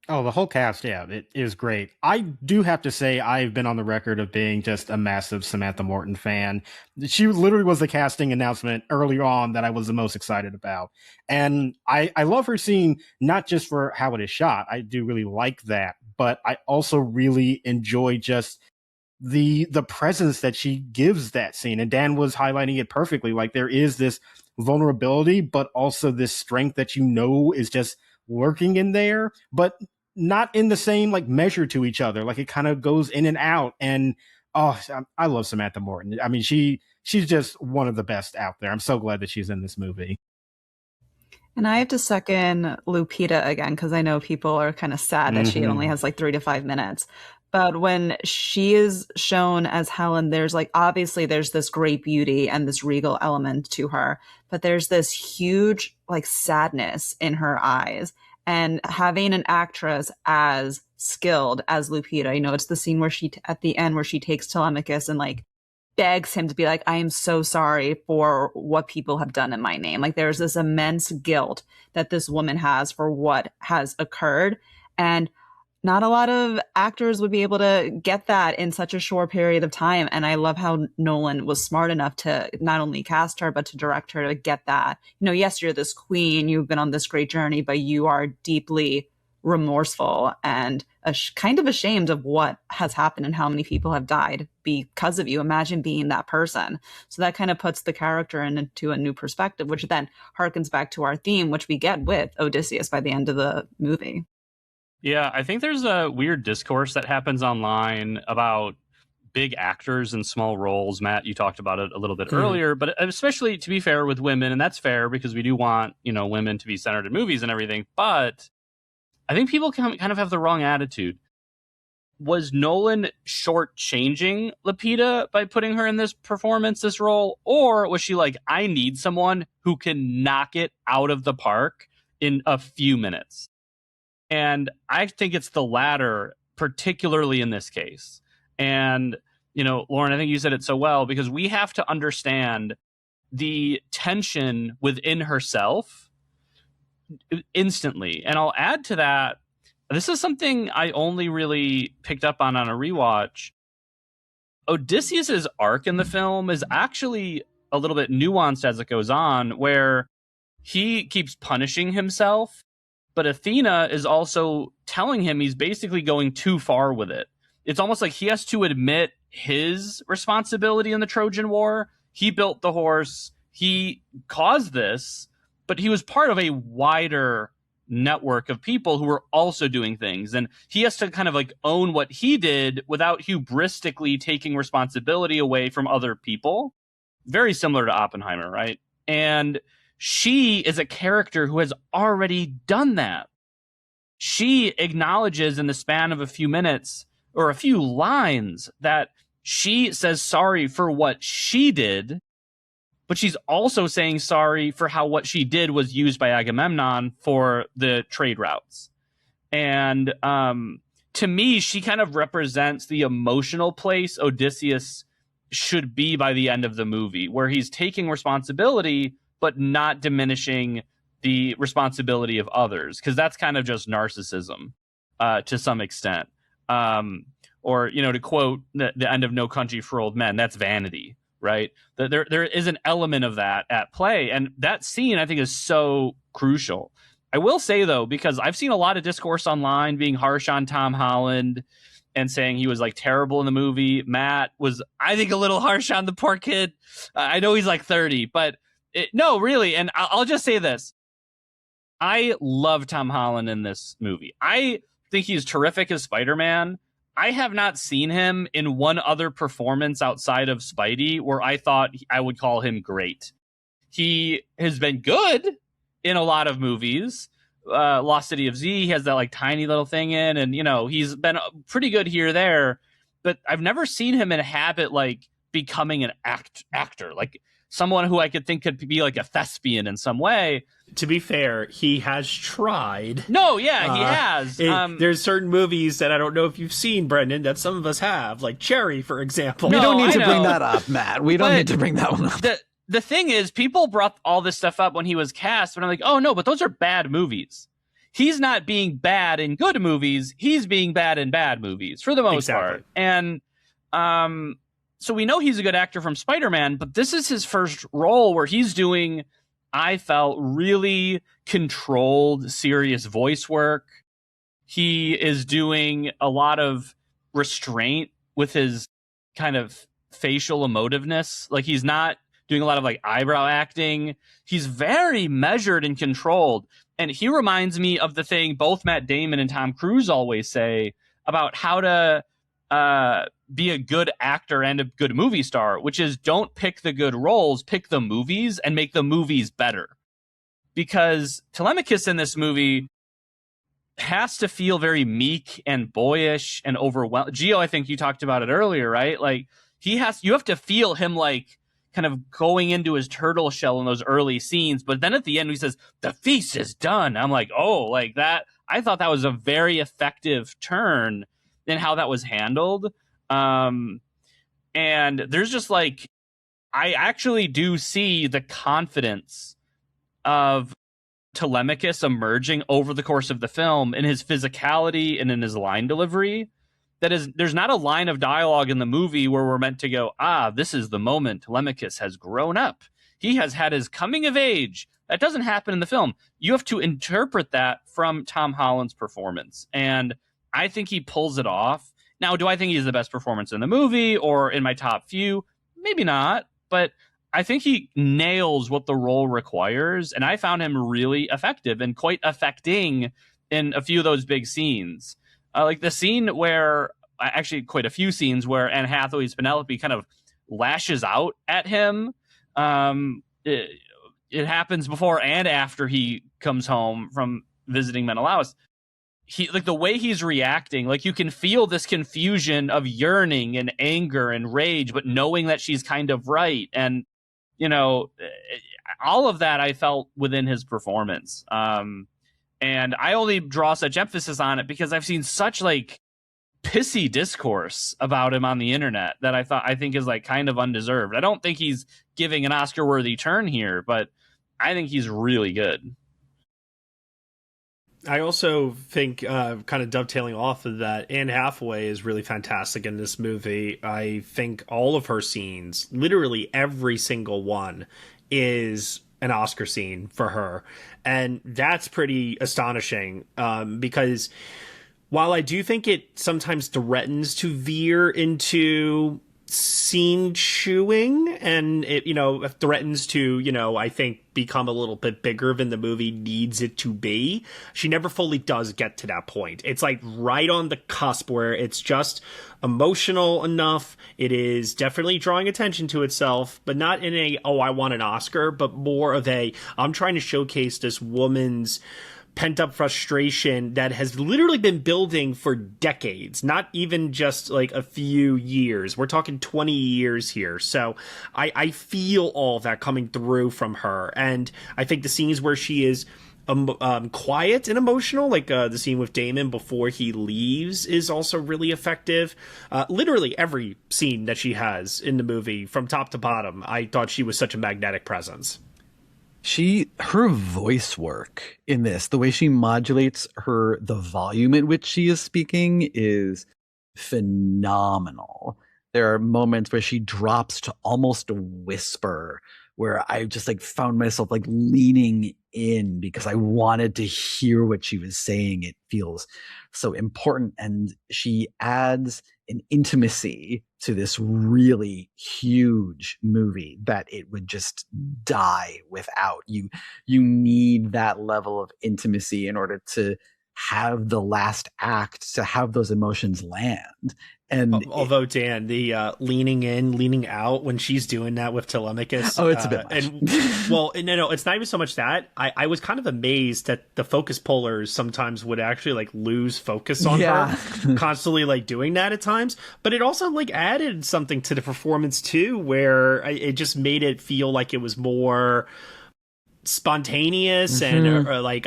Oh, the whole cast, yeah, it is great. I do have to say I've been on the record of being just a massive Samantha Morton fan. She literally was the casting announcement earlier on that I was the most excited about. And I love her scene, not just for how it is shot. I do really like that. But I also really enjoy just the presence that she gives that scene. And Dan was highlighting it perfectly. There is this vulnerability, but also this strength that is just lurking in there, but not in the same measure to each other. It kind of goes in and out. And I love Samantha Morton. I mean, she's just one of the best out there. I'm so glad that she's in this movie. And I have to second Lupita again, because I know people are kind of sad that she only has 3 to 5 minutes. But when she is shown as Helen, there's obviously there's this great beauty and this regal element to her, but there's this huge sadness in her eyes. And having an actress as skilled as Lupita, it's the scene where at the end where she takes Telemachus and begs him to be I am so sorry for what people have done in my name. There's this immense guilt that this woman has for what has occurred. And not a lot of actors would be able to get that in such a short period of time. And I love how Nolan was smart enough to not only cast her, but to direct her to get that. Yes, you're this queen, you've been on this great journey, but you are deeply remorseful and kind of ashamed of what has happened and how many people have died because of you. Imagine being that person. So that kind of puts the character into a new perspective, which then harkens back to our theme, which we get with Odysseus by the end of the movie. Yeah, I think there's a weird discourse that happens online about big actors in small roles. Matt, you talked about it a little bit earlier, but especially, to be fair, with women, and that's fair because we do want, women to be centered in movies and everything, but I think people kind of have the wrong attitude. Was Nolan shortchanging Lupita by putting her in this performance, this role, or was she I need someone who can knock it out of the park in a few minutes? And I think it's the latter, particularly in this case. And, Lauren, I think you said it so well, because we have to understand the tension within herself instantly. And I'll add to that, this is something I only really picked up on a rewatch. Odysseus's arc in the film is actually a little bit nuanced as it goes on, where he keeps punishing himself. But Athena is also telling him he's basically going too far with it. It's almost like he has to admit his responsibility in the Trojan War. He built the horse. He caused this, but he was part of a wider network of people who are also doing things. And he has to kind of like own what he did without hubristically taking responsibility away from other people. Very similar to Oppenheimer, right? And she is a character who has already done that. She acknowledges in the span of a few minutes or a few lines that she says sorry for what she did, but she's also saying sorry for how what she did was used by Agamemnon for the trade routes. And to me, she kind of represents the emotional place Odysseus should be by the end of the movie, where he's taking responsibility, but not diminishing the responsibility of others, because that's kind of just narcissism to some extent. Or, you know, to quote the end of No Country for Old Men, that's vanity, right? There is an element of that at play. And that scene, I think, is so crucial. I will say, though, because I've seen a lot of discourse online being harsh on Tom Holland and saying he was like terrible in the movie. Matt was, I think, a little harsh on the poor kid. I know he's like 30, but no, really. And I'll just say this. I love Tom Holland in this movie. I think he's terrific as Spider-Man. I have not seen him in one other performance outside of Spidey where I thought I would call him great. He has been good in a lot of movies. Lost City of Z, he has that like tiny little thing in, and you know, he's been pretty good here or there, but I've never seen him inhabit like becoming an actor, like someone who I could think could be like a thespian in some way. To be fair, he has tried. No, yeah, he has. There's certain movies that I don't know if you've seen, Brendan, that some of us have, like Cherry, for example. We don't need to bring that up, Matt. We don't need to bring that one up. The thing is, people brought all this stuff up when he was cast, but I'm like, oh no, but those are bad movies. He's not being bad in good movies. He's being bad in bad movies for the most part. And so we know he's a good actor from Spider-Man, but this is his first role where he's doing, I felt, really controlled, serious voice work. He is doing a lot of restraint with his kind of facial emotiveness. Like, he's not doing a lot of like eyebrow acting. He's very measured and controlled. And he reminds me of the thing both Matt Damon and Tom Cruise always say about how to be a good actor and a good movie star, which is don't pick the good roles, pick the movies and make the movies better. Because Telemachus in this movie has to feel very meek and boyish and overwhelmed. Gio, I think you talked about it earlier, right? Like, you have to feel him like kind of going into his turtle shell in those early scenes. But then at the end, he says, the feast is done. I'm like, oh, like that. I thought that was a very effective turn in how that was handled. And there's just like, I actually do see the confidence of Telemachus emerging over the course of the film in his physicality and in his line delivery. That is, there's not a line of dialogue in the movie where we're meant to go, this is the moment Telemachus has grown up. He has had his coming of age. That doesn't happen in the film. You have to interpret that from Tom Holland's performance. And I think he pulls it off. Now, do I think he's the best performance in the movie or in my top few? Maybe not, but I think he nails what the role requires. And I found him really effective and quite affecting in a few of those big scenes. Like the scene where, actually quite a few scenes where Anne Hathaway's Penelope kind of lashes out at him. It happens before and after he comes home from visiting Menelaus. Like the way he's reacting, like you can feel this confusion of yearning and anger and rage, but knowing that she's kind of right. And, you know, all of that I felt within his performance. And I only draw such emphasis on it because I've seen such like pissy discourse about him on the internet that I think is like kind of undeserved. I don't think he's giving an Oscar worthy turn here, but I think he's really good. I also think, kind of dovetailing off of that, Anne Hathaway is really fantastic in this movie. I think all of her scenes, literally every single one, is an Oscar scene for her. And that's pretty astonishing, because while I do think it sometimes threatens to veer into scene chewing, and it, you know, threatens to, you know, I think become a little bit bigger than the movie needs it to be. She never fully does get to that point. It's like right on the cusp where it's just emotional enough. It is definitely drawing attention to itself, but not in a, oh, I want an Oscar, but more of a, I'm trying to showcase this woman's pent-up frustration that has literally been building for decades, not even just like a few years. We're talking 20 years here. So I feel all that coming through from her. And I think the scenes where she is quiet and emotional, like the scene with Damon before he leaves, is also really effective. Literally every scene that she has in the movie from top to bottom, I thought she was such a magnetic presence. Her voice work in this, the way she modulates the volume at which she is speaking is phenomenal. There are moments where she drops to almost a whisper, where I just like found myself like leaning in because I wanted to hear what she was saying. It feels so important, and she adds an intimacy to this really huge movie that it would just die without. You need that level of intimacy in order to have the last act, to have those emotions land. And although Dan, the leaning in, leaning out when she's doing that with Telemachus, it's a bit much. And well, no, it's not even so much that. I was kind of amazed that the focus pullers sometimes would actually like lose focus on her, constantly like doing that at times. But it also like added something to the performance too, where it just made it feel like it was more spontaneous and like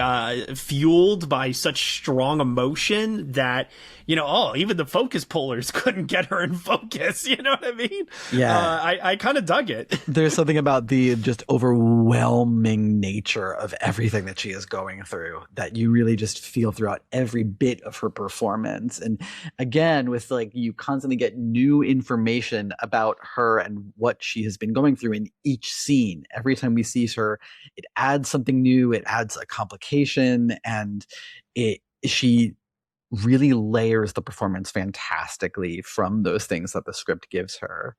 fueled by such strong emotion that, you know, even the focus pullers couldn't get her in focus. You know what I mean? Yeah. I kind of dug it. There's something about the just overwhelming nature of everything that she is going through that you really just feel throughout every bit of her performance. And again, with like, you constantly get new information about her and what she has been going through in each scene. Every time we see her, it adds something new, it adds a complication, and she really layers the performance fantastically from those things that the script gives her.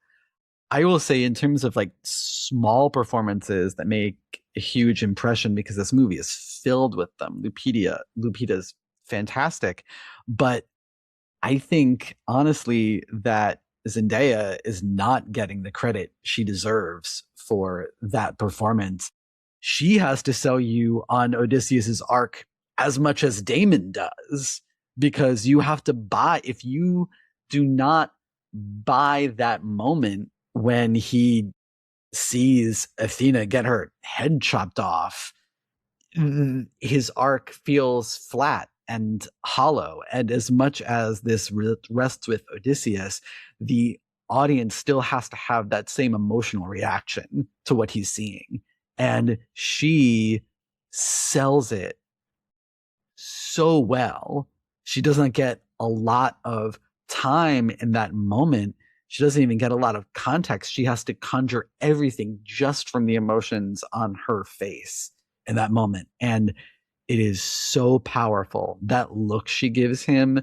I will say, in terms of like small performances that make a huge impression, because this movie is filled with them, Lupita's fantastic, but I think honestly that Zendaya is not getting the credit she deserves for that performance. She has to sell you on Odysseus's arc as much as Damon does, because you have to buy, if you do not buy that moment when he sees Athena get her head chopped off, his arc feels flat and hollow. And as much as this rests with Odysseus, the audience still has to have that same emotional reaction to what he's seeing. And she sells it so well. She doesn't get a lot of time in that moment. She doesn't even get a lot of context. She has to conjure everything just from the emotions on her face in that moment. And it is so powerful. That look she gives him,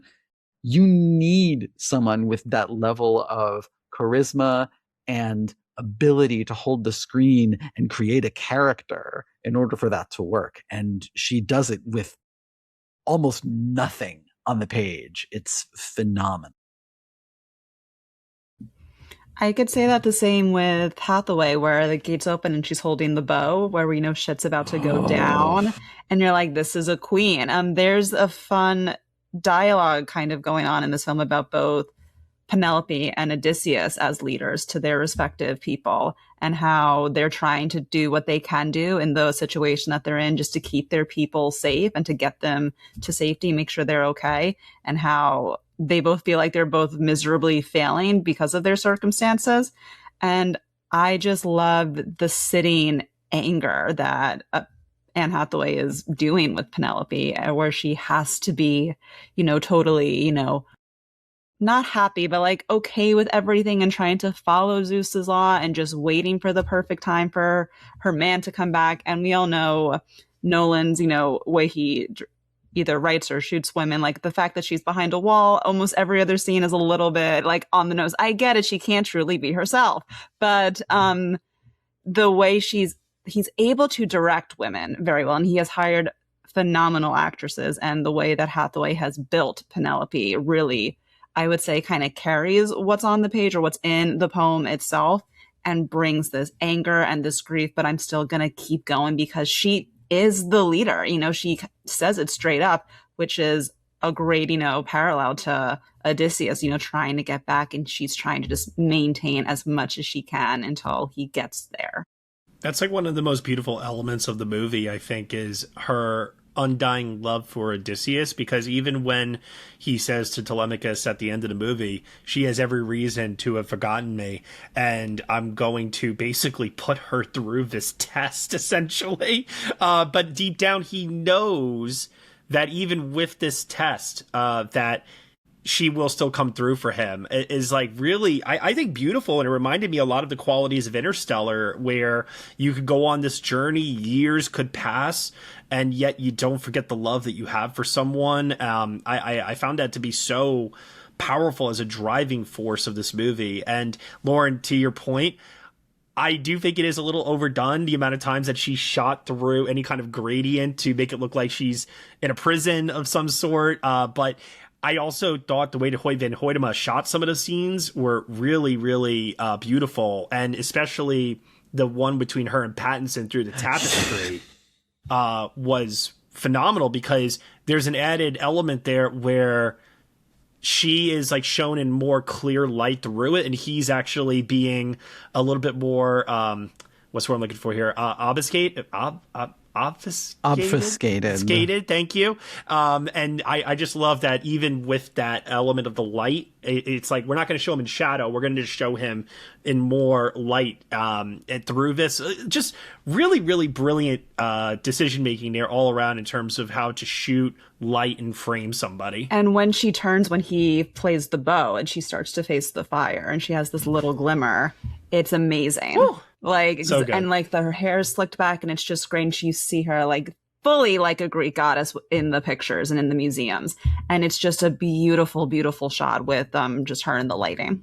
you need someone with that level of charisma and ability to hold the screen and create a character in order for that to work. And she does it with almost nothing on the page. It's phenomenal. I could say that the same with Hathaway, where the gates open and she's holding the bow, where we know shit's about to go down, and you're like, this is a queen. There's a fun dialogue kind of going on in this film about both Penelope and Odysseus as leaders to their respective people, and how they're trying to do what they can do in the situation that they're in just to keep their people safe and to get them to safety, make sure they're okay, and how they both feel like they're both miserably failing because of their circumstances. And I just love the sitting anger that Anne Hathaway is doing with Penelope, where she has to be, totally, not happy, but like okay with everything and trying to follow Zeus's law and just waiting for the perfect time for her man to come back. And we all know Nolan's, way he either writes or shoots women. Like the fact that she's behind a wall, almost every other scene is a little bit like on the nose. I get it. She can't truly be herself, but the way he's able to direct women very well. And he has hired phenomenal actresses, and the way that Hathaway has built Penelope really, I would say, kind of carries what's on the page or what's in the poem itself and brings this anger and this grief, but I'm still going to keep going because she is the leader. You know, she says it straight up, which is a great, you know, parallel to Odysseus, you know, trying to get back, and she's trying to just maintain as much as she can until he gets there. That's like one of the most beautiful elements of the movie, I think, is her undying love for Odysseus, because even when he says to Telemachus at the end of the movie, she has every reason to have forgotten me, and I'm going to basically put her through this test, essentially. But deep down, he knows that even with this test, that she will still come through for him. It is like really, I think, beautiful. And it reminded me a lot of the qualities of Interstellar, where you could go on this journey, years could pass, and yet you don't forget the love that you have for someone. I found that to be so powerful as a driving force of this movie. And Lauren, to your point, I do think it is a little overdone, the amount of times that she shot through any kind of gradient to make it look like she's in a prison of some sort. But I also thought the way Hoyt van Hoytema shot some of the scenes were really, really beautiful. And especially the one between her and Pattinson through the tapestry was phenomenal, because there's an added element there where she is like shown in more clear light through it, and he's actually being a little bit more, what's the word I'm looking for here? Obfuscated. Obfuscated, thank you. And I just love that even with that element of the light, it's like we're not going to show him in shadow, we're going to just show him in more light, and through this. Just really, really brilliant decision making there all around in terms of how to shoot light and frame somebody. And when she turns, when he plays the bow and she starts to face the fire and she has this little glimmer, it's amazing. Woo! Like, so and like her hair is slicked back and it's just great. And you see her like fully like a Greek goddess in the pictures and in the museums. And it's just a beautiful, beautiful shot with just her in the lighting.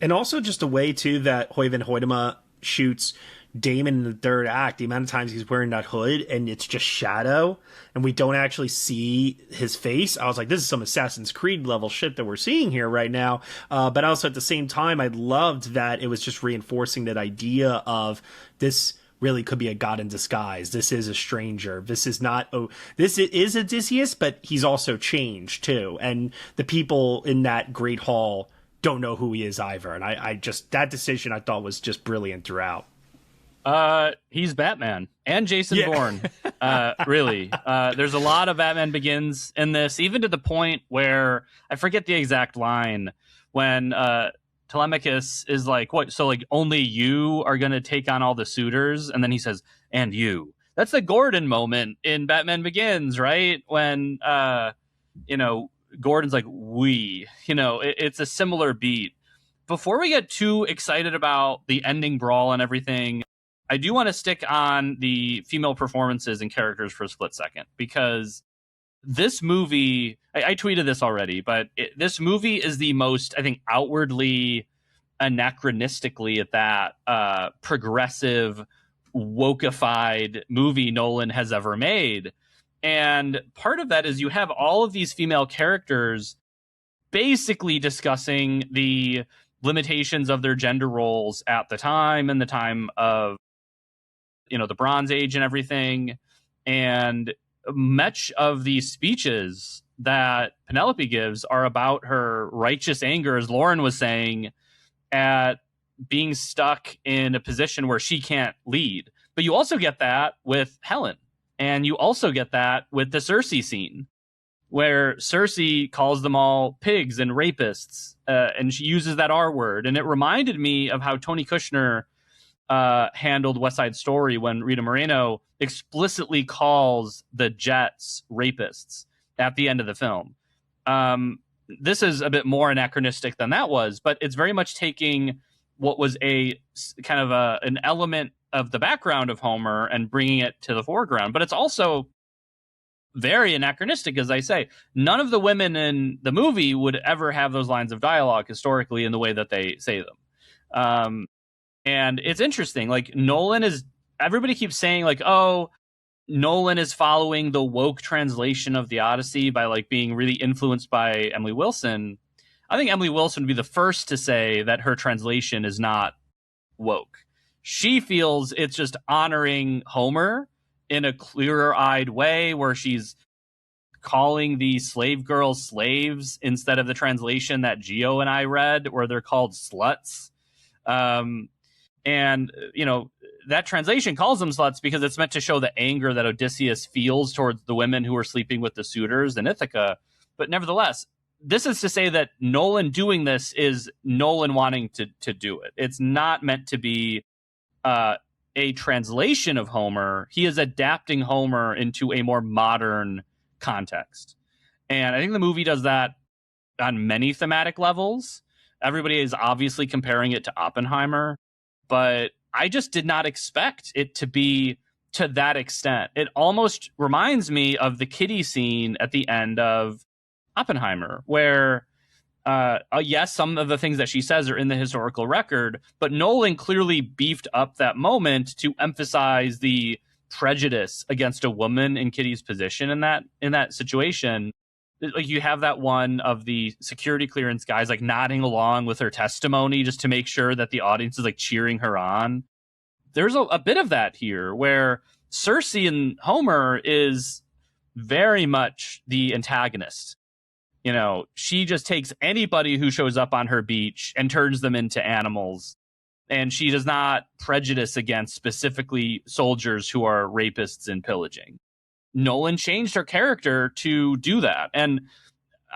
And also just a way too that Hoyt van Hoytema shoots Damon in the third act, the amount of times he's wearing that hood and it's just shadow and we don't actually see his face. I was like, this is some Assassin's Creed level shit that we're seeing here right now. But also at the same time, I loved that it was just reinforcing that idea of this really could be a god in disguise. This is a stranger. This is not, this is Odysseus, but he's also changed too. And the people in that great hall don't know who he is either. And I just, that decision I thought was just brilliant throughout. He's Batman and Jason Bourne. Really. There's a lot of Batman Begins in this, even to the point where I forget the exact line when Telemachus is like, what? So like only you are going to take on all the suitors. And then he says, and you. That's the Gordon moment in Batman Begins, right? When, Gordon's like, we, it's a similar beat. Before we get too excited about the ending brawl and everything, I do want to stick on the female performances and characters for a split second, because this movie, I tweeted this already, but this movie is the most, I think, outwardly, anachronistically at that, progressive, wokeified movie Nolan has ever made. And part of that is you have all of these female characters basically discussing the limitations of their gender roles at the time and the time of the Bronze Age and everything. And much of these speeches that Penelope gives are about her righteous anger, as Lauren was saying, at being stuck in a position where she can't lead. But you also get that with Helen. And you also get that with the Cersei scene, where Cersei calls them all pigs and rapists, and she uses that R word. And it reminded me of how Tony Kushner handled West Side Story when Rita Moreno explicitly calls the Jets rapists at the end of the film. This is a bit more anachronistic than that was, but it's very much taking what was a kind of an element of the background of Homer and bringing it to the foreground. But it's also very anachronistic, as I say. None of the women in the movie would ever have those lines of dialogue historically in the way that they say them. And it's interesting. Like, everybody keeps saying, like, oh, Nolan is following the woke translation of the Odyssey by, like, being really influenced by Emily Wilson. I think Emily Wilson would be the first to say that her translation is not woke. She feels it's just honoring Homer in a clearer-eyed way, where she's calling the slave girls slaves instead of the translation that Gio and I read, where they're called sluts. And, you know, that translation calls them sluts because it's meant to show the anger that Odysseus feels towards the women who are sleeping with the suitors in Ithaca. But nevertheless, this is to say that Nolan doing this is Nolan wanting to do it. It's not meant to be a translation of Homer. He is adapting Homer into a more modern context. And I think the movie does that on many thematic levels. Everybody is obviously comparing it to Oppenheimer, but I just did not expect it to be to that extent. It almost reminds me of the kitty scene at the end of Oppenheimer, where yes, some of the things that she says are in the historical record, but Nolan clearly beefed up that moment to emphasize the prejudice against a woman in Kitty's position in that situation. Like, you have that one of the security clearance guys like nodding along with her testimony just to make sure that the audience is like cheering her on. There's a bit of that here where Cersei in Homer is very much the antagonist. You know, she just takes anybody who shows up on her beach and turns them into animals. And she does not prejudice against specifically soldiers who are rapists and pillaging. Nolan changed her character to do that. And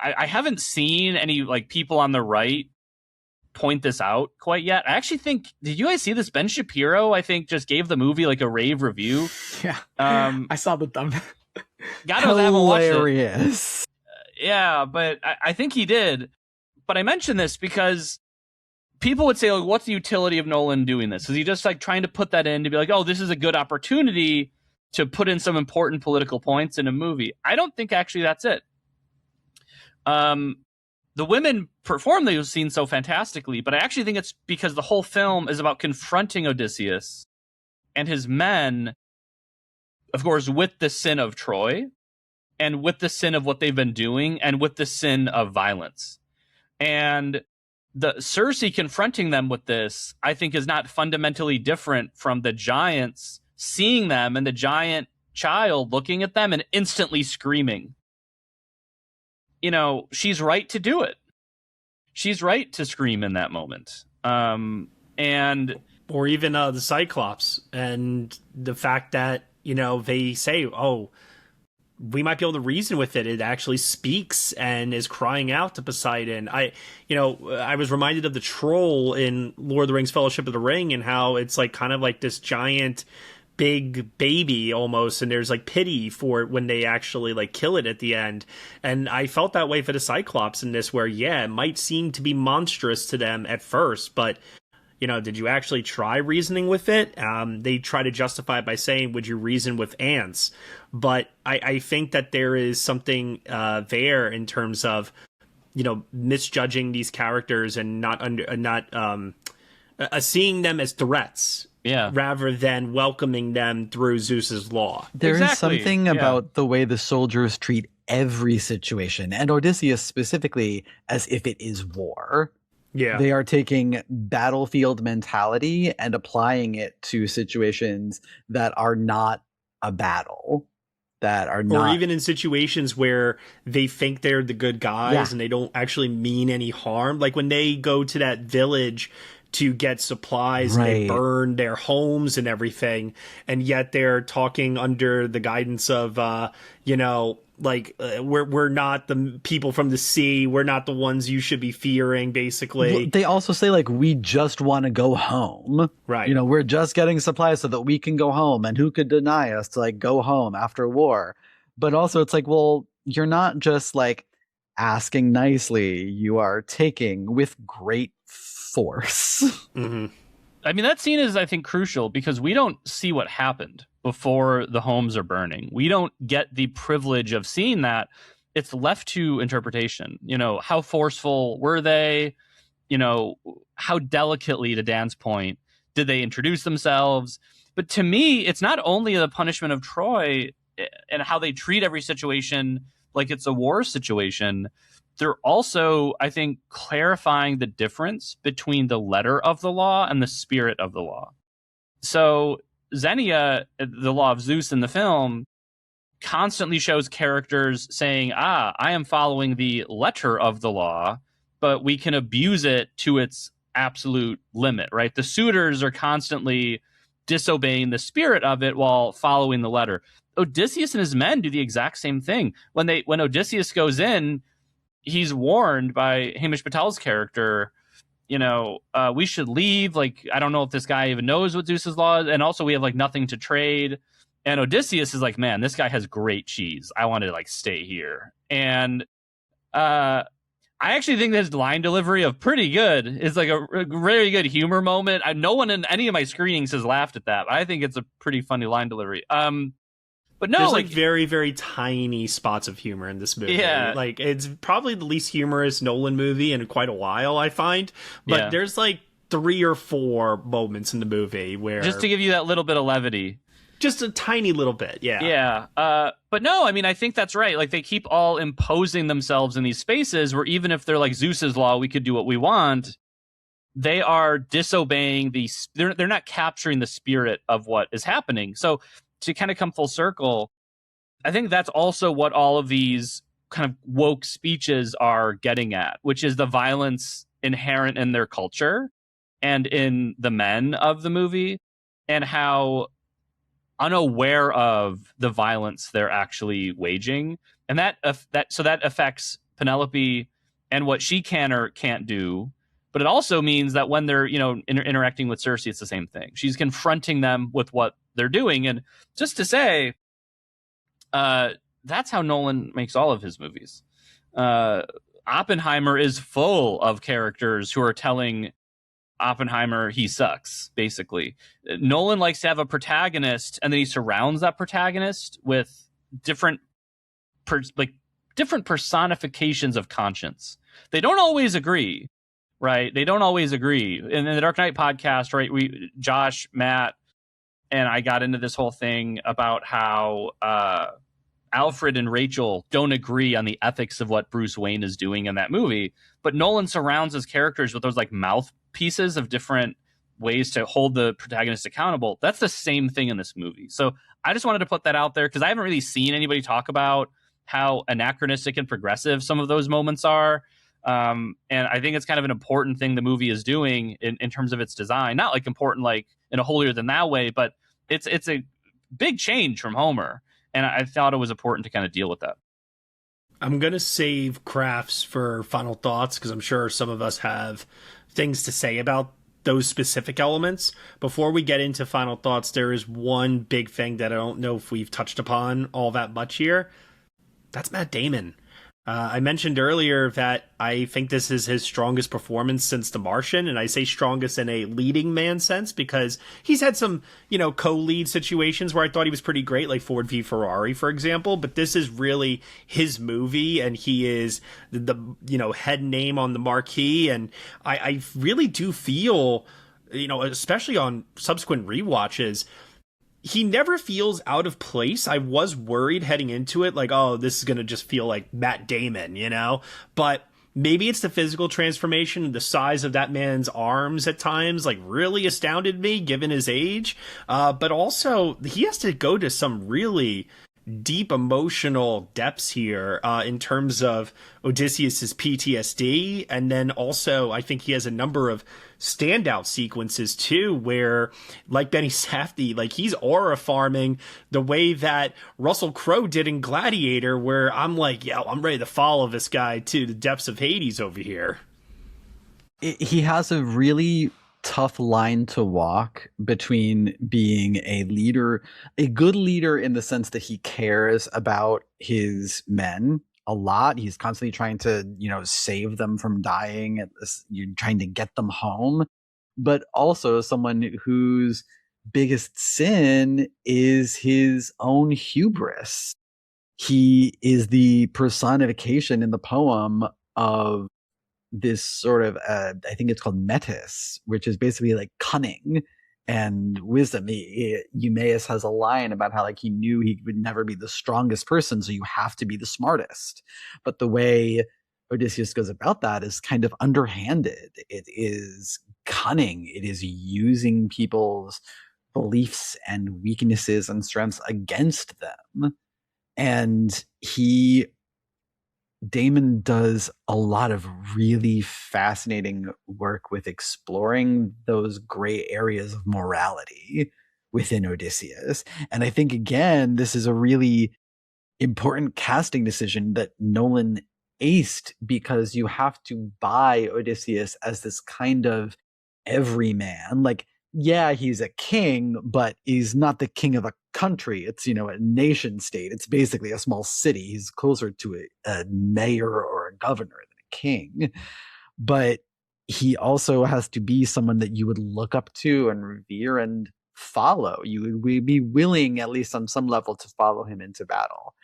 I haven't seen any like people on the right point this out quite yet. I actually think, did you guys see this? Ben Shapiro, I think, just gave the movie like a rave review. Yeah. I saw the thumbnail. God knows I haven't watched it. Hilarious. Yeah, but I think he did. But I mention this because people would say, like, what's the utility of Nolan doing this? Is he just like trying to put that in to be like, oh, this is a good opportunity to put in some important political points in a movie? I don't think actually that's it. The women perform those scenes so fantastically, but I actually think it's because the whole film is about confronting Odysseus and his men, of course, with the sin of Troy and with the sin of what they've been doing and with the sin of violence. And the Cersei confronting them with this, I think, is not fundamentally different from the giants seeing them and the giant child looking at them and instantly screaming. You know, she's right to do it. She's right to scream in that moment. And or even the Cyclops and the fact that, you know, they say, oh, we might be able to reason with it. It actually speaks and is crying out to Poseidon. I was reminded of the troll in Lord of the Rings Fellowship of the Ring and how it's like kind of like this giant big baby almost, and there's like pity for it when they actually like kill it at the end. And I felt that way for the Cyclops in this, where it might seem to be monstrous to them at first, but you know, did you actually try reasoning with it? They try to justify it by saying, would you reason with ants? But I think that there is something there in terms of, you know, misjudging these characters and not seeing them as threats. Yeah. Rather than welcoming them through Zeus's law. There is something about the way the soldiers treat every situation, and Odysseus specifically, as if it is war. Yeah. They are taking battlefield mentality and applying it to situations that are not a battle. That are not, or even in situations where they think they're the good guys and they don't actually mean any harm. Like when they go to that village to get supplies and they burn their homes and everything, and yet they're talking under the guidance of we're not the people from the sea, we're not the ones you should be fearing, basically. They also say, like, we just want to go home, right? You know, we're just getting supplies so that we can go home, and who could deny us to like go home after war? But also it's like, well, you're not just like asking nicely, you are taking with great force. Mm-hmm. I mean, that scene is, I think, crucial because we don't see what happened. before the homes are burning. We don't get the privilege of seeing that. It's left to interpretation. How forceful were they? How delicately, to Dan's point, did they introduce themselves? But to me, it's not only the punishment of Troy and how they treat every situation like it's a war situation. They're also, I think, clarifying the difference between the letter of the law and the spirit of the law. So Xenia, the law of Zeus in the film, constantly shows characters saying, I am following the letter of the law, but we can abuse it to its absolute limit, right? The suitors are constantly disobeying the spirit of it while following the letter. Odysseus and his men do the exact same thing. When Odysseus goes in, he's warned by Himesh Patel's character, we should leave. Like, I don't know if this guy even knows what Zeus's law is. And also we have like nothing to trade. And Odysseus is like, man, this guy has great cheese. I want to like stay here. And I actually think this line delivery of pretty good is like a very good humor moment. No one in any of my screenings has laughed at that. But I think it's a pretty funny line delivery. But no, there's like very, very tiny spots of humor in this movie. Yeah. Like, it's probably the least humorous Nolan movie in quite a while, I find. But there's like 3 or 4 moments in the movie where, just to give you that little bit of levity. Just a tiny little bit, yeah. Yeah. But no, I mean, I think that's right. Like, they keep all imposing themselves in these spaces where even if they're like Zeus's law, we could do what we want. They are disobeying they're not capturing the spirit of what is happening. So to kind of come full circle, I think that's also what all of these kind of woke speeches are getting at, which is the violence inherent in their culture and in the men of the movie, and how unaware of the violence they're actually waging. And that affects Penelope and what she can or can't do. But it also means that when they're, interacting with Cersei, it's the same thing. She's confronting them with what they're doing. And just to say, that's how Nolan makes all of his movies. Oppenheimer is full of characters who are telling Oppenheimer he sucks, basically. Nolan likes to have a protagonist, and then he surrounds that protagonist with different personifications of conscience. They don't always agree, right? They don't always agree. In the Dark Knight podcast, right, Josh, Matt, and I got into this whole thing about how Alfred and Rachel don't agree on the ethics of what Bruce Wayne is doing in that movie. But Nolan surrounds his characters with those like mouthpieces of different ways to hold the protagonist accountable. That's the same thing in this movie. So I just wanted to put that out there because I haven't really seen anybody talk about how anachronistic and progressive some of those moments are. And I think it's kind of an important thing the movie is doing in terms of its design. Not like important like in a holier than thou way, but it's a big change from Homer. And I thought it was important to kind of deal with that. I'm going to save Crafts for final thoughts because I'm sure some of us have things to say about those specific elements. Before we get into final thoughts, there is one big thing that I don't know if we've touched upon all that much here. That's Matt Damon. I mentioned earlier that I think this is his strongest performance since The Martian, and I say strongest in a leading man sense because he's had some, co-lead situations where I thought he was pretty great, like Ford v Ferrari, for example, but this is really his movie, and he is the head name on the marquee, and I really do feel, especially on subsequent rewatches, he never feels out of place. I was worried heading into it, like, oh, this is going to just feel like Matt Damon, But maybe it's the physical transformation, the size of that man's arms at times, like, really astounded me, given his age. But also, he has to go to some really deep emotional depths here in terms of Odysseus's PTSD. And then also, I think he has a number of standout sequences too, where like Benny Safdie, like he's aura farming the way that Russell Crowe did in Gladiator, where I'm like, yeah, I'm ready to follow this guy to the depths of Hades over here. He has a really tough line to walk between being a leader, a good leader in the sense that he cares about his men a lot. He's constantly trying to, save them from dying. You're trying to get them home, but also someone who's biggest sin is his own hubris. He is the personification in the poem of this sort of, I think it's called metis, which is basically like cunning and wisdom. Eumaeus has a line about how like he knew he would never be the strongest person, so you have to be the smartest. But the way Odysseus goes about that is kind of underhanded. It is cunning. It is using people's beliefs and weaknesses and strengths against them. And Damon does a lot of really fascinating work with exploring those gray areas of morality within Odysseus. And I think, again, this is a really important casting decision that Nolan aced, because you have to buy Odysseus as this kind of everyman. Like, yeah, he's a king, but he's not the king of a country. It's, a nation state. It's basically a small city. He's closer to a mayor or a governor than a king. But he also has to be someone that you would look up to and revere and follow. You would be willing, at least on some level, to follow him into battle.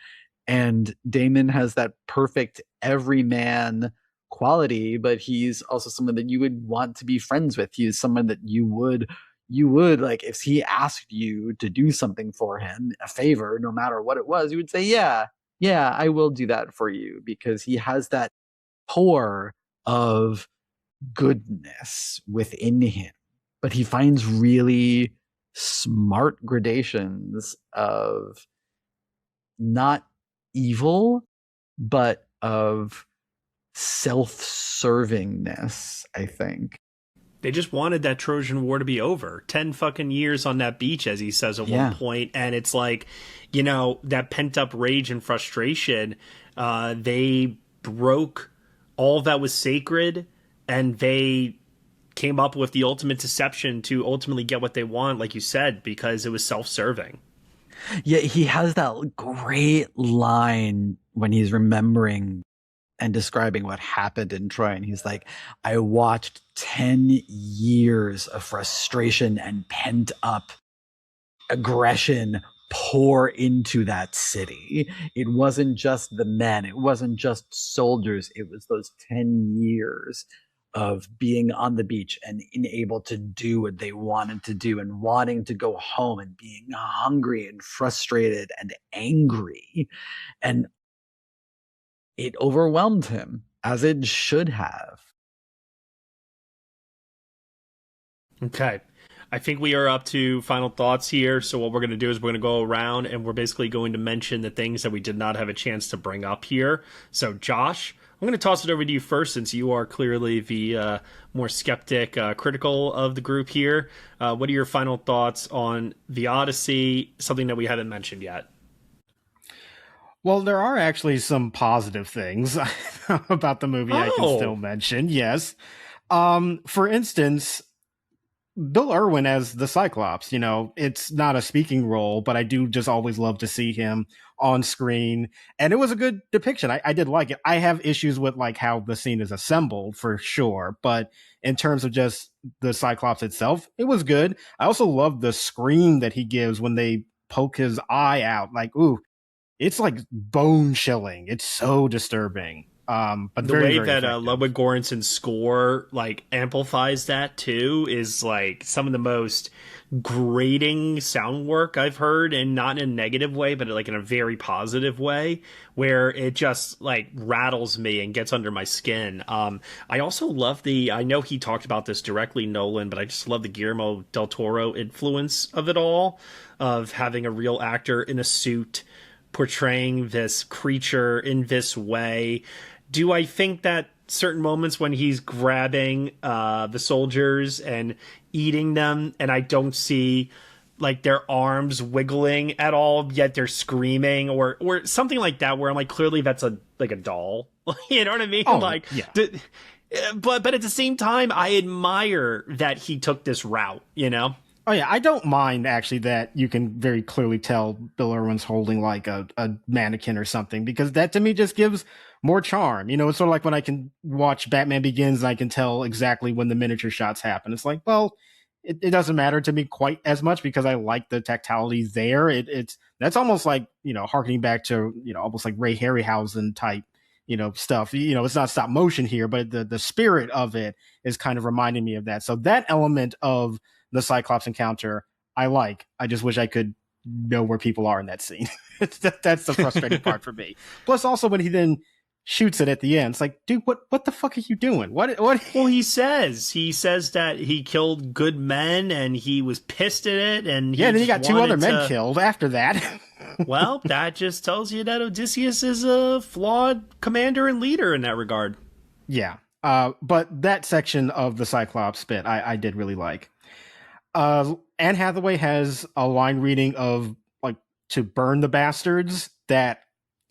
And Damon has that perfect everyman quality, but he's also someone that you would want to be friends with. He's someone that you would like, if he asked you to do something for him, a favor, no matter what it was, you would say, yeah, I will do that for you, because he has that core of goodness within him. But he finds really smart gradations of not evil, but of self-servingness, I think. They just wanted that Trojan War to be over. 10 fucking years on that beach, as he says at one point. And it's like, that pent-up rage and frustration, they broke all that was sacred, and they came up with the ultimate deception to ultimately get what they want, like you said, because it was self-serving. Yeah, he has that great line when he's remembering and describing what happened in Troy. And he's like, I watched 10 years of frustration and pent up aggression pour into that city. It wasn't just the men. It wasn't just soldiers. It was those 10 years of being on the beach and unable to do what they wanted to do and wanting to go home and being hungry and frustrated and angry. And it overwhelmed him, as it should have. Okay. I think we are up to final thoughts here. So what we're going to do is we're going to go around and we're basically going to mention the things that we did not have a chance to bring up here. So Josh, I'm going to toss it over to you first, since you are clearly the more skeptic, critical of the group here. What are your final thoughts on the Odyssey, something that we haven't mentioned yet? Well, there are actually some positive things about the movie I can still mention. Yes. For instance, Bill Irwin as the Cyclops, it's not a speaking role, but I do just always love to see him on screen. And it was a good depiction. I did like it. I have issues with like how the scene is assembled, for sure. But in terms of just the Cyclops itself, it was good. I also love the scream that he gives when they poke his eye out. Like, ooh, it's like bone chilling. It's so disturbing. But the way that Ludwig Göransson's score like amplifies that too is like some of the most grating sound work I've heard, and not in a negative way, but like in a very positive way, where it just like rattles me and gets under my skin. I also love I know he talked about this directly, Nolan, but I just love the Guillermo del Toro influence of it all, of having a real actor in a suit portraying this creature in this way. Do I think that certain moments when he's grabbing the soldiers and eating them, and I don't see like their arms wiggling at all, yet they're screaming, or something like that, where I'm like, clearly that's a doll. You know what I mean? Yeah. But at the same time, I admire that he took this route, Oh, yeah. I don't mind, actually, that you can very clearly tell Bill Irwin's holding like a mannequin or something, because that to me just gives more charm. It's sort of like when I can watch Batman Begins and I can tell exactly when the miniature shots happen. It's like, well, it doesn't matter to me quite as much because I like the tactility there. That's almost like, harkening back to, almost like Ray Harryhausen type, stuff. It's not stop motion here, but the spirit of it is kind of reminding me of that. So that element of the Cyclops encounter, I like. I just wish I could know where people are in that scene. That's the frustrating part for me. Plus, also when he then shoots it at the end, it's like, dude, what the fuck are you doing? What? Well, he says that he killed good men and he was pissed at it, and then he got 2 other men killed after that. Well, that just tells you that Odysseus is a flawed commander and leader in that regard. Yeah. But that section of the Cyclops bit, I did really like. Anne Hathaway has a line reading of like, to burn the bastards, that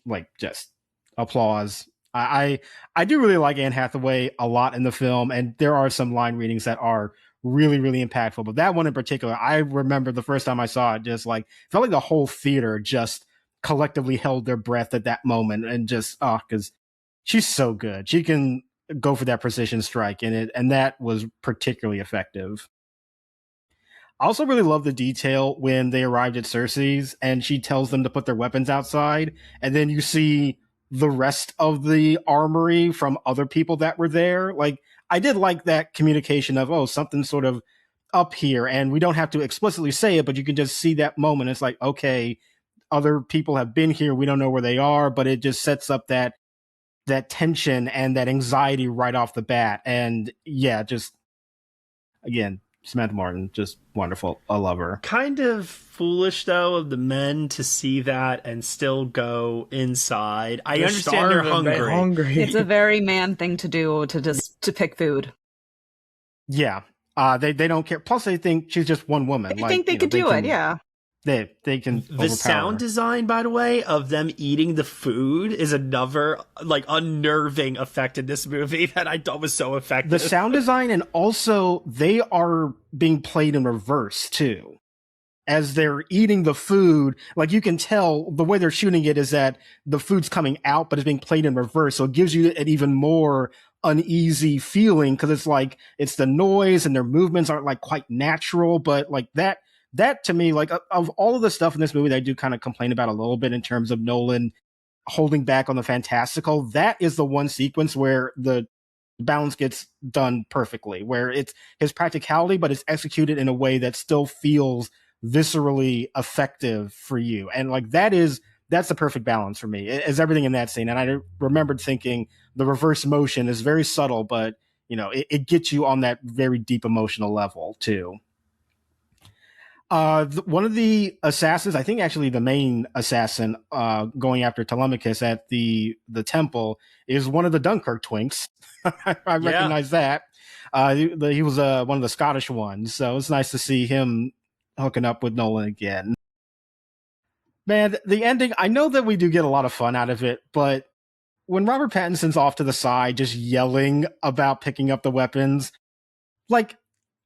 like just applause. I do really like Anne Hathaway a lot in the film, and there are some line readings that are really, really impactful. But that one in particular, I remember the first time I saw it, just like felt like the whole theater just collectively held their breath at that moment, and just because she's so good. She can go for that precision strike in it, and that was particularly effective. I also really love the detail when they arrived at Cersei's and she tells them to put their weapons outside, and then you see the rest of the armory from other people that were there. Like, I did like that communication of, something's sort of up here, and we don't have to explicitly say it, but you can just see that moment. It's like, okay, other people have been here. We don't know where they are, but it just sets up that tension and that anxiety right off the bat. And yeah, just again, Samantha Morton, just wonderful. I love her. Kind of foolish, though, of the men to see that and still go inside. I understand they're hungry. It's a very man thing to do, to pick food. Yeah. They don't care. Plus, they think she's just one woman. They think they could do it, yeah. They can The sound design, by the way, of them eating the food is another like unnerving effect in this movie that I thought was so effective. The sound design, and also they are being played in reverse too. As they're eating the food, like you can tell the way they're shooting it is that the food's coming out, but it's being played in reverse. So it gives you an even more uneasy feeling, because it's like it's the noise and their movements aren't like quite natural, but like that to me, like of all of the stuff in this movie that I do kind of complain about a little bit in terms of Nolan holding back on the fantastical, that is the one sequence where the balance gets done perfectly, where it's his practicality, but it's executed in a way that still feels viscerally effective for you. And like that's the perfect balance for me, is everything in that scene. And I remembered thinking the reverse motion is very subtle, but it gets you on that very deep emotional level too. One of the assassins, I think actually the main assassin, going after Telemachus at the temple, is one of the Dunkirk twinks. I recognize that. He was one of the Scottish ones, so it's nice to see him hooking up with Nolan again. Man, the ending, I know that we do get a lot of fun out of it, but when Robert Pattinson's off to the side just yelling about picking up the weapons, like,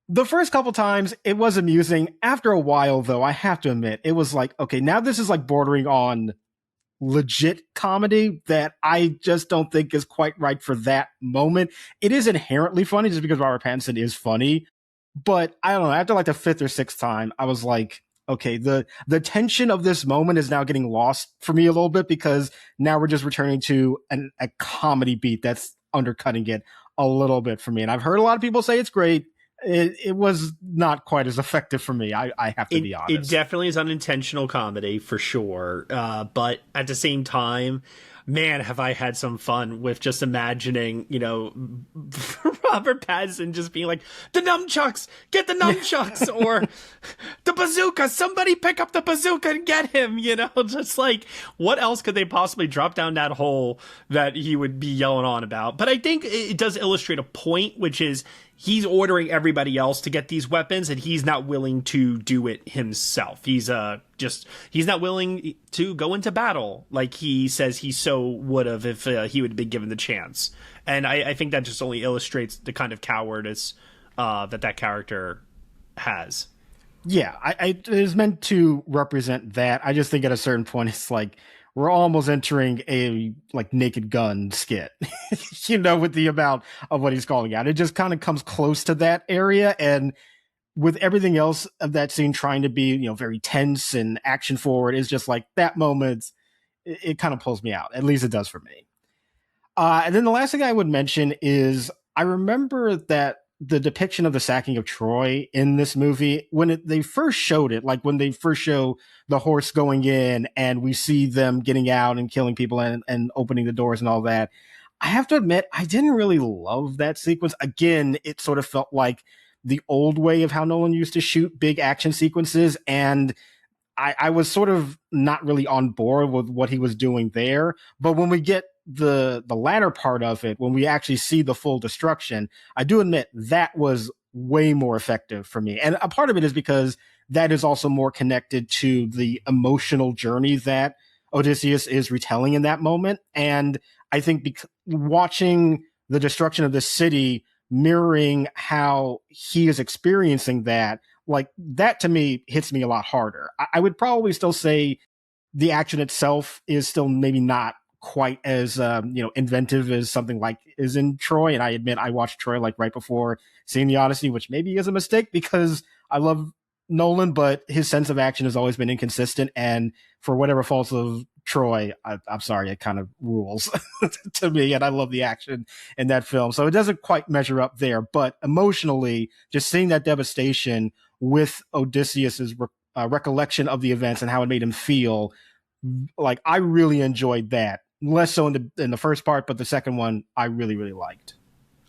the first couple times, it was amusing. After a while, though, I have to admit, it was like, okay, now this is like bordering on legit comedy that I just don't think is quite right for that moment. It is inherently funny just because Robert Pattinson is funny. But I don't know, after like the 5th or 6th time, I was like, okay, the tension of this moment is now getting lost for me a little bit, because now we're just returning to a comedy beat that's undercutting it a little bit for me. And I've heard a lot of people say it's great. It was not quite as effective for me. I have to be honest. It definitely is unintentional comedy for sure. But at the same time, man, have I had some fun with just imagining, Robert Pattinson just being like, the nunchucks, get the nunchucks, or the bazooka, somebody pick up the bazooka and get him, just like, what else could they possibly drop down that hole that he would be yelling on about? But I think it does illustrate a point, which is he's ordering everybody else to get these weapons, and he's not willing to do it himself. He's not willing to go into battle like he says he so would have if he would have been given the chance. And I think that just only illustrates the kind of cowardice that character has. Yeah, it is meant to represent that. I just think at a certain point, it's like we're almost entering a like Naked Gun skit, with the amount of what he's calling out. It just kind of comes close to that area, and with everything else of that scene trying to be, very tense and action forward, is just like that moment, it kind of pulls me out. At least it does for me. And then the last thing I would mention is I remember that the depiction of the sacking of Troy in this movie, when they first showed it, like when they first show the horse going in and we see them getting out and killing people and opening the doors and all that, I have to admit, I didn't really love that sequence. Again, it sort of felt like the old way of how Nolan used to shoot big action sequences, and I was sort of not really on board with what he was doing there. But when we get the latter part of it, when we actually see the full destruction, I do admit that was way more effective for me. And a part of it is because that is also more connected to the emotional journey that Odysseus is retelling in that moment. And I think watching the destruction of the city mirroring how he is experiencing that, like that to me hits me a lot harder. I would probably still say the action itself is still maybe not quite as inventive as something like is in Troy. And I admit I watched Troy like right before seeing the Odyssey, which maybe is a mistake because I love Nolan, but his sense of action has always been inconsistent. And for whatever faults of Troy, I'm sorry, it kind of rules to me. And I love the action in that film. So it doesn't quite measure up there. But emotionally, just seeing that devastation with Odysseus's recollection of the events and how it made him feel, like I really enjoyed that. Less so in the first part, but the second one I really, really liked.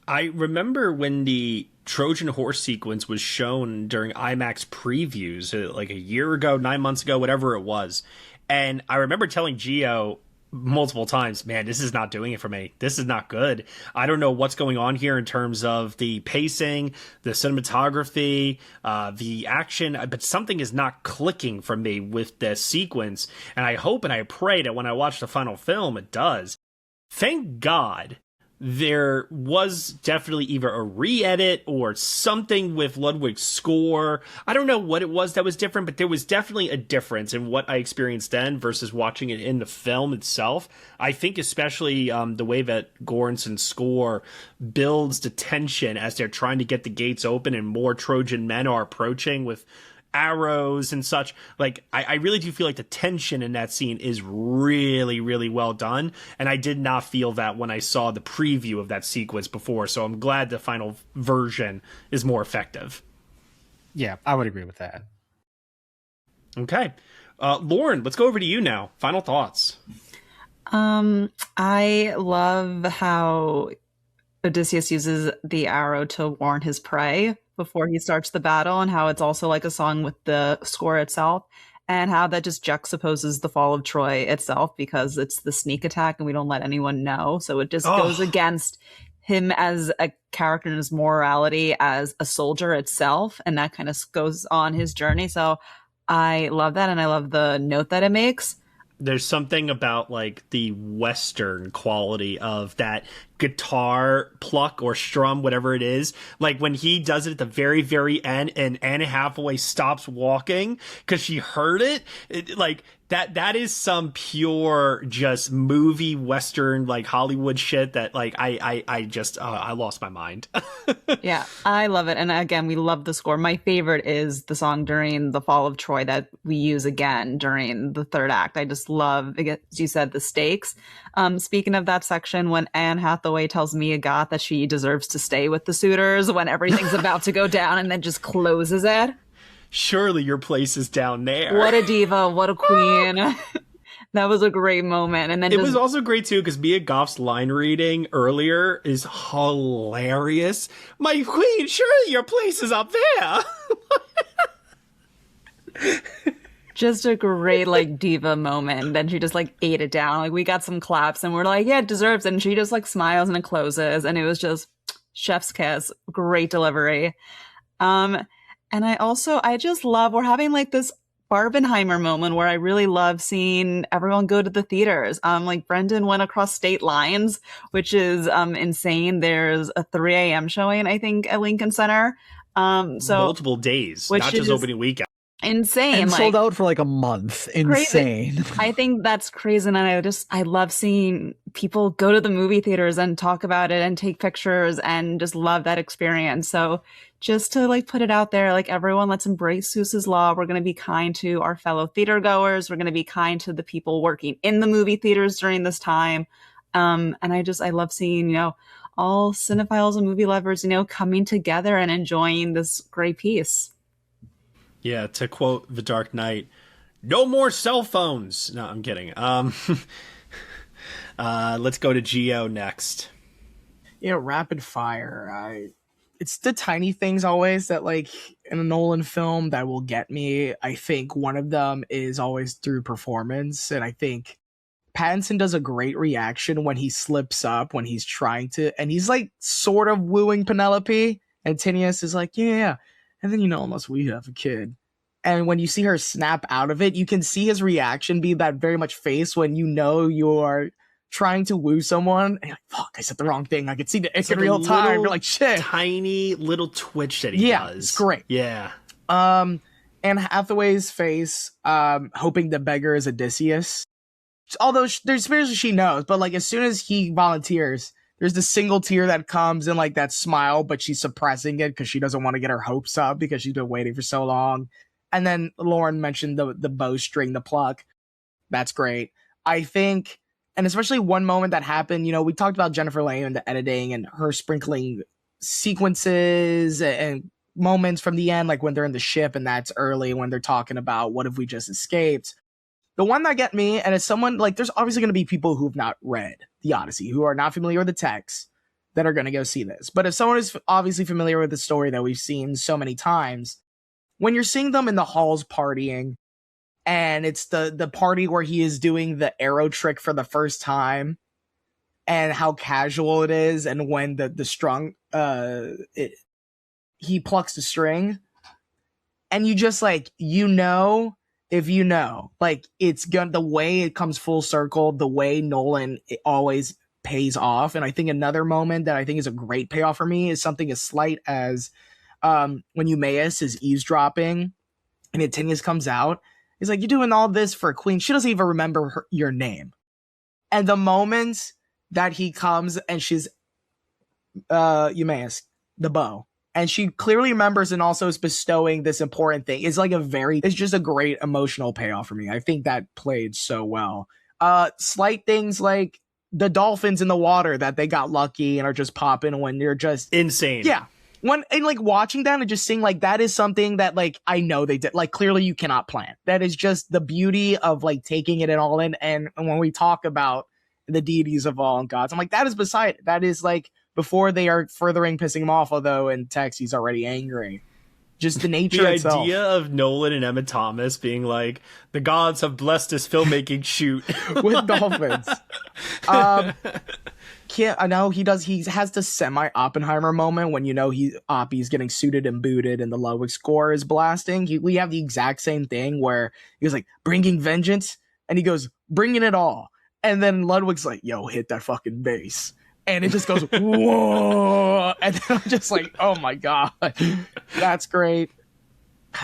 I remember when the Trojan horse sequence was shown during IMAX previews like a year ago, 9 months ago, whatever it was. And I remember telling Gio multiple times, man, this is not doing it for me. This is not good. I don't know what's going on here in terms of the pacing, the cinematography, the action, but something is not clicking for me with this sequence. And I hope and I pray that when I watch the final film, it does. Thank God there was definitely either a re-edit or something with Ludwig's score. I don't know what it was that was different, but there was definitely a difference in what I experienced then versus watching it in the film itself. I think especially the way that Göransson's score builds the tension as they're trying to get the gates open and more Trojan men are approaching with arrows and such. Like I really do feel like the tension in that scene is really, really well done, and I did not feel that when I saw the preview of that sequence before, so I'm glad the final version is more effective. Yeah, I would agree with that. Okay, Lauren, let's go over to you now. Final thoughts. I love how Odysseus uses the arrow to warn his prey before he starts the battle, and how it's also like a song with the score itself, and how that just juxtaposes the fall of Troy itself because it's the sneak attack and we don't let anyone know. So it just goes against him as a character and his morality as a soldier itself, and that kind of goes on his journey. So I love that, and I love the note that it makes. There's something about like the Western quality of that guitar pluck or strum, whatever it is. Like when he does it at the very, very end and Anna Hathaway stops walking because she heard it, like that is some pure just movie Western, like Hollywood shit that like I just I lost my mind. Yeah, I love it. And again, we love the score. My favorite is the song during the fall of Troy that we use again during the third act. I just love, as you said, the stakes. Speaking of that section, when Anne Hathaway tells Mia Goth that she deserves to stay with the suitors when everything's about to go down, and then just closes it. Surely your place is down there. What a diva, what a queen. That was a great moment. And then it was also great too because Mia Goth's line reading earlier is hilarious. My queen, surely your place is up there. Just a great like diva moment. Then she just like ate it down. Like we got some claps and we're like, yeah, it deserves it. And she just like smiles and it closes. And it was just chef's kiss. Great delivery. And I just love, we're having like this Barbenheimer moment where I really love seeing everyone go to the theaters. Like Brendan went across state lines, which is insane. There's a 3 a.m. showing, I think, at Lincoln Center. So multiple days, not just opening weekend. insane. And like, sold out for like a month. Insane. I think that's crazy. And I love seeing people go to the movie theaters and talk about it and take pictures and just love that experience. So just to like put it out there, like everyone, let's embrace Seuss's Law. We're going to be kind to our fellow theater goers. We're going to be kind to the people working in the movie theaters during this time. And I love seeing, all cinephiles and movie lovers, coming together and enjoying this great piece. Yeah, to quote The Dark Knight, no more cell phones. No, I'm kidding. Let's go to Geo next. Rapid fire. It's the tiny things always that, like, in a Nolan film that will get me. I think one of them is always through performance, and I think Pattinson does a great reaction when he slips up, when he's trying to, and he's like sort of wooing Penelope, and Tinius is like, yeah. And then, unless we have a kid. And when you see her snap out of it, you can see his reaction be that very much face when you are trying to woo someone. And you're like, fuck, I said the wrong thing. I could see it in real time. You're like, shit. Tiny little twitch that he does. It's great. Yeah. And Hathaway's face, hoping the beggar is Odysseus. Although there's fears she knows, but like as soon as he volunteers, there's the single tear that comes and like that smile, but she's suppressing it because she doesn't want to get her hopes up because she's been waiting for so long. And then Lauren mentioned the bowstring, the pluck. That's great. I think, and especially one moment that happened, we talked about Jennifer Lane and the editing and her sprinkling sequences and moments from the end, like when they're in the ship and that's early when they're talking about what if we just escaped. The one that get me, and as someone, like, there's obviously going to be people who've not read the Odyssey, who are not familiar with the text, that are going to go see this. But if someone is obviously familiar with the story that we've seen so many times, when you're seeing them in the halls partying, and it's the party where he is doing the arrow trick for the first time, and how casual it is, and when the strung, he plucks the string, and you just, like, if you know, like, it's gonna, the way it comes full circle, the way Nolan always pays off. And I think another moment that I think is a great payoff for me is something as slight as when Eumaeus is eavesdropping and Atinius comes out. He's like, you're doing all this for a queen. She doesn't even remember your name. And the moment that he comes and she's Eumaeus, the bow. And she clearly remembers and also is bestowing this important thing. It's like it's just a great emotional payoff for me. I think that played so well. Slight things like the dolphins in the water that they got lucky and are just popping when they're just insane. Yeah. And like watching that and just seeing like that is something that like I know they did. Like clearly you cannot plan. That is just the beauty of like taking it all in. And when we talk about the deities of all and gods, I'm like, that is beside it. That is like before they are furthering pissing him off, although in text he's already angry. Just the nature itself. The idea of Nolan and Emma Thomas being like, the gods have blessed this filmmaking shoot. With dolphins. I know he has the semi-Oppenheimer moment when Oppie's getting suited and booted and the Ludwig score is blasting. We have the exact same thing where he was like, bringing vengeance, and he goes, bringing it all. And then Ludwig's like, yo, hit that fucking bass. And it just goes, whoa. And then I'm just like, oh my God, that's great.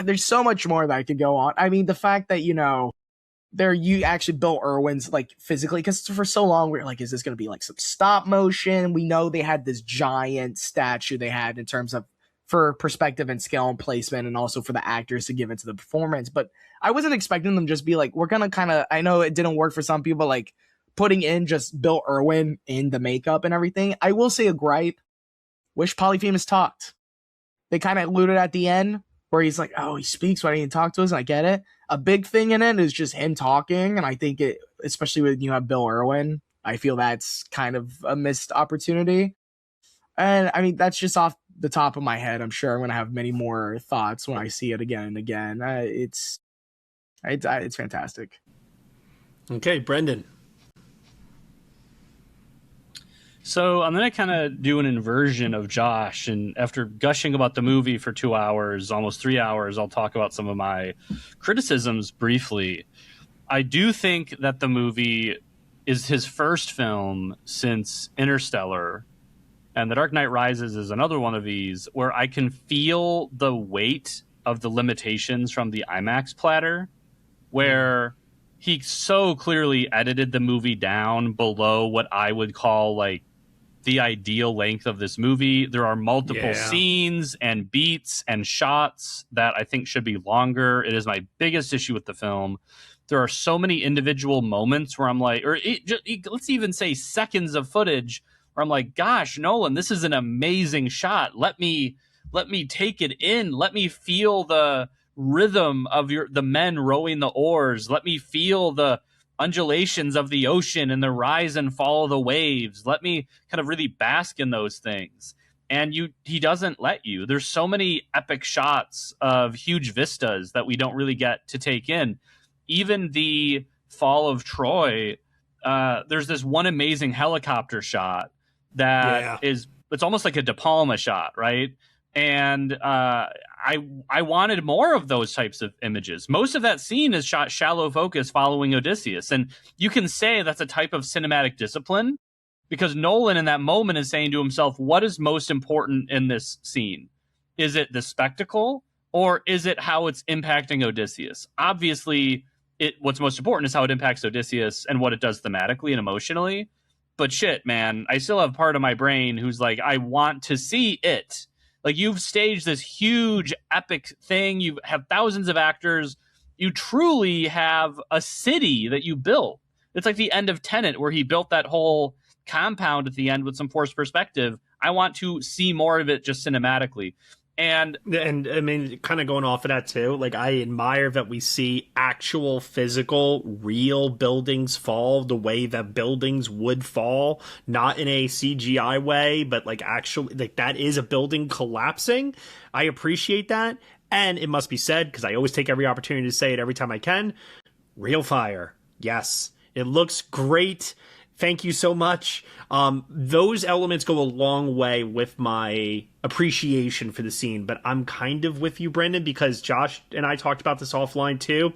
There's so much more that I could go on. I mean, the fact that, you actually built Irwin's like physically, because for so long we were like, is this going to be like some stop motion? We know they had this giant statue they had in terms of for perspective and scale and placement, and also for the actors to give into the performance. But I wasn't expecting them just be like, we're going to kind of, I know it didn't work for some people, like, putting in just Bill Irwin in the makeup and everything. I will say a gripe. Wish Polyphemus talked. They kind of alluded at the end where he's like, oh, he speaks, why didn't he talk to us? And I get it. A big thing in it is just him talking. And I think it, especially when you have Bill Irwin, I feel that's kind of a missed opportunity. And I mean, that's just off the top of my head. I'm sure I'm going to have many more thoughts when I see it again and again. It's fantastic. Okay, Brendan. So I'm going to kind of do an inversion of Josh, and after gushing about the movie for 2 hours, almost 3 hours, I'll talk about some of my criticisms briefly. I do think that the movie is his first film since Interstellar, and The Dark Knight Rises is another one of these, where I can feel the weight of the limitations from the IMAX platter, where he so clearly edited the movie down below what I would call like the ideal length of this movie. There are multiple scenes and beats and shots that I think should be longer. It is my biggest issue with the film. There are so many individual moments where I'm like, let's even say seconds of footage where I'm like, gosh, Nolan, this is an amazing shot. Let me take it in. Let me feel the rhythm of the men rowing the oars. Let me feel the undulations of the ocean and the rise and fall of the waves. Let me kind of really bask in those things. And he doesn't let you. There's so many epic shots of huge vistas that we don't really get to take in. Even the fall of Troy, there's this one amazing helicopter shot that it's almost like a De Palma shot, right? And I wanted more of those types of images. Most of that scene is shot shallow focus following Odysseus. And you can say that's a type of cinematic discipline because Nolan in that moment is saying to himself, what is most important in this scene? Is it the spectacle or is it how it's impacting Odysseus? Obviously, what's most important is how it impacts Odysseus and what it does thematically and emotionally. But shit, man, I still have part of my brain who's like, I want to see it. Like, you've staged this huge epic thing. You have thousands of actors. You truly have a city that you built. It's like the end of Tenet where he built that whole compound at the end with some forced perspective. I want to see more of it just cinematically. And I mean, kind of going off of that too, like I admire that we see actual physical, real buildings fall the way that buildings would fall, not in a CGI way, but like actually, like that is a building collapsing. I appreciate that. And it must be said, because I always take every opportunity to say it every time I can, real fire. Yes, it looks great. Thank you so much. Those elements go a long way with my appreciation for the scene, but I'm kind of with you, Brendan, because Josh and I talked about this offline too.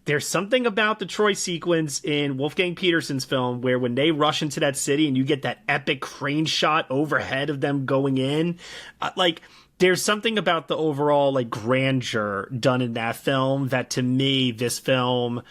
There's something about the Troy sequence in Wolfgang Petersen's film where when they rush into that city and you get that epic crane shot overhead of them going in, like there's something about the overall like grandeur done in that film that to me, this film,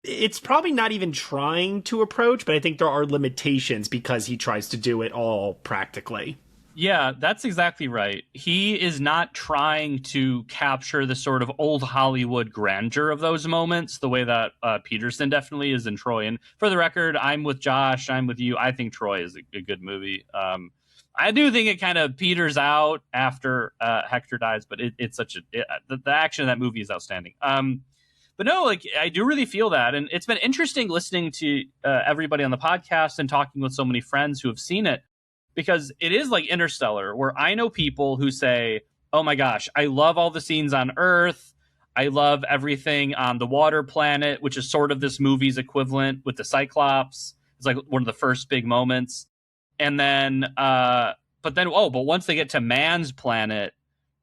it's probably not even trying to approach, but I think there are limitations because he tries to do it all practically. Yeah, that's exactly right. He is not trying to capture the sort of old Hollywood grandeur of those moments the way that Peterson definitely is in Troy. And for the record, I'm with Josh. I'm with you. I think Troy is a good movie. I do think it kind of peters out after Hector dies, but it's such the action of that movie is outstanding. But no, like I do really feel that. And it's been interesting listening to everybody on the podcast and talking with so many friends who have seen it, because it is like Interstellar, where I know people who say, oh my gosh, I love all the scenes on Earth. I love everything on the water planet, which is sort of this movie's equivalent with the Cyclops. It's like one of the first big moments. And then, but once they get to man's planet,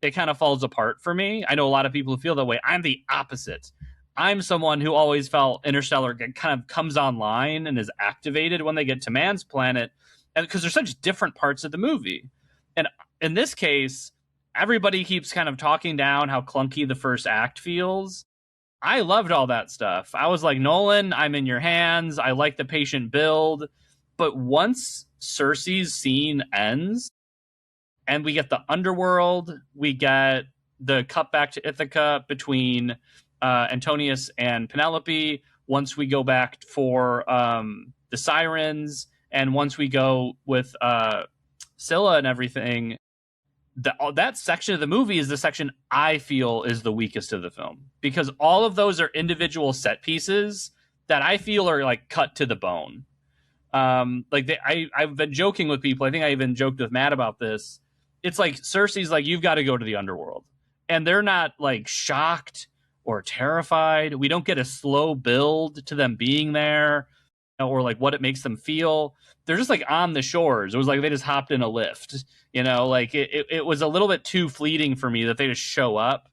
it kind of falls apart for me. I know a lot of people who feel that way. I'm the opposite. I'm someone who always felt Interstellar kind of comes online and is activated when they get to man's planet, and because there's such different parts of the movie. And in this case, everybody keeps kind of talking down how clunky the first act feels. I loved all that stuff. I was like, Nolan, I'm in your hands. I like the patient build. But once Cersei's scene ends and we get the underworld, we get the cut back to Ithaca between Antonius and Penelope, once we go back for the sirens, and once we go with Scylla and everything, that section of the movie is the section I feel is the weakest of the film, because all of those are individual set pieces that I feel are like cut to the bone. I've been joking with people. I think I even joked with Matt about this. It's like Cersei's like, you've got to go to the underworld, and they're not like shocked or terrified. We don't get a slow build to them being there or like what it makes them feel. They're just like on the shores. It was like they just hopped in a lift, like it was a little bit too fleeting for me that they just show up.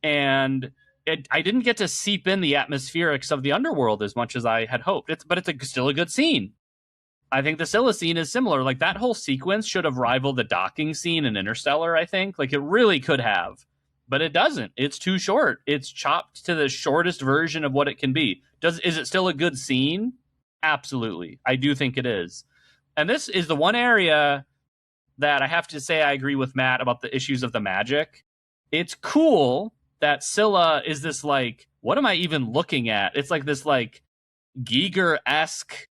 And I didn't get to seep in the atmospherics of the underworld as much as I had hoped. But it's still a good scene. I think the Scylla scene is similar. Like that whole sequence should have rivaled the docking scene in Interstellar, I think. Like it really could have. but it doesn't. It's too short. It's chopped to the shortest version of what it can be. Is it still a good scene? Absolutely. I do think it is. And this is the one area that I have to say I agree with Matt about the issues of the magic. It's cool that Scylla is this, like, what am I even looking at? It's like this, like, Giger-esque,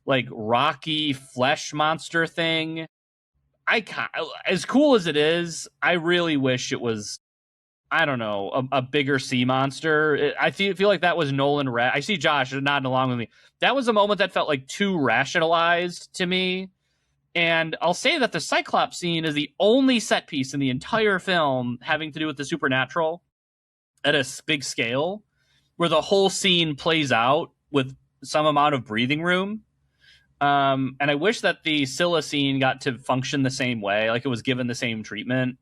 like, rocky flesh monster thing. As cool as it is, I really wish it was, I don't know, a bigger sea monster. I feel like that was Nolan. I see Josh nodding along with me. That was a moment that felt like too rationalized to me. And I'll say that the Cyclops scene is the only set piece in the entire film having to do with the supernatural at a big scale, where the whole scene plays out with some amount of breathing room. And I wish that the Scylla scene got to function the same way, like it was given the same treatment.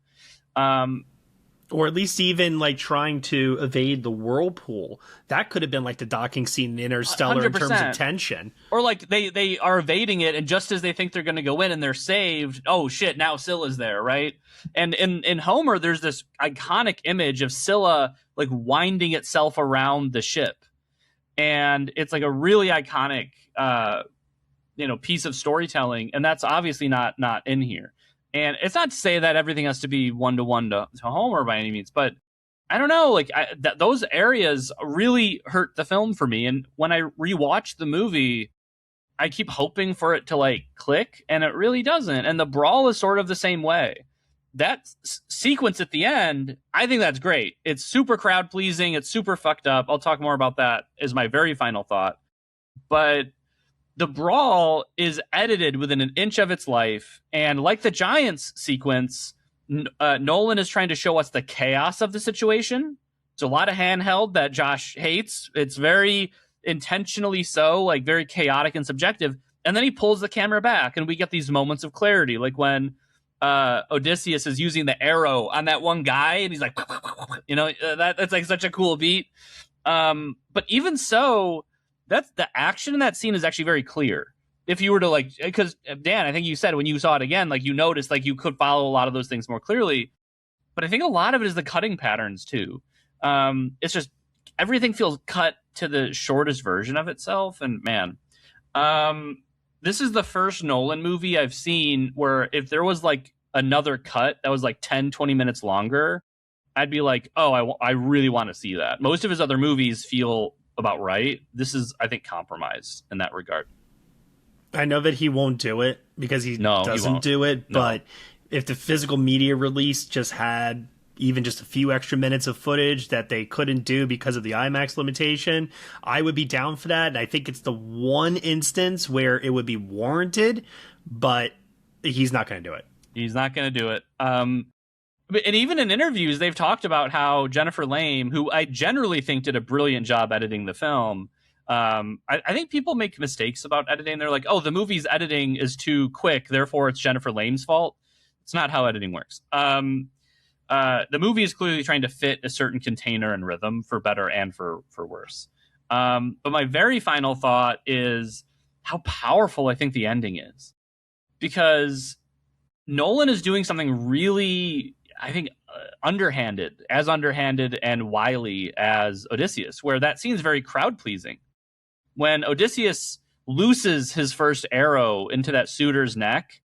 Or at least even like trying to evade the whirlpool. That could have been like the docking scene in Interstellar 100%. in terms of tension. Or like they are evading it, and just as they think they're going to go in and they're saved, oh shit, now Scylla's there, right? And in Homer, there's this iconic image of Scylla like winding itself around the ship. And it's like a really iconic piece of storytelling, and that's obviously not in here. And it's not to say that everything has to be one-to-one to Homer by any means, but I don't know, like those areas really hurt the film for me. And when I rewatch the movie, I keep hoping for it to like click, and it really doesn't. And the brawl is sort of the same way. That sequence at the end, I think that's great. It's super crowd pleasing. It's super fucked up. I'll talk more about that as my very final thought. But the brawl is edited within an inch of its life. And like the Giants sequence, Nolan is trying to show us the chaos of the situation. It's a lot of handheld that Josh hates. It's very intentionally so, like very chaotic and subjective. And then he pulls the camera back and we get these moments of clarity. Like when Odysseus is using the arrow on that one guy and he's like, that's like such a cool beat. But even so, that's the action in that scene is actually very clear. If you were to like, because Dan, I think you said when you saw it again, like you noticed like you could follow a lot of those things more clearly. But I think a lot of it is the cutting patterns too. It's just everything feels cut to the shortest version of itself. And man, this is the first Nolan movie I've seen where if there was like another cut that was like 10, 20 minutes longer, I'd be like, oh, I really want to see that. Most of his other movies feel about right. This is, I think, compromised in that regard. I know that he won't do it because he doesn't do it, but if the physical media release just had even just a few extra minutes of footage that they couldn't do because of the IMAX limitation, I would be down for that. And I think it's the one instance where it would be warranted, but he's not going to do it. He's not going to do it. And even in interviews, they've talked about how Jennifer Lame, who I generally think did a brilliant job editing the film, I think people make mistakes about editing. They're like, oh, the movie's editing is too quick, therefore it's Jennifer Lame's fault. It's not how editing works. The movie is clearly trying to fit a certain container and rhythm for better and for worse. But my very final thought is how powerful I think the ending is. Because Nolan is doing something really, I think, underhanded and wily as Odysseus, where that scene's very crowd-pleasing. When Odysseus looses his first arrow into that suitor's neck,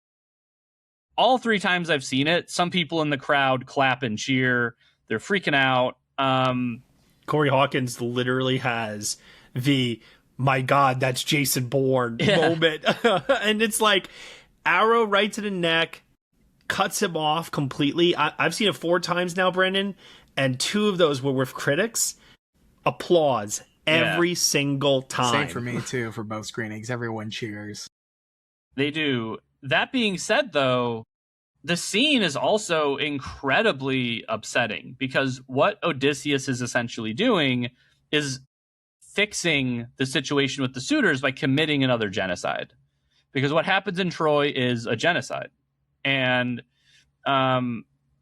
all three times I've seen it, some people in the crowd clap and cheer. They're freaking out. Corey Hawkins literally has the, my God, that's Jason Bourne moment. And it's like, arrow right to the neck, cuts him off completely. I've seen it 4 times now, Brendan, and 2 of those were with critics. Applause every single time. Same for me too, for both screenings. Everyone cheers. They do. That being said, though, the scene is also incredibly upsetting because what Odysseus is essentially doing is fixing the situation with the suitors by committing another genocide. Because what happens in Troy is a genocide. And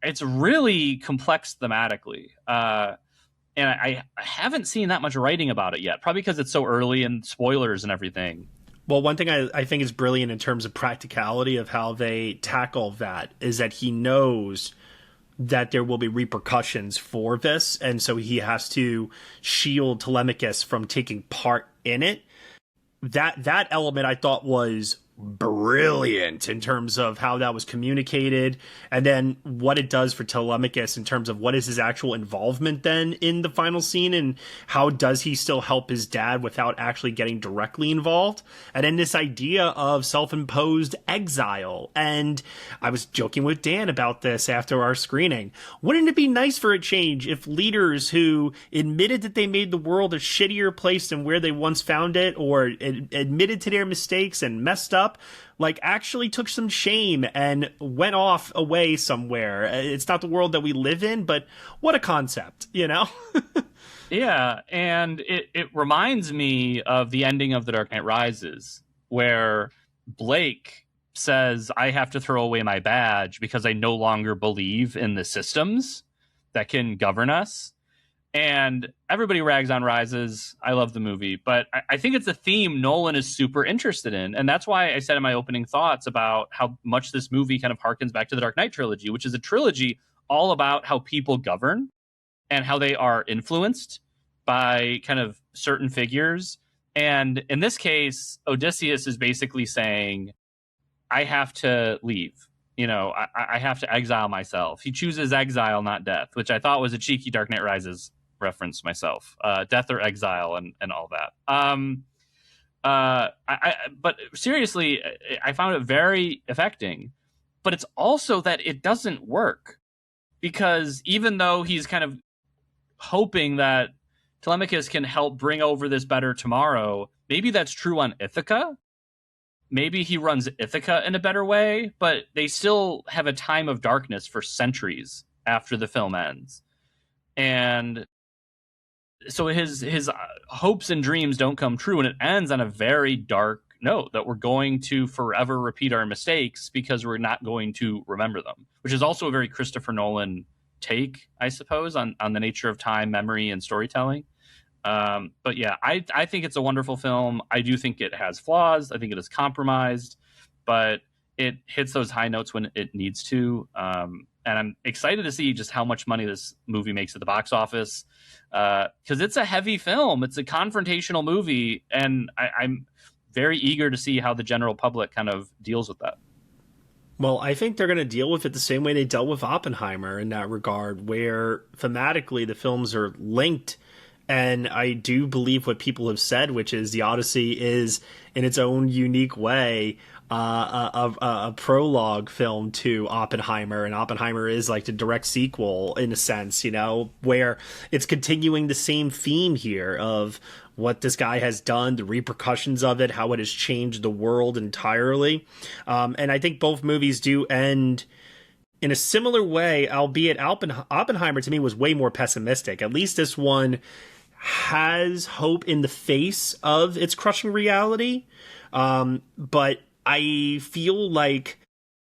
it's really complex thematically. And I haven't seen that much writing about it yet, probably because it's so early and spoilers and everything. Well, one thing I think is brilliant in terms of practicality of how they tackle that is that he knows that there will be repercussions for this, and so he has to shield Telemachus from taking part in it. That element I thought was brilliant in terms of how that was communicated, and then what it does for Telemachus in terms of what is his actual involvement then in the final scene, and how does he still help his dad without actually getting directly involved. And then this idea of self-imposed exile. And I was joking with Dan about this after our screening. Wouldn't it be nice for a change if leaders who admitted that they made the world a shittier place than where they once found it, or admitted to their mistakes and messed up, like actually took some shame and went off away somewhere? It's not the world that we live in, but what a concept, you know? Yeah, and it reminds me of the ending of The Dark Knight Rises, where Blake says, I have to throw away my badge because I no longer believe in the systems that can govern us. And everybody rags on Rises. I love the movie, but I think it's a theme Nolan is super interested in. And that's why I said in my opening thoughts about how much this movie kind of harkens back to the Dark Knight trilogy, which is a trilogy all about how people govern and how they are influenced by kind of certain figures. And in this case, Odysseus is basically saying, I have to leave. You know, I have to exile myself. He chooses exile, not death, which I thought was a cheeky Dark Knight Rises reference myself. Death or exile and all that. But seriously, I found it very affecting. But it's also that it doesn't work. Because even though he's kind of hoping that Telemachus can help bring over this better tomorrow, maybe that's true on Ithaca. Maybe he runs Ithaca in a better way, but they still have a time of darkness for centuries after the film ends. And so his hopes and dreams don't come true, and it ends on a very dark note that we're going to forever repeat our mistakes because we're not going to remember them, which is also a very Christopher Nolan take, I suppose, on the nature of time, memory, and storytelling. But yeah, I think it's a wonderful film. I do think it has flaws. I think it is compromised, but it hits those high notes when it needs to. And I'm excited to see just how much money this movie makes at the box office, because it's a heavy film. It's a confrontational movie, and I'm very eager to see how the general public kind of deals with that. Well, I think they're going to deal with it the same way they dealt with Oppenheimer in that regard, where thematically the films are linked. And I do believe what people have said, which is the Odyssey is, in its own unique way, a prologue film to Oppenheimer, and Oppenheimer is like the direct sequel in a sense, you know, where it's continuing the same theme here of what this guy has done, the repercussions of it, how it has changed the world entirely. And I think both movies do end in a similar way, albeit Oppenheimer to me was way more pessimistic. At least this one has hope in the face of its crushing reality. But I feel like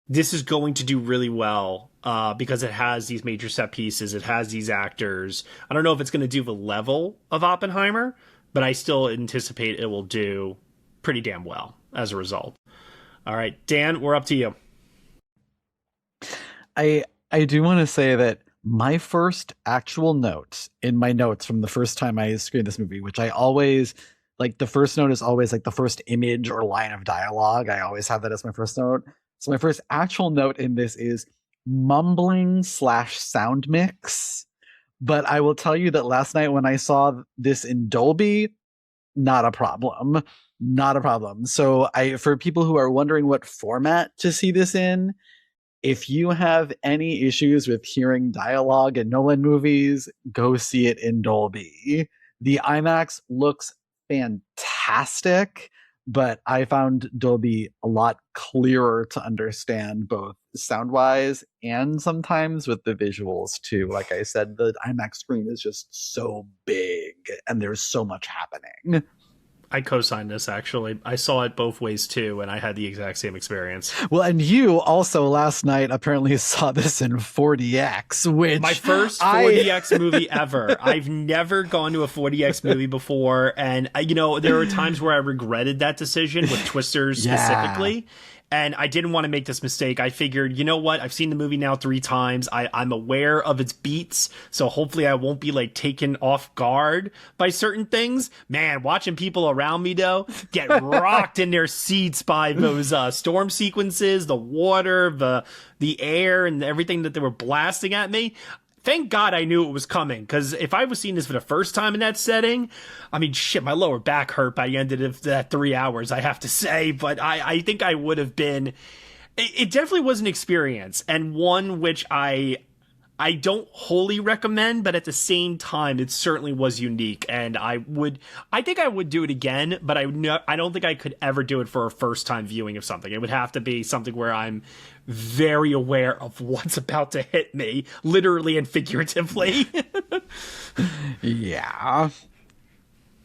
this is going to do really well because it has these major set pieces. It has these actors. I don't know if it's going to do the level of Oppenheimer, but I still anticipate it will do pretty damn well as a result. All right, Dan, we're up to you. I do want to say that my first actual note in my notes from the first time I screened this movie, which I always, like, the first note is always like the first image or line of dialogue. I always have that as my first note. So my first actual note in this is mumbling / sound mix. But I will tell you that last night when I saw this in Dolby, not a problem. Not a problem. So for people who are wondering what format to see this in, if you have any issues with hearing dialogue in Nolan movies, go see it in Dolby. The IMAX looks fantastic, but I found Dolby a lot clearer to understand, both sound-wise and sometimes with the visuals too. Like I said, the IMAX screen is just so big and there's so much happening. I co-signed this, actually. I saw it both ways, too, and I had the exact same experience. Well, and you also last night apparently saw this in 4DX, which... My first 4DX movie ever. I've never gone to a 4DX movie before, and, you know, there were times where I regretted that decision, with Twisters specifically, And I didn't want to make this mistake. I figured, you know what? I've seen the movie now 3 times. I'm aware of its beats, so hopefully I won't be like taken off guard by certain things. Man, watching people around me though get rocked in their seats by those storm sequences, the water, the air, and everything that they were blasting at me. Thank God I knew it was coming, because if I was seeing this for the first time in that setting, I mean, shit, my lower back hurt by the end of that 3 hours, I have to say. But I think I would have been... It definitely was an experience, and one which I don't wholly recommend, but at the same time, it certainly was unique, and I think I would do it again, but I don't think I could ever do it for a first-time viewing of something. It would have to be something where I'm very aware of what's about to hit me, literally and figuratively. Yeah.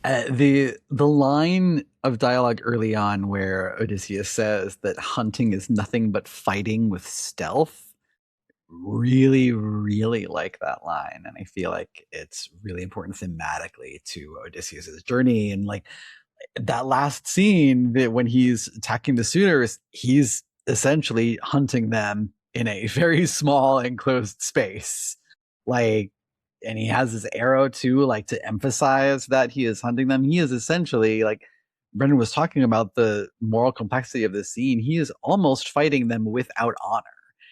The line of dialogue early on where Odysseus says that hunting is nothing but fighting with stealth, really, really like that line. And I feel like it's really important thematically to Odysseus's journey. And like that last scene that when he's attacking the suitors, he's essentially hunting them in a very small enclosed space. Like, and he has his arrow too, like to emphasize that he is hunting them. He is essentially, like Brendan was talking about, the moral complexity of this scene. He is almost fighting them without honor.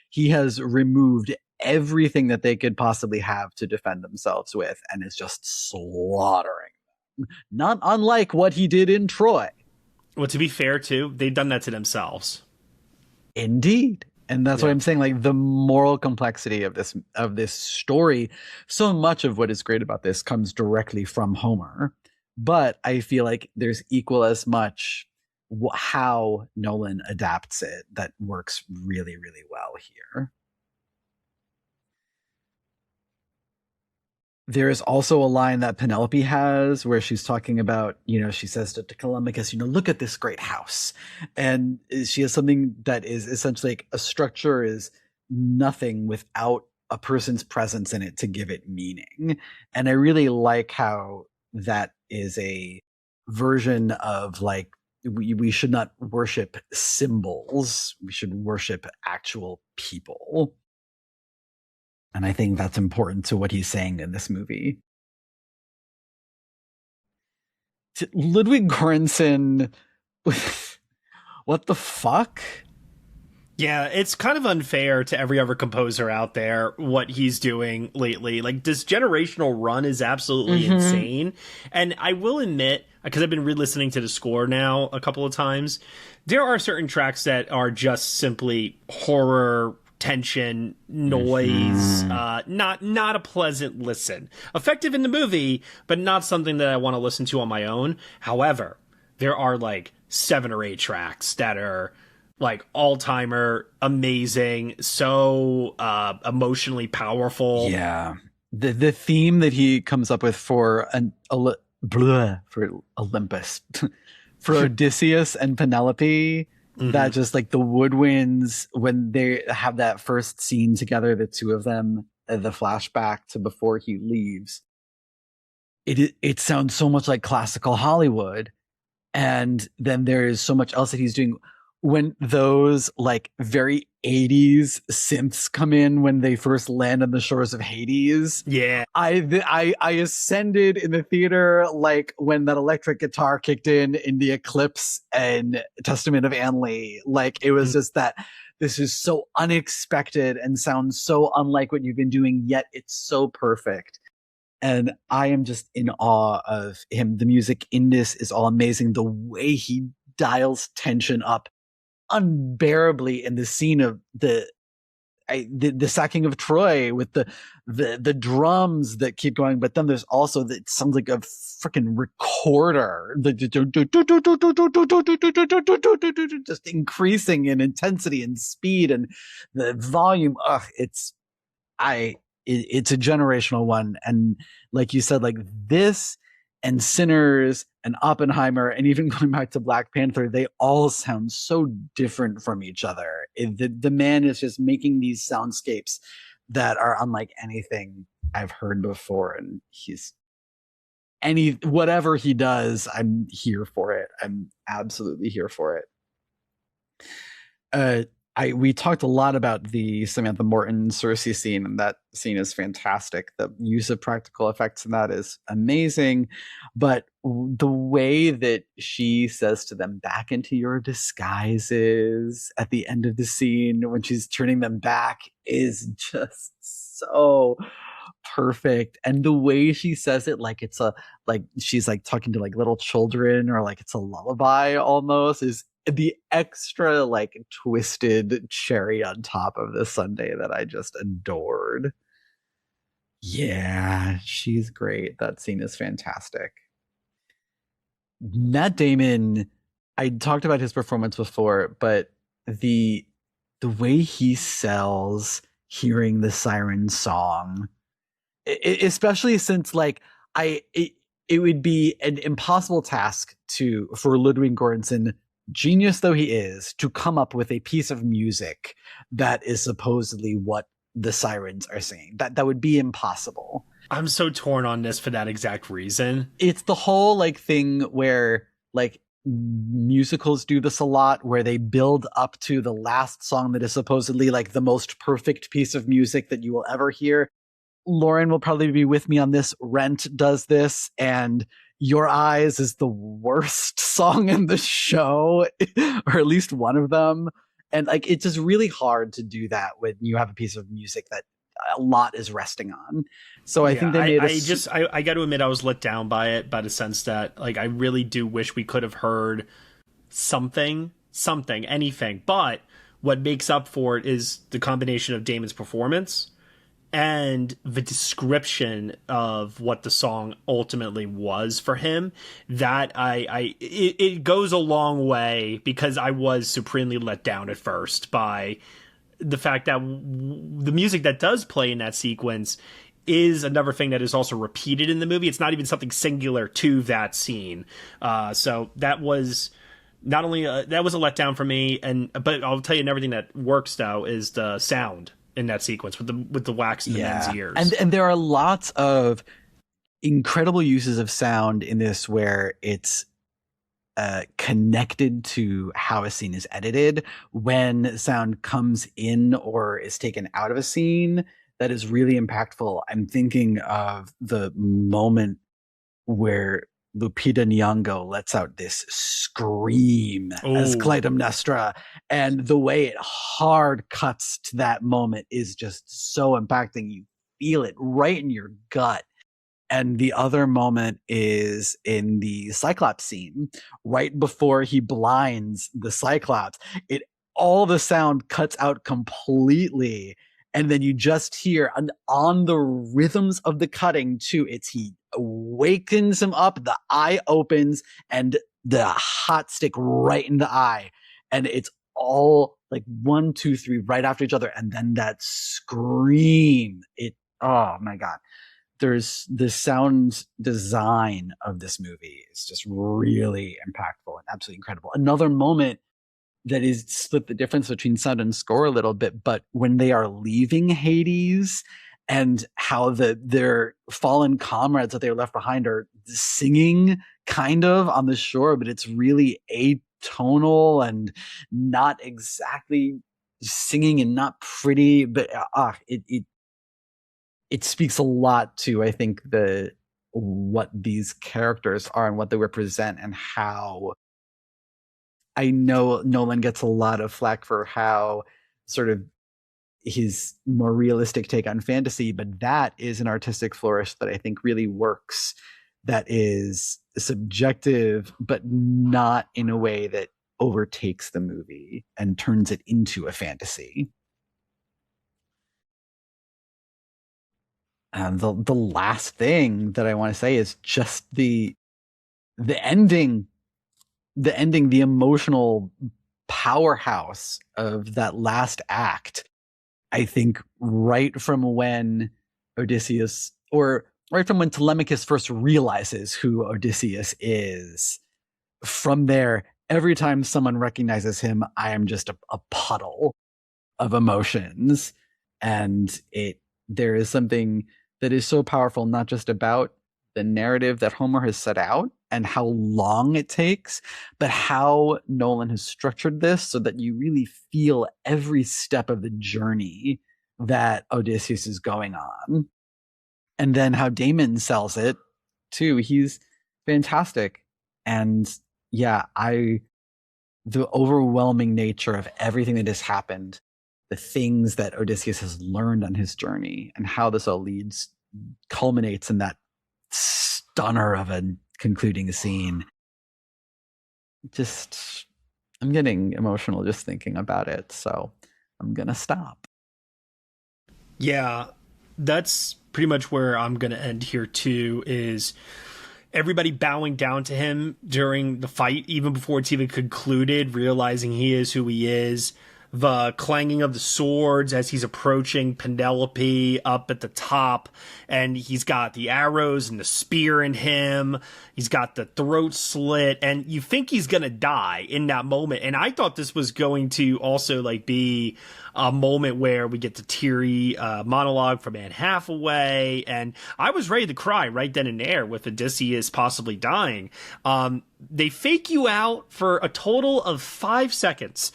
He has removed everything that they could possibly have to defend themselves with, and is just slaughtering them. Not unlike what he did in Troy. Well, to be fair too, they've done that to themselves. Indeed. And that's what I'm saying, like the moral complexity of this story. So much of what is great about this comes directly from Homer, but I feel like there's equal as much how Nolan adapts it that works really, really well here. There is also a line that Penelope has where she's talking about, she says to Telemachus, look at this great house. And she has something that is essentially like a structure is nothing without a person's presence in it to give it meaning. And I really like how that is a version of like, we should not worship symbols. We should worship actual people. And I think that's important to what he's saying in this movie. Ludwig Göransson, what the fuck? Yeah, it's kind of unfair to every other composer out there what he's doing lately. Like, this generational run is absolutely insane. And I will admit, because I've been re-listening to the score now a couple of times, there are certain tracks that are just simply horror, tension, noise, not a pleasant listen. Effective in the movie, but not something that I want to listen to on my own. However, there are like 7 or 8 tracks that are like all-timer, amazing, so emotionally powerful. Yeah. The theme that he comes up with for for Olympus, for Odysseus and Penelope, that just like the woodwinds when they have that first scene together, the two of them, the flashback to before he leaves, it sounds so much like classical Hollywood. And then there is so much else that he's doing. When those like very 80s synths come in when they first land on the shores of Hades, I ascended in the theater like when that electric guitar kicked in the Eclipse and Testament of Anne Lee. Like it was just that this is so unexpected and sounds so unlike what you've been doing, yet it's so perfect. And I am just in awe of him. The music in this is all amazing. The way he dials tension up unbearably in the scene of the sacking of Troy with the drums that keep going, but then there's also it sounds like a freaking recorder, just increasing in intensity and speed and the volume. It's a generational one, and like you said, like this and Sinners and Oppenheimer, and even going back to Black Panther, they all sound so different from each other. The man is just making these soundscapes that are unlike anything I've heard before. And whatever he does, I'm here for it. I'm absolutely here for it. We talked a lot about the Samantha Morton Cersei scene, and that scene is fantastic. The use of practical effects in that is amazing, but the way that she says to them, "Back into your disguises," at the end of the scene when she's turning them back is just so perfect. And the way she says it, like she's like talking to like little children, or like it's a lullaby almost, is the extra like twisted cherry on top of the sundae that I just adored. Yeah, she's great. That scene is fantastic. Matt Damon, I talked about his performance before, but the way he sells hearing the siren song, especially since like it would be an impossible task for Ludwig Göransson, genius though he is, to come up with a piece of music that is supposedly what the sirens are saying. That would be impossible. I'm so torn on this for that exact reason. It's the whole like thing where like musicals do this a lot, where they build up to the last song that is supposedly like the most perfect piece of music that you will ever hear. Lauren will probably be with me on this. Rent does this, and Your Eyes is the worst song in the show, or at least one of them. And like, it's just really hard to do that when you have a piece of music that a lot is resting on. So I think they made I got to admit, I was let down by it, by the sense that like, I really do wish we could have heard something, anything. But what makes up for it is the combination of Damon's performance and the description of what the song ultimately was for him. That it goes a long way, because I was supremely let down at first by the fact that the music that does play in that sequence is another thing that is also repeated in the movie. It's not even something singular to that scene. So that was not only that was a letdown for me, but I'll tell you, everything that works though is the sound in that sequence with the wax in the men's ears. And there are lots of incredible uses of sound in this, where it's connected to how a scene is edited. When sound comes in or is taken out of a scene, that is really impactful. I'm thinking of the moment where Lupita Nyong'o lets out this scream as Clytemnestra, and the way it hard cuts to that moment is just so impacting. You feel it right in your gut. And the other moment is in the Cyclops scene, right before he blinds the Cyclops. All the sound cuts out completely, and then you just hear on the rhythms of the cutting too. He wakens him up, the eye opens, and the hot stick right in the eye, and it's all like 1, 2, 3 right after each other, and then that scream. Oh my god. There's the sound design of this movie is just really impactful and absolutely incredible. Another moment that is split the difference between sound and score a little bit, but when they are leaving Hades, and how their fallen comrades that they were left behind are singing kind of on the shore, but it's really atonal and not exactly singing and not pretty, but it speaks a lot to, I think, what these characters are and what they represent, and how I know Nolan gets a lot of flack for how sort of his more realistic take on fantasy, but that is an artistic flourish that I think really works. That is subjective, but not in a way that overtakes the movie and turns it into a fantasy. And the last thing that I want to say is just the ending, the emotional powerhouse of that last act. I think right from when Odysseus, or right from when Telemachus first realizes who Odysseus is, from there, every time someone recognizes him, I am just a puddle of emotions. And there is something that is so powerful, not just about the narrative that Homer has set out and how long it takes, but how Nolan has structured this so that you really feel every step of the journey that Odysseus is going on. And then how Damon sells it too. He's fantastic. And yeah, the overwhelming nature of everything that has happened, the things that Odysseus has learned on his journey, and how this all culminates in that stunner of a concluding scene. Just, I'm getting emotional just thinking about it, so I'm gonna stop. Yeah, that's pretty much where I'm gonna end here too, is everybody bowing down to him during the fight, even before it's even concluded, realizing he is who he is. The clanging of the swords as he's approaching Penelope up at the top, and he's got the arrows and the spear in him. He's got the throat slit, and you think he's gonna die in that moment. And I thought this was going to also like be a moment where we get the teary monologue from Anne Hathaway, and I was ready to cry right then and there with Odysseus possibly dying. They fake you out for a total of 5 seconds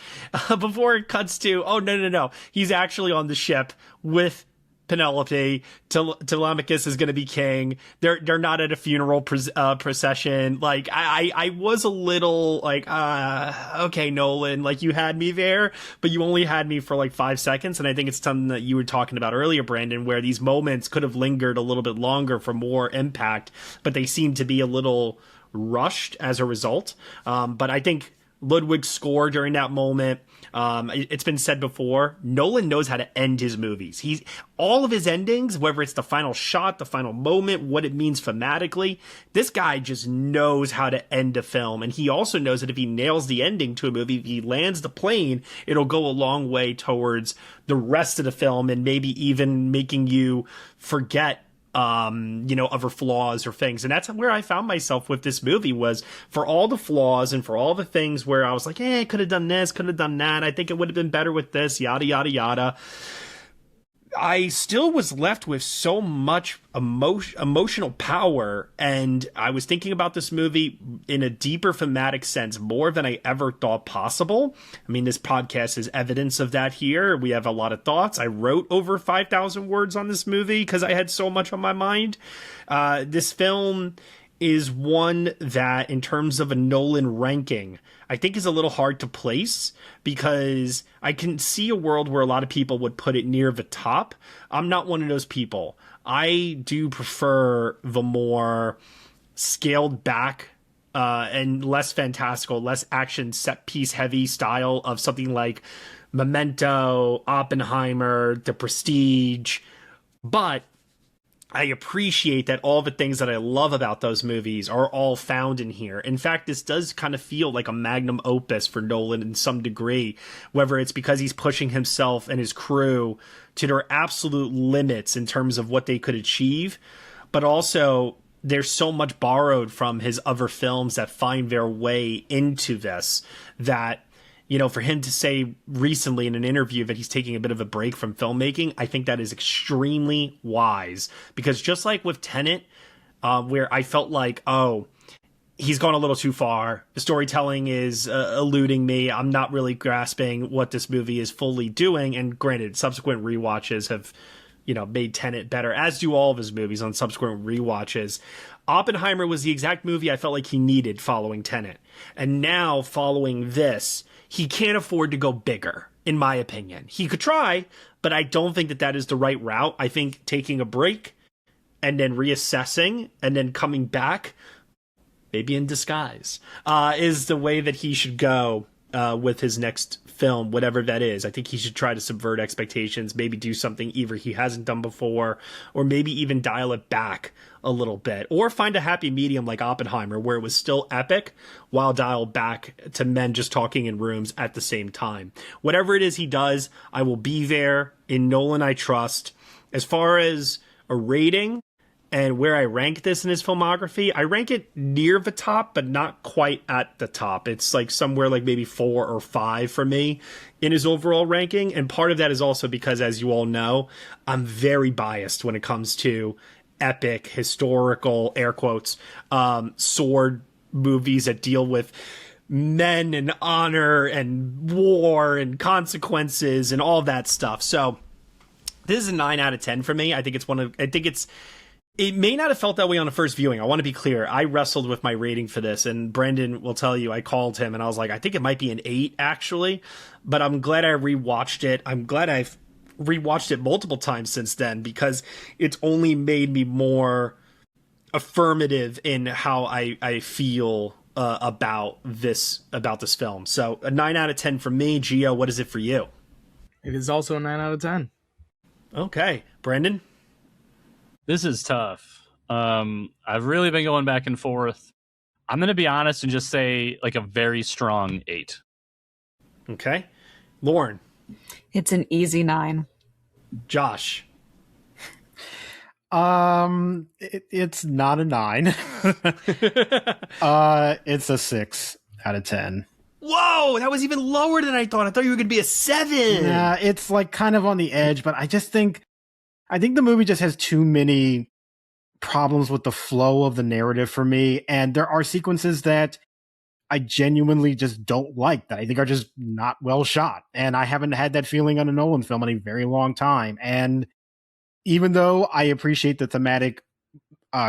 before it cuts to, oh, no. He's actually on the ship with Penelope. Telemachus is going to be king. They're not at a funeral procession. Like, I was a little like, okay, Nolan, like you had me there, but you only had me for like 5 seconds. And I think it's something that you were talking about earlier, Brandon, where these moments could have lingered a little bit longer for more impact, but they seem to be a little rushed as a result. But I think Ludwig's score during that moment, it's been said before, Nolan knows how to end his movies. All of his endings, whether it's the final shot, the final moment, what it means thematically, this guy just knows how to end a film. And he also knows that if he nails the ending to a movie, if he lands the plane, it'll go a long way towards the rest of the film and maybe even making you forget other flaws or things. And that's where I found myself with this movie, was for all the flaws and for all the things where I was like, could have done this, could have done that. I think it would have been better with this, yada, yada, yada. I still was left with so much emotional power, and I was thinking about this movie in a deeper thematic sense, more than I ever thought possible. I mean, this podcast is evidence of that here. We have a lot of thoughts. I wrote over 5,000 words on this movie because I had so much on my mind. This film is one that, in terms of a Nolan ranking, I think is a little hard to place, because I can see a world where a lot of people would put it near the top. I'm not one of those people. I do prefer the more scaled back and less fantastical, less action set piece heavy style of something like Memento, Oppenheimer, The Prestige. But I appreciate that all the things that I love about those movies are all found in here. In fact, this does kind of feel like a magnum opus for Nolan in some degree, whether it's because he's pushing himself and his crew to their absolute limits in terms of what they could achieve, but also there's so much borrowed from his other films that find their way into this, that, you know, for him to say recently in an interview that he's taking a bit of a break from filmmaking, I think that is extremely wise. Because just like with Tenet, where I felt like, he's gone a little too far, the storytelling is eluding me, I'm not really grasping what this movie is fully doing. And granted, subsequent rewatches have, made Tenet better, as do all of his movies on subsequent rewatches. Oppenheimer was the exact movie I felt like he needed following Tenet. And now, following this, he can't afford to go bigger, in my opinion. He could try, but I don't think that is the right route. I think taking a break and then reassessing and then coming back, maybe in disguise, is the way that he should go with his next film, whatever that is. I think he should try to subvert expectations, maybe do something either he hasn't done before, or maybe even dial it back a little bit, or find a happy medium like Oppenheimer, where it was still epic while dialed back to men just talking in rooms at the same time. Whatever it is he does, I will be there. In Nolan, I trust. As far as a rating and where I rank this in his filmography, I rank it near the top, but not quite at the top. It's like somewhere like maybe 4 or 5 for me in his overall ranking. And part of that is also because, as you all know, I'm very biased when it comes to epic, historical, air quotes, sword movies that deal with men and honor and war and consequences and all that stuff. So this is a 9 out of 10 for me. I think it may not have felt that way on the first viewing. I want to be clear. I wrestled with my rating for this, and Brendan will tell you, I called him and I was like, I think it might be an 8 actually, but I'm glad I rewatched it. I'm glad I've rewatched it multiple times since then, because it's only made me more affirmative in how I feel about this film. So a 9 out of 10 for me. Gio, what is it for you? It is also a 9 out of 10. Okay. Brendan? This is tough. I've really been going back and forth. I'm going to be honest and just say like a very strong 8. Okay. Lauren? It's an easy 9. Josh? It's not a 9. It's a 6 out of 10. Whoa, that was even lower than I thought. I thought you were going to be a 7. Yeah, it's like kind of on the edge, but I think the movie just has too many problems with the flow of the narrative for me, and there are sequences that I genuinely just don't like, that I think are just not well shot, and I haven't had that feeling on a Nolan film in a very long time. And even though I appreciate the thematic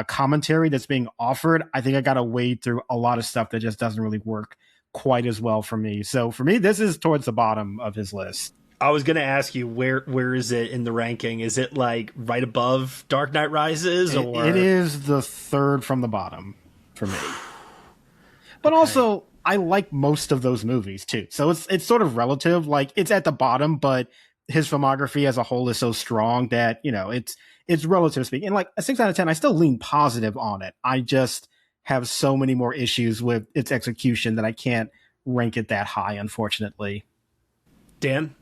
commentary that's being offered, I think I got to wade through a lot of stuff that just doesn't really work quite as well for me. So for me, this is towards the bottom of his list. I was going to ask you, where is it in the ranking? Is it like right above Dark Knight Rises? Or it is the third from the bottom for me. But also, I like most of those movies too. So it's sort of relative. Like, it's at the bottom, but his filmography as a whole is so strong that, you know, it's relative speaking. And like a 6 out of 10, I still lean positive on it. I just have so many more issues with its execution that I can't rank it that high, unfortunately. Dan?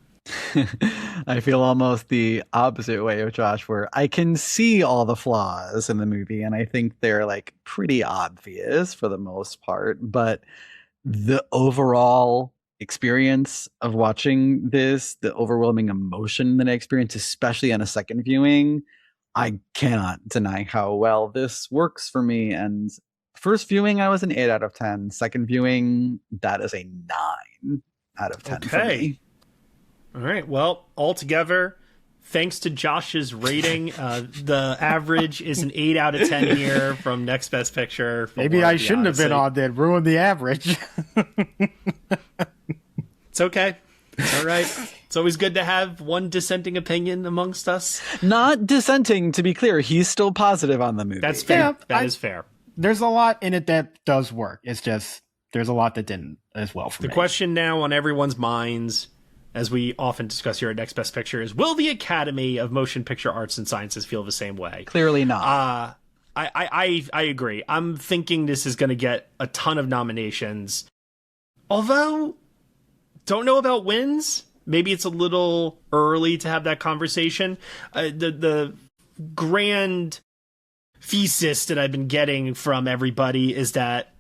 I feel almost the opposite way of Josh, where I can see all the flaws in the movie, and I think they're like pretty obvious for the most part, but the overall experience of watching this, the overwhelming emotion that I experienced, especially on a second viewing, I cannot deny how well this works for me. And first viewing, I was an 8 out of 10. Second viewing, that is a 9 out of 10 for me. All right. Well, altogether, thanks to Josh's rating, the average is an 8 out of 10 here from Next Best Picture. Maybe I shouldn't have been on that. Ruined the average. It's okay. It's all right. It's always good to have one dissenting opinion amongst us. Not dissenting, to be clear. He's still positive on the movie. That's fair. Yeah, that is fair. There's a lot in it that does work. It's just there's a lot that didn't as well for me. The question now on everyone's minds, as we often discuss here at Next Best Picture, is will the Academy of Motion Picture Arts and Sciences feel the same way? Clearly not. I agree. I'm thinking this is going to get a ton of nominations. Although, don't know about wins. Maybe it's a little early to have that conversation. The grand thesis that I've been getting from everybody is that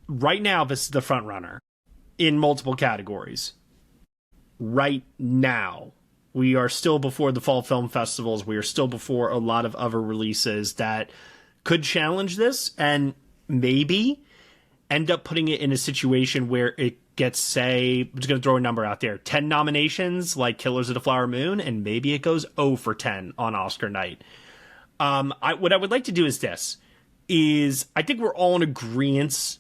right now this is the front runner in multiple categories. Right now, we are still before the fall film festivals. We are still before a lot of other releases that could challenge this and maybe end up putting it in a situation where it gets, say, I'm just going to throw a number out there, 10 nominations like Killers of the Flower Moon, and maybe it goes 0 for 10 on Oscar night. What I would like to do is this, I think we're all in agreement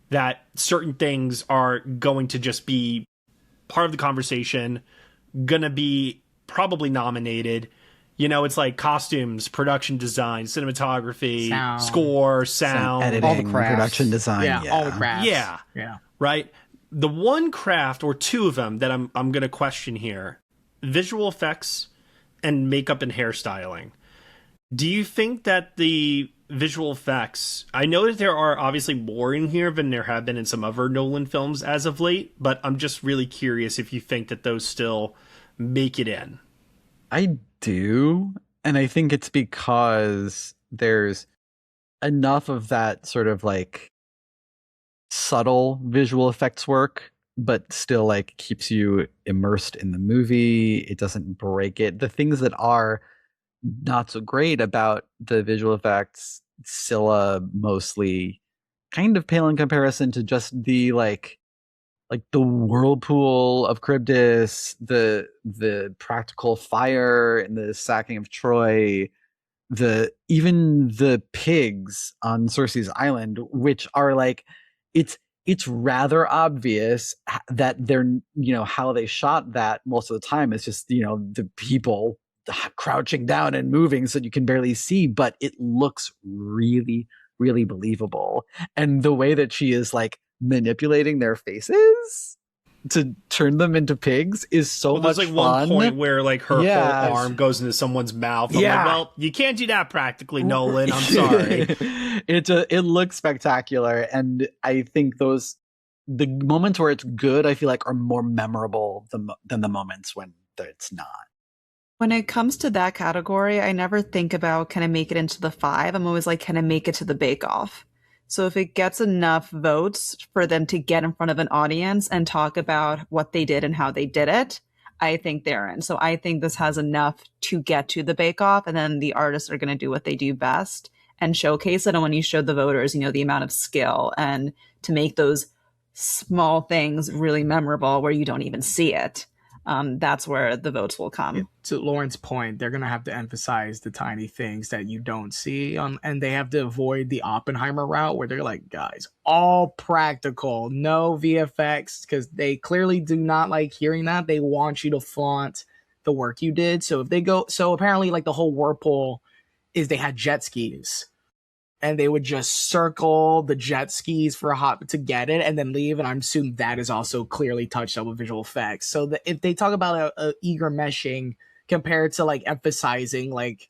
that certain things are going to just be part of the conversation, gonna be probably nominated. You know, it's like costumes, production design, cinematography, score, sound, editing, all the crafts. Production design, all the crafts. Yeah. Right? The one craft or two of them that I'm gonna question here, visual effects and makeup and hairstyling. Do you think that the visual effects, I know that there are obviously more in here than there have been in some other Nolan films as of late, but I'm just really curious if you think that those still make it in. I do, and I think it's because there's enough of that sort of like subtle visual effects work, but still like keeps you immersed in the movie. It doesn't break it. The things that are not so great about the visual effects. Scylla mostly kind of pale in comparison to just the like the whirlpool of Charybdis, the practical fire and the sacking of Troy, even the pigs on Circe's island, which are like, it's rather obvious that they're, how they shot that most of the time is just, the people crouching down and moving so you can barely see, but it looks really, really believable. And the way that she is like manipulating their faces to turn them into pigs is so much there's fun. One point where like her whole arm goes into someone's mouth. I'm like, well, you can't do that practically, Nolan. I'm sorry. It looks spectacular, and I think the moments where it's good, I feel like, are more memorable than the moments when it's not. When it comes to that category, I never think about, can I make it into the 5? I'm always like, can I make it to the bake-off? So if it gets enough votes for them to get in front of an audience and talk about what they did and how they did it, I think they're in. So I think this has enough to get to the bake-off, and then the artists are going to do what they do best and showcase it. And when you show the voters, the amount of skill and to make those small things really memorable where you don't even see it, that's where the votes will come. To Lauren's point, they're going to have to emphasize the tiny things that you don't see, and they have to avoid the Oppenheimer route where they're like, guys, all practical, no VFX, because they clearly do not like hearing that. They want you to flaunt the work you did. So if they go, so apparently like the whole whirlpool is they had jet skis, and they would just circle the jet skis to get it and then leave. And I'm assuming that is also clearly touched up with visual effects. So if they talk about a eager meshing compared to like emphasizing like,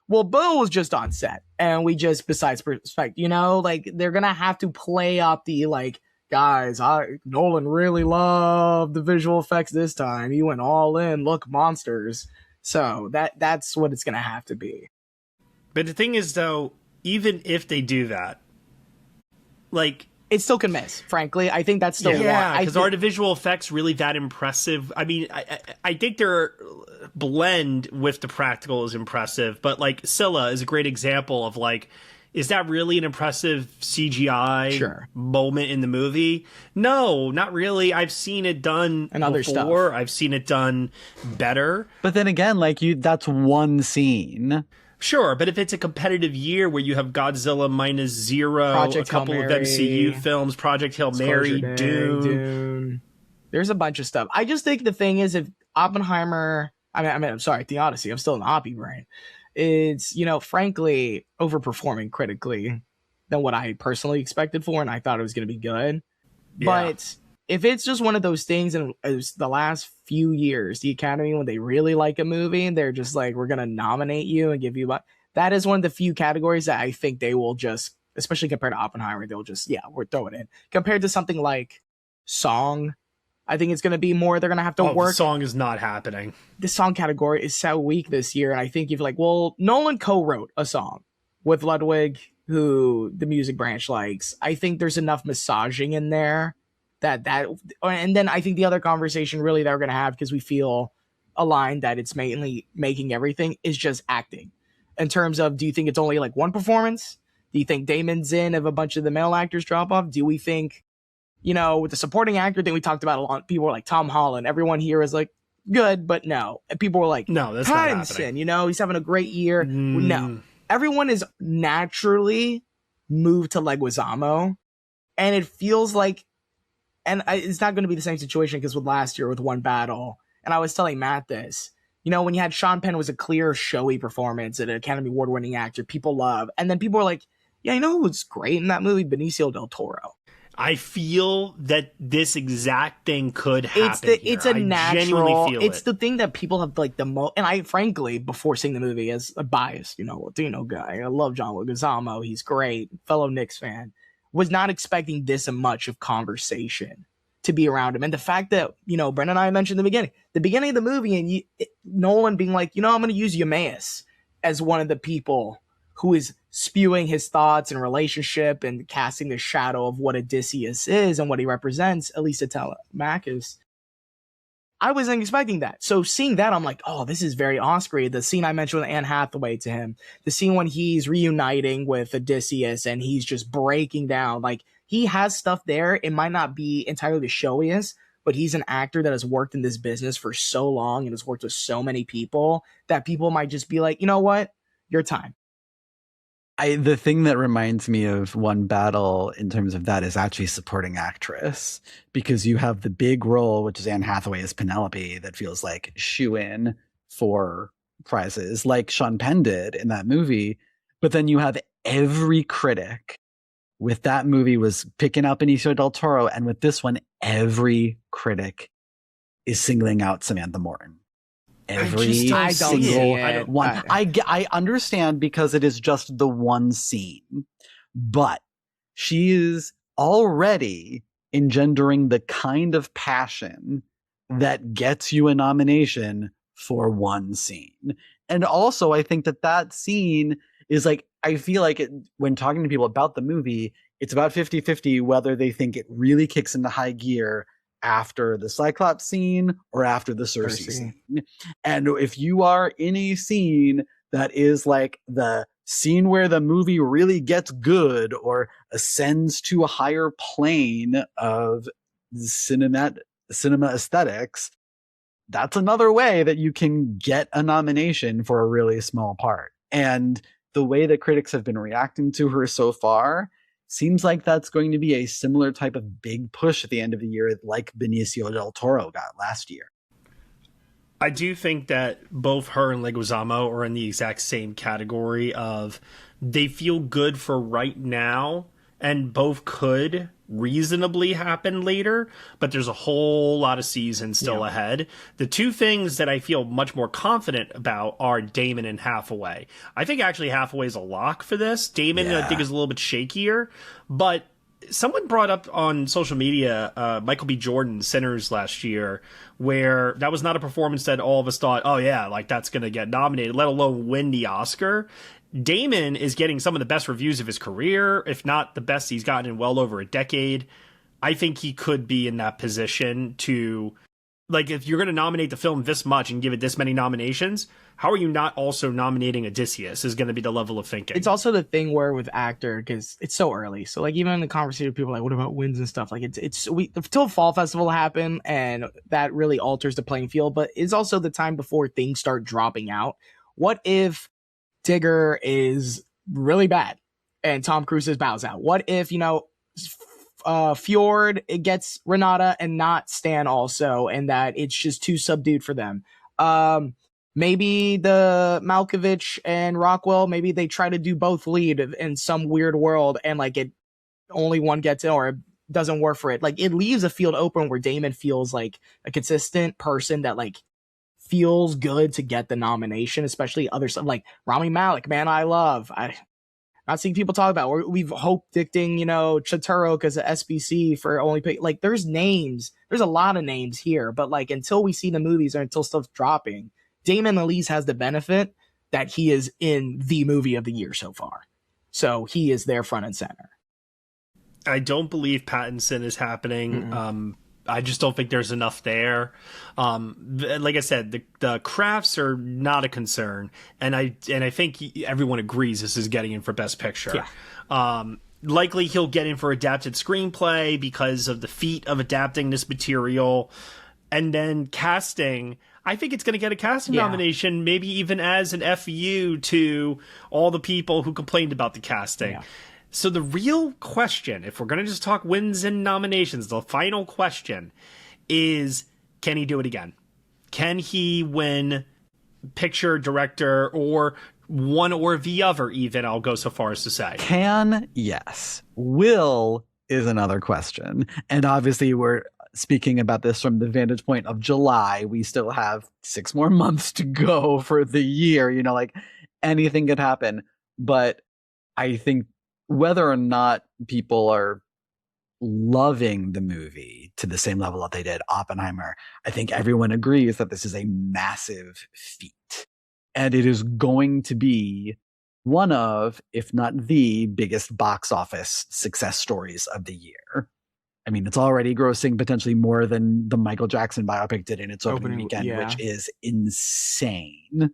well, Bo was just on set and we just, besides perspective, like they're going to have to play up the like, guys, Nolan really loved the visual effects this time. He went all in, look, monsters. So that's what it's going to have to be. But the thing is, though, even if they do that, like, it still can miss, frankly. I think that's still because are the visual effects really that impressive? I mean, I think their blend with the practical is impressive, but like Scylla is a great example of like, is that really an impressive CGI moment in the movie? No, not really. I've seen it done and other before. Stuff. I've seen it done better. But then again, like that's one scene. Sure, but if it's a competitive year where you have Godzilla Minus Zero, Project a couple Hail of Mary, MCU films, Project Hail Mary, Dune. There's a bunch of stuff. I just think the thing is, if Oppenheimer, I'm sorry, the Odyssey, I'm still in the Oppie brain. It's, frankly, overperforming critically than what I personally expected for, and I thought it was going to be good. Yeah. But if it's just one of those things, and it was the last few years, the Academy, when they really like a movie, they're just like, we're going to nominate you and give you, that is one of the few categories that I think they will just, especially compared to Oppenheimer, they'll just, we're throwing it in. Compared to something like Song, I think it's going to be more, they're going to have to work. The song is not happening. The song category is so weak this year, and I think you've like, well, Nolan co-wrote a song with Ludwig, who the music branch likes. I think there's enough massaging in there that and then I think the other conversation really that we're going to have, because we feel aligned that it's mainly making everything, is just acting. In terms of, do you think it's only like one performance? Do you think Damon's in if a bunch of the male actors drop off? Do we think, with the supporting actor thing we talked about a lot, people were like Tom Holland, everyone here is like good, but no. And people were like, no, that's not happening. He's having a great year. No. Everyone is naturally moved to Leguizamo, and it feels like, and it's not going to be the same situation because with last year with One Battle, and I was telling Matt this, when you had Sean Penn was a clear showy performance, an Academy Award winning actor people love, and then people are like, yeah, who was great in that movie? Benicio del Toro. I feel that this exact thing could happen. It's a natural. It's the thing that people have like the most. And I, frankly, before seeing the movie, as a biased, Latino guy, I love John Leguizamo. He's great, fellow Knicks fan. Was not expecting this much of conversation to be around him, and the fact that Brendan and I mentioned the beginning of the movie, and Nolan being like, I'm going to use Eumaeus as one of the people who is spewing his thoughts and relationship and casting the shadow of what Odysseus is and what he represents, at least to Telemachus. I wasn't expecting that. So seeing that, I'm like, oh, this is very Oscar-y. The scene I mentioned with Anne Hathaway to him, the scene when he's reuniting with Odysseus and he's just breaking down, like he has stuff there. It might not be entirely the showiest, but he's an actor that has worked in this business for so long and has worked with so many people that people might just be like, you know what? Your time. The thing that reminds me of One Battle in terms of that is actually supporting actress, because you have the big role, which is Anne Hathaway as Penelope, that feels like shoe-in for prizes, like Sean Penn did in that movie. But then you have every critic with that movie was picking out Benicio del Toro, and with this one, every critic is singling out Samantha Morton. Every single one. I understand, because it is just the one scene, but she is already engendering the kind of passion that gets you a nomination for one scene. And also, I think that scene is like, I feel like when talking to people about the movie, it's about 50-50 whether they think it really kicks into high gear after the Cyclops scene or after the Cersei scene. And if you are in a scene that is like the scene where the movie really gets good or ascends to a higher plane of cinema aesthetics, that's another way that you can get a nomination for a really small part. And the way that critics have been reacting to her so far seems like that's going to be a similar type of big push at the end of the year, like Benicio del Toro got last year. I do think that both her and Leguizamo are in the exact same category of they feel good for right now, and both could reasonably happen later, but there's a whole lot of season still ahead. The two things that I feel much more confident about are Damon and Hathaway. I think actually Hathaway's a lock for this. Damon, I think, is a little bit shakier, but someone brought up on social media Michael B. Jordan's Sinners last year, where that was not a performance that all of us thought, oh yeah, like that's going to get nominated, let alone win the Oscar. Damon is getting some of the best reviews of his career, if not the best he's gotten in well over a decade. I think he could be in that position to, like, if you're going to nominate the film this much and give it this many nominations, how are you not also nominating Odysseus is going to be the level of thinking. It's also the thing where with actor, because it's so early. So like even in the conversation, people are like, what about wins and stuff? Like until Fall Festival happen, and that really alters the playing field, but it's also the time before things start dropping out. What if Tigger is really bad and Tom Cruise bows out? What if, Fjord, it gets Renata and not Stan also, and that it's just too subdued for them? Maybe the Malkovich and Rockwell, maybe they try to do both lead in some weird world, and like it only one gets in or it doesn't work for it. Like it leaves a field open where Damon feels like a consistent person that like feels good to get the nomination, especially other stuff like Rami Malek, man, I love. I'm not seeing people talk about. We've hope dicting, Chituro because of SBC for only pick. Like there's names, there's a lot of names here, but like until we see the movies or until stuff's dropping, Damon at least has the benefit that he is in the movie of the year so far, so he is there front and center. I don't believe Pattinson is happening. Mm-hmm. I just don't think there's enough there. Like I said, the crafts are not a concern, and I think everyone agrees this is getting in for Best Picture. Yeah. Likely he'll get in for adapted screenplay because of the feat of adapting this material, and then casting. I think it's going to get a casting nomination, maybe even as an FU to all the people who complained about the casting. Yeah. So the real question, if we're going to just talk wins and nominations, the final question is, can he do it again? Can he win picture, director, or one or the other even, I'll go so far as to say? Can, yes. Will is another question. And obviously we're speaking about this from the vantage point of July. We still have 6 more months to go for the year. Like anything could happen. But I think whether or not people are loving the movie to the same level that they did Oppenheimer, I think everyone agrees that this is a massive feat. And it is going to be one of, if not the biggest box office success stories of the year. I mean, it's already grossing potentially more than the Michael Jackson biopic did in its opening weekend, yeah. which is insane.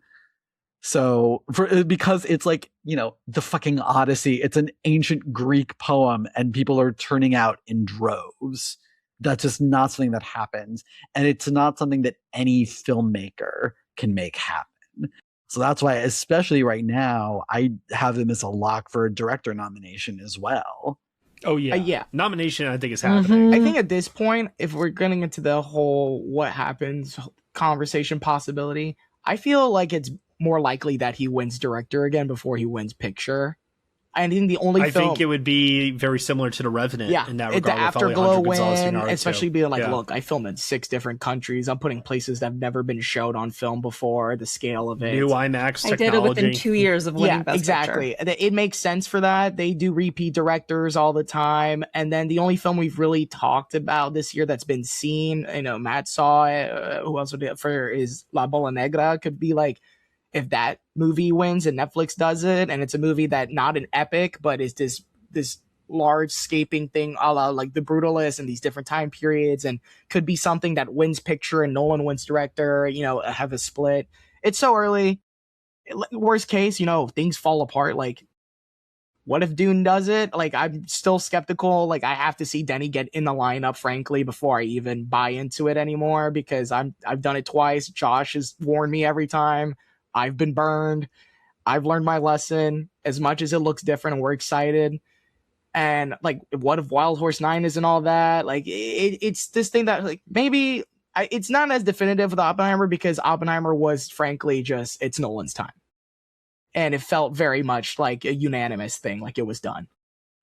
So because it's like, the fucking Odyssey, it's an ancient Greek poem and people are turning out in droves. That's just not something that happens. And it's not something that any filmmaker can make happen. So that's why, especially right now, I have them as a lock for a director nomination as well. Oh, yeah. Yeah. Nomination, I think, is happening. I think at this point, if we're getting into the whole what happens conversation possibility, I feel like it's more likely that he wins director again before he wins picture. I think the only I think it would be very similar to The Revenant in that regard. The Afterglow win, Iñárritu. especially being like, look, I filmed in 6 different countries. I'm putting places that have never been showed on film before, the scale of it. New IMAX technology. I did it within 2 years of winning Best exactly. Picture. It makes sense for that. They do repeat directors all the time. And then the only film we've really talked about this year that's been seen, Matt saw it, who else would do it for, is La Bola Negra. Could be like, if that movie wins and Netflix does it, and it's a movie that not an epic, but is this large scaping thing a la like The Brutalist and these different time periods, and could be something that wins picture and Nolan wins director, have a split. It's so early. Worst case, things fall apart. Like, what if Dune does it? Like, I'm still skeptical. Like, I have to see Denny get in the lineup, frankly, before I even buy into it anymore, because I've done it twice. Josh has warned me every time. I've been burned. I've learned my lesson. As much as it looks different and we're excited. And like, what if Wild Horse 9 isn't all that? Like, it's this thing that like maybe it's not as definitive with Oppenheimer, because Oppenheimer was frankly just, it's Nolan's time. And it felt very much like a unanimous thing, like it was done.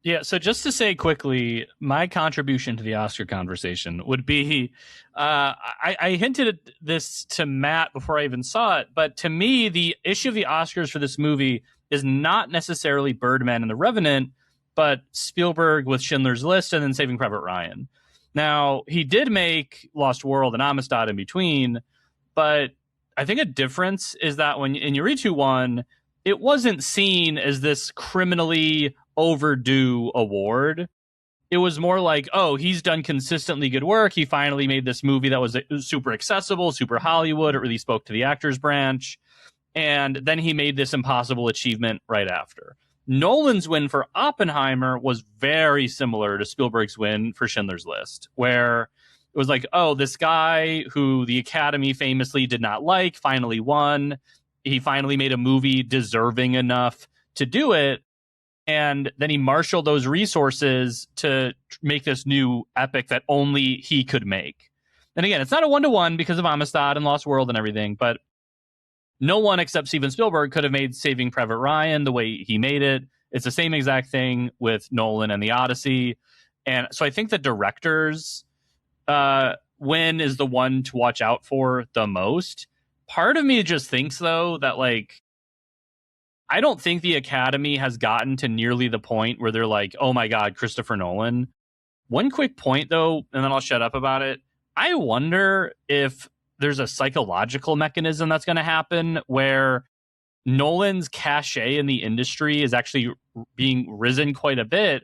Yeah, so just to say quickly, my contribution to the Oscar conversation would be, I hinted at this to Matt before I even saw it, but to me, the issue of the Oscars for this movie is not necessarily Birdman and The Revenant, but Spielberg with Schindler's List and then Saving Private Ryan. Now, he did make Lost World and Amistad in between, but I think a difference is that when Iñárritu won, it wasn't seen as this criminally overdue award. It was more like, oh, he's done consistently good work. He finally made this movie that was super accessible, super Hollywood. It really spoke to the actors branch. And then he made this impossible achievement right after. Nolan's win for Oppenheimer was very similar to Spielberg's win for Schindler's List, where it was like, oh, this guy who the Academy famously did not like finally won. He finally made a movie deserving enough to do it. And then he marshaled those resources to make this new epic that only he could make. And again, it's not a 1-to-1 because of Amistad and Lost World and everything, but no one except Steven Spielberg could have made Saving Private Ryan the way he made it. It's the same exact thing with Nolan and the Odyssey. And so I think the director's win is the one to watch out for the most. Part of me just thinks, though, that like, I don't think the Academy has gotten to nearly the point where they're like, oh my God, Christopher Nolan. One quick point, though, and then I'll shut up about it. I wonder if there's a psychological mechanism that's going to happen where Nolan's cachet in the industry is actually being risen quite a bit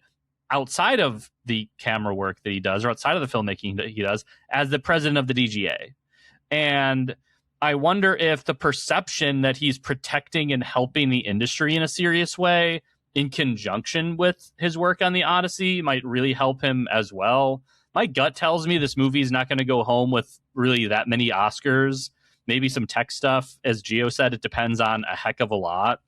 outside of the camera work that he does, or outside of the filmmaking that he does, as the president of the DGA. And I wonder if the perception that he's protecting and helping the industry in a serious way in conjunction with his work on the Odyssey might really help him as well. My gut tells me this movie is not going to go home with really that many Oscars. Maybe some tech stuff. As Gio said, it depends on a heck of a lot.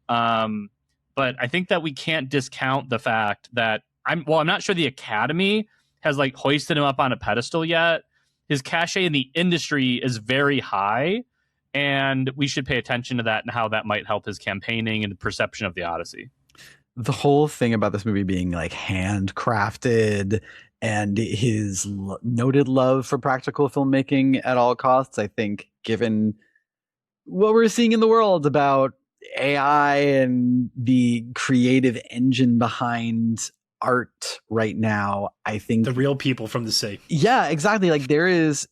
But I think that we can't discount the fact that I'm not sure the Academy has like hoisted him up on a pedestal yet. His cachet in the industry is very high, and we should pay attention to that and how that might help his campaigning and the perception of the Odyssey. The whole thing about this movie being like handcrafted and his noted love for practical filmmaking at all costs, I think, given what we're seeing in the world about AI and the creative engine behind art right now, I think the real people from the sea. Yeah, exactly. Like there is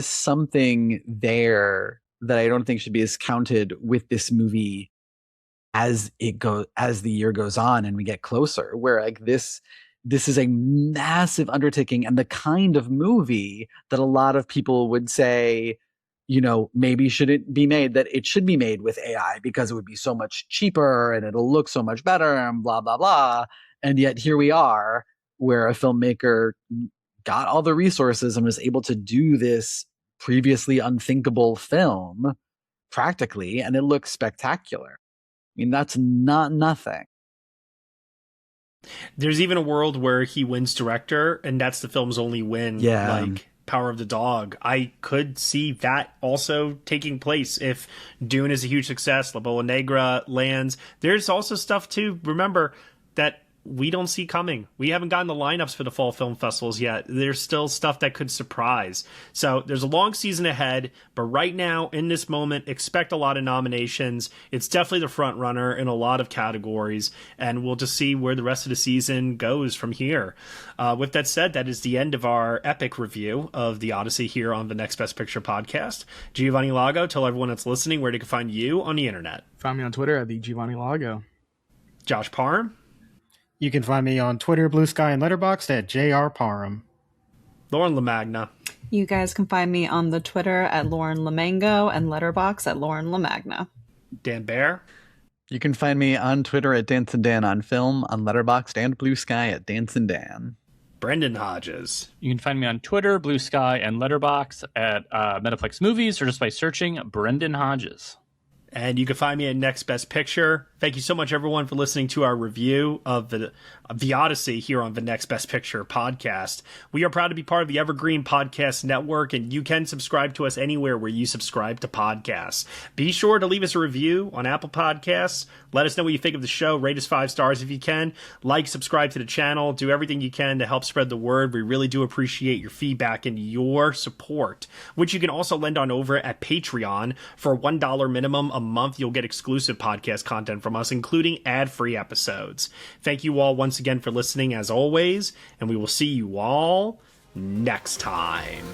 something there that I don't think should be discounted with this movie as the year goes on and we get closer, where like this this is a massive undertaking and the kind of movie that a lot of people would say, maybe should it be made, that it should be made with AI because it would be so much cheaper and it'll look so much better and blah, blah, blah. And yet here we are where a filmmaker got all the resources and was able to do this previously unthinkable film practically, and it looks spectacular. I mean, that's not nothing. There's even a world where he wins director, and that's the film's only win. Yeah. Like Power of the Dog. I could see that also taking place if Dune is a huge success, La Bola Negra lands. There's also stuff to remember that we don't see coming. We haven't gotten the lineups for the fall film festivals yet. There's still stuff that could surprise. So there's a long season ahead, but right now, in this moment, expect a lot of nominations. It's definitely the front runner in a lot of categories, and we'll just see where the rest of the season goes from here. With that said, that is the end of our epic review of the Odyssey here on the Next Best Picture podcast. Giovanni Lago, tell everyone that's listening where they can find you on the internet. Find me on Twitter at the Giovanni Lago. Josh Parham. You can find me on Twitter, Blue Sky, and Letterboxd at JR Parham. Lauren LaMagna. You guys can find me on the Twitter at Lauren LaMango and Letterboxd at Lauren LaMagna. Dan Bear. You can find me on Twitter at Dancin' Dan on Film, on Letterboxd and Blue Sky at Dancin' Dan. Brendan Hodges. You can find me on Twitter, Blue Sky, and Letterboxd at Metaplex Movies, or just by searching Brendan Hodges. And you can find me at Next Best Picture. Thank you so much, everyone, for listening to our review of the Odyssey here on the Next Best Picture podcast. We are proud to be part of the Evergreen Podcast Network, and you can subscribe to us anywhere where you subscribe to podcasts. Be sure to leave us a review on Apple Podcasts. Let us know what you think of the show. Rate us 5 stars if you can. Like, subscribe to the channel. Do everything you can to help spread the word. We really do appreciate your feedback and your support, which you can also lend on over at Patreon. For $1 minimum a month, you'll get exclusive podcast content from us, including ad-free episodes. Thank you all once again for listening, as always, and we will see you all next time.